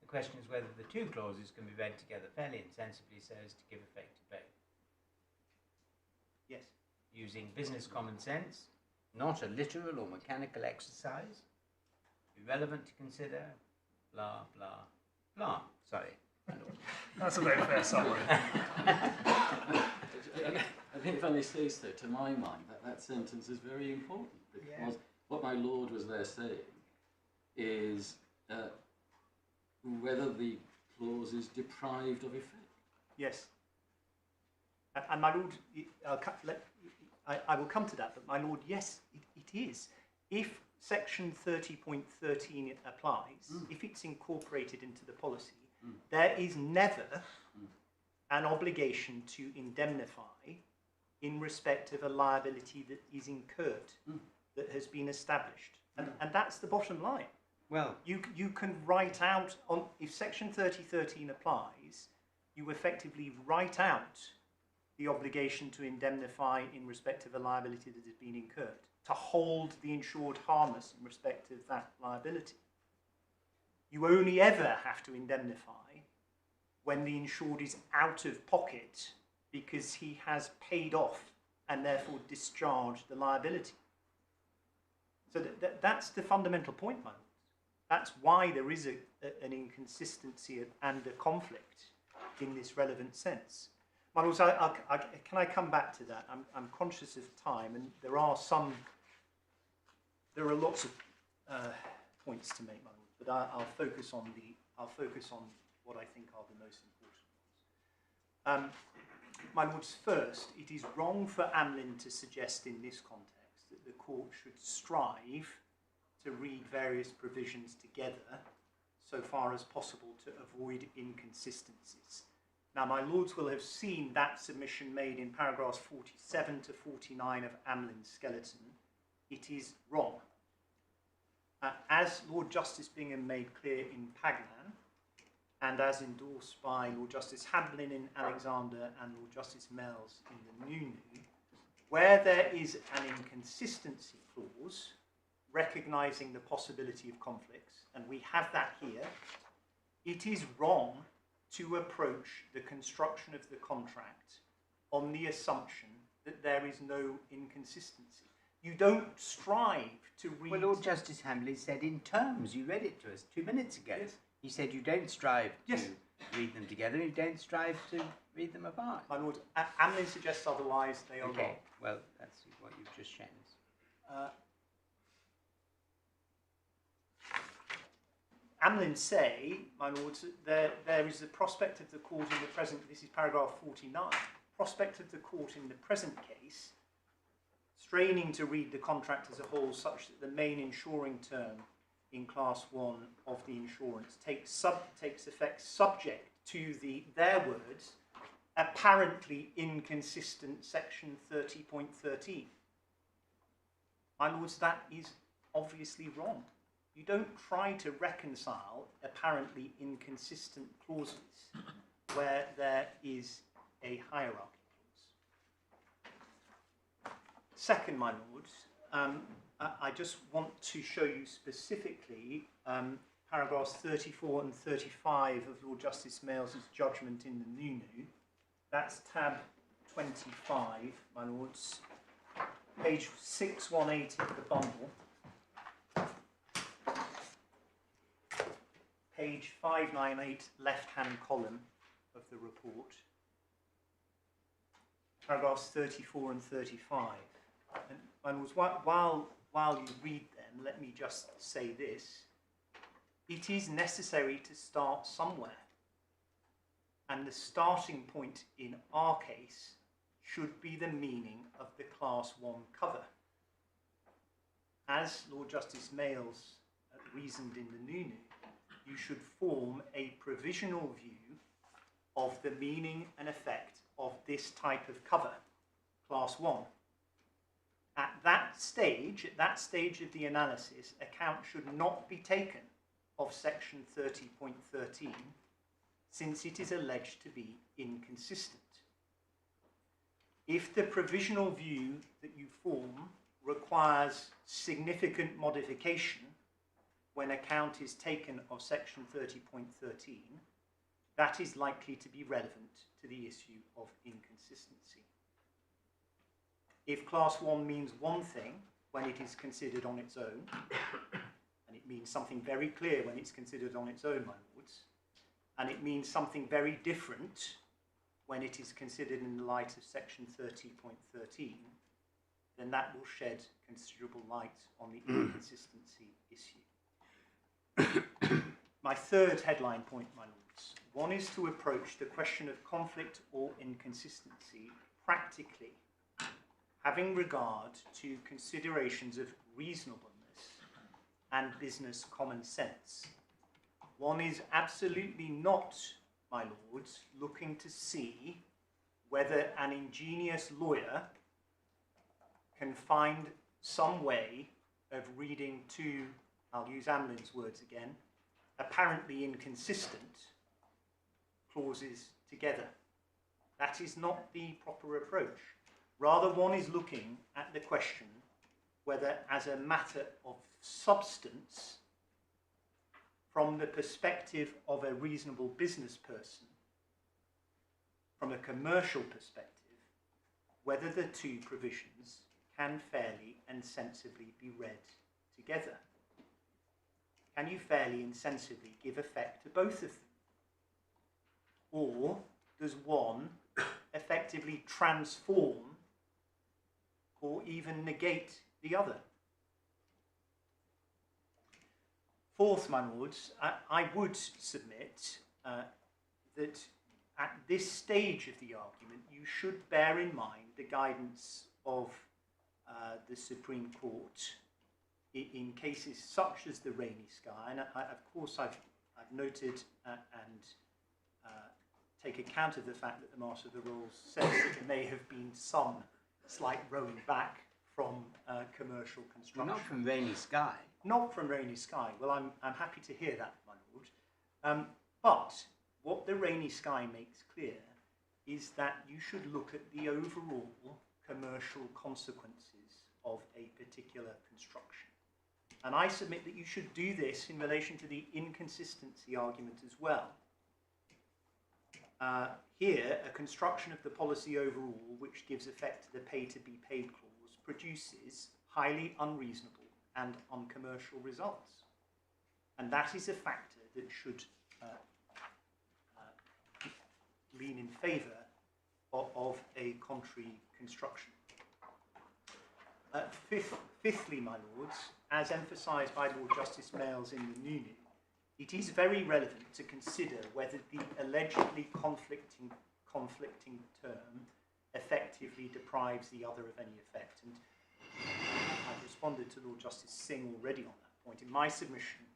A: the question is whether the two clauses can be read together fairly and sensibly so as to give effect to both?
B: Yes.
A: Using business common sense, not a literal or mechanical exercise, irrelevant to consider, blah, blah, blah. Sorry, my lord.
C: That's a very fair summary.
E: I think if I may say so, to my mind, that sentence is very important, because what my lord was there saying is whether the clause is deprived of effect.
B: Yes. And my lord, I will come to that, but my lord, yes, it is. If section 30.13 applies, if it's incorporated into the policy, there is never an obligation to indemnify in respect of a liability that is incurred, that has been established. And that's the bottom line.
A: Well,
B: you can write out, if section 30.13 applies, you effectively write out the obligation to indemnify in respect of a liability that has been incurred, to hold the insured harmless in respect of that liability. You only ever have to indemnify when the insured is out of pocket because he has paid off and therefore discharged the liability. So that's the fundamental point, man. That's why there is an inconsistency and a conflict in this relevant sense. But also, can I come back to that? I'm conscious of time, and there are lots of points to make, my lord, but I'll focus on what I think are the most important My lords, first, it is wrong for Amlin to suggest in this context that the court should strive to read various provisions together so far as possible to avoid inconsistencies. Now, my lords will have seen that submission made in paragraphs 47 to 49 of Amlin's skeleton. It is wrong. As Lord Justice Bingham made clear in Pagnan, and as endorsed by Lord Justice Hamlin in Alexander and Lord Justice Mells in the Nunu, where there is an inconsistency clause recognising the possibility of conflicts, and we have that here, it is wrong to approach the construction of the contract on the assumption that there is no inconsistency. You don't strive to read...
A: Well, Lord Justice Hamlin said in terms, you read it to us 2 minutes ago.
B: Yes.
A: He said you don't strive to
B: Yes.
A: read them together, you don't strive to read them apart.
B: My lord, Amlin suggests otherwise, they are wrong.
A: Okay, well, that's what you've just shown us.
B: Amlin say, my lords, there is the prospect of the court in the present, this is paragraph 49, prospect of the court in the present case, straining to read the contract as a whole such that the main insuring term in class 1 of the insurance takes effect subject to their words, apparently inconsistent section 30.13. My lords, that is obviously wrong. You don't try to reconcile apparently inconsistent clauses where there is a hierarchy clause. Second, my lords, I just want to show you specifically paragraphs 34 and 35 of Lord Justice Mells' judgment in the Nunu. That's tab 25, my lords, page 618 of the bundle. Page 598, left-hand column of the report, paragraphs 34 and 35. And while you read them, let me just say this. It is necessary to start somewhere. And the starting point in our case should be the meaning of the Class 1 cover. As Lord Justice Mells reasoned in the Nunu, you should form a provisional view of the meaning and effect of this type of cover, Class 1. At that stage of the analysis, account should not be taken of section 30.13, since it is alleged to be inconsistent. If the provisional view that you form requires significant modification when account is taken of section 30.13, that is likely to be relevant to the issue of inconsistency. If class 1 means one thing when it is considered on its own, and it means something very clear when it's considered on its own, my lords, and it means something very different when it is considered in the light of section 30.13, then that will shed considerable light on the inconsistency issue. My third headline point, my lords, one is to approach the question of conflict or inconsistency practically, having regard to considerations of reasonableness and business common sense. One is absolutely not, my lords, looking to see whether an ingenious lawyer can find some way of reading two, I'll use Amlin's words again, apparently inconsistent clauses together. That is not the proper approach. Rather, one is looking at the question whether, as a matter of substance, from the perspective of a reasonable business person, from a commercial perspective, whether the two provisions can fairly and sensibly be read together. Can you fairly and sensibly give effect to both of them? Or does one effectively transform or even negate the other? Fourth, my lords, I would submit that at this stage of the argument, you should bear in mind the guidance of the Supreme Court in cases such as the Rainy Sky. And of course, I've noted and take account of the fact that the Master of the Rolls says that there may have been some slight rolling back from commercial construction.
A: Not from Rainy Sky.
B: Not from Rainy Sky. Well, I'm happy to hear that, my lord. But what the Rainy Sky makes clear is that you should look at the overall commercial consequences of a particular construction. And I submit that you should do this in relation to the inconsistency argument as well. Here, a construction of the policy overall, which gives effect to the pay-to-be-paid clause, produces highly unreasonable and uncommercial results. And that is a factor that should lean in favour of a contrary construction. Fifthly, my lords, as emphasised by Lord Justice Males in the Nunu, it is very relevant to consider whether the allegedly conflicting term effectively deprives the other of any effect. And I've responded to Lord Justice Singh already on that point in my submission.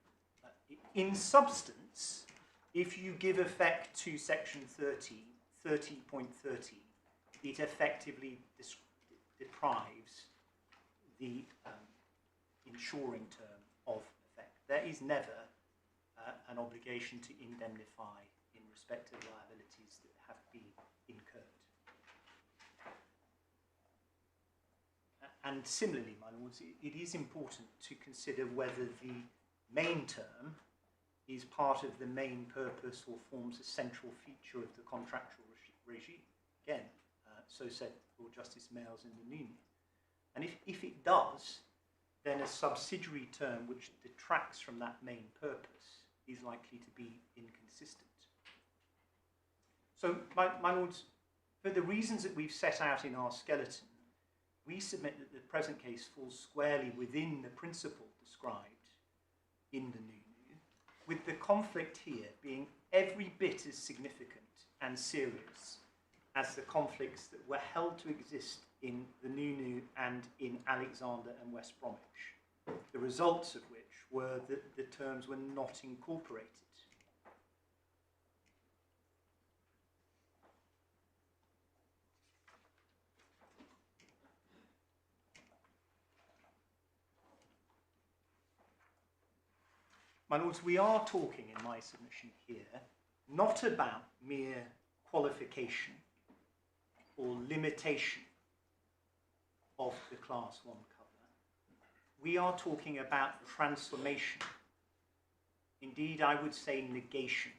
B: In substance, if you give effect to section 30.30, it effectively deprives the insuring term of effect. There is never an obligation to indemnify in respect of liabilities that have been incurred. And similarly, my lords, it is important to consider whether the main term is part of the main purpose or forms a central feature of the contractual regime. Again, so said Lord Justice Males in the Nunu. And if it does, then a subsidiary term which detracts from that main purpose is likely to be inconsistent. So, my lords, for the reasons that we've set out in our skeleton, we submit that the present case falls squarely within the principle described in the Nunu, with the conflict here being every bit as significant and serious as the conflicts that were held to exist in the Nunu and in Alexander and West Bromwich, the results of which were that the terms were not incorporated. My lords, we are talking in my submission here not about mere qualification or limitation of the Class 1 cover. We are talking about transformation. Indeed, I would say negation.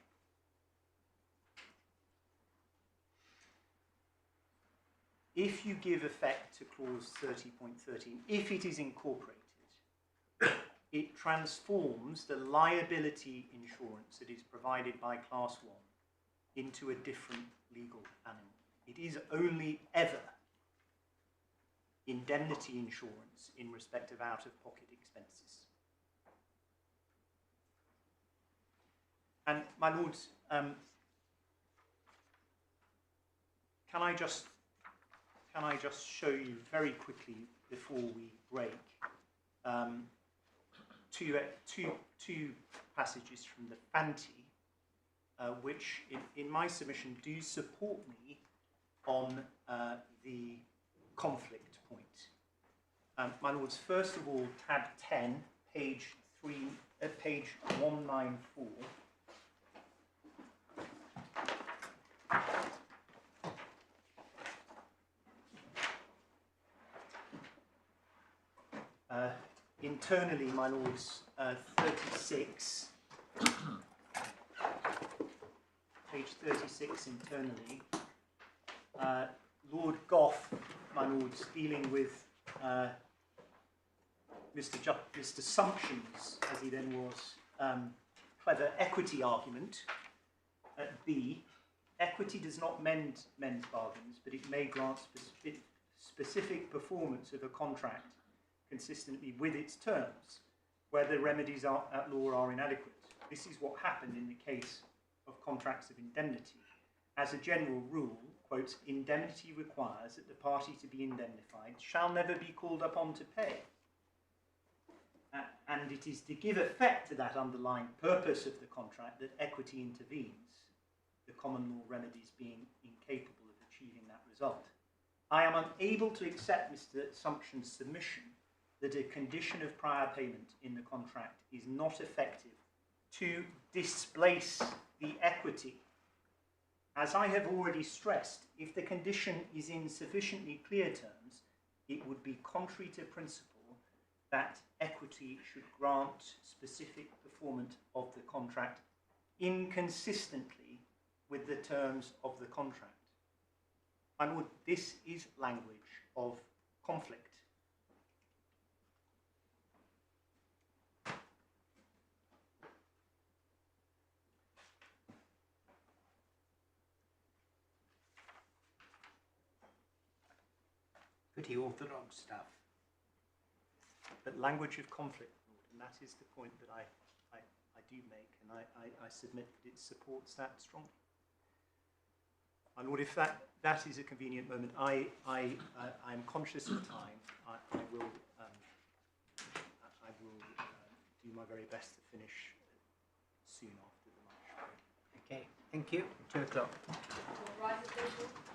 B: If you give effect to clause 30.13, if it is incorporated, it transforms the liability insurance that is provided by Class 1 into a different legal animal. It is only ever indemnity insurance in respect of out-of-pocket expenses. And my lords, can I just show you very quickly before we break two passages from the Fanti, which in my submission do support me on the conflict point. My lords, first of all, tab 10, page 194. Internally, my lords, 36, page 36 internally, Lord Gough, my lords, dealing with Mr Sumption's, as he then was, clever equity argument at B. Equity does not mend men's bargains, but it may grant specific performance of a contract consistently with its terms, where the remedies at law are inadequate. This is what happened in the case of contracts of indemnity, as a general rule, quotes, indemnity requires that the party to be indemnified shall never be called upon to pay. And it is to give effect to that underlying purpose of the contract that equity intervenes, the common law remedies being incapable of achieving that result. I am unable to accept Mr. Sumption's submission that a condition of prior payment in the contract is not effective to displace the equity. As I have already stressed, if the condition is in sufficiently clear terms, it would be contrary to principle that equity should grant specific performance of the contract inconsistently with the terms of the contract. My lord, this is language of conflict.
A: Pretty orthodox stuff.
B: But language of conflict, Lord, and that is the point that I do make, and I submit that it supports that strongly. My Lord, if that is a convenient moment, I am conscious of time. I will do my very best to finish soon after the lunch break.
A: Okay, thank you. 2 o'clock.
F: All right, official.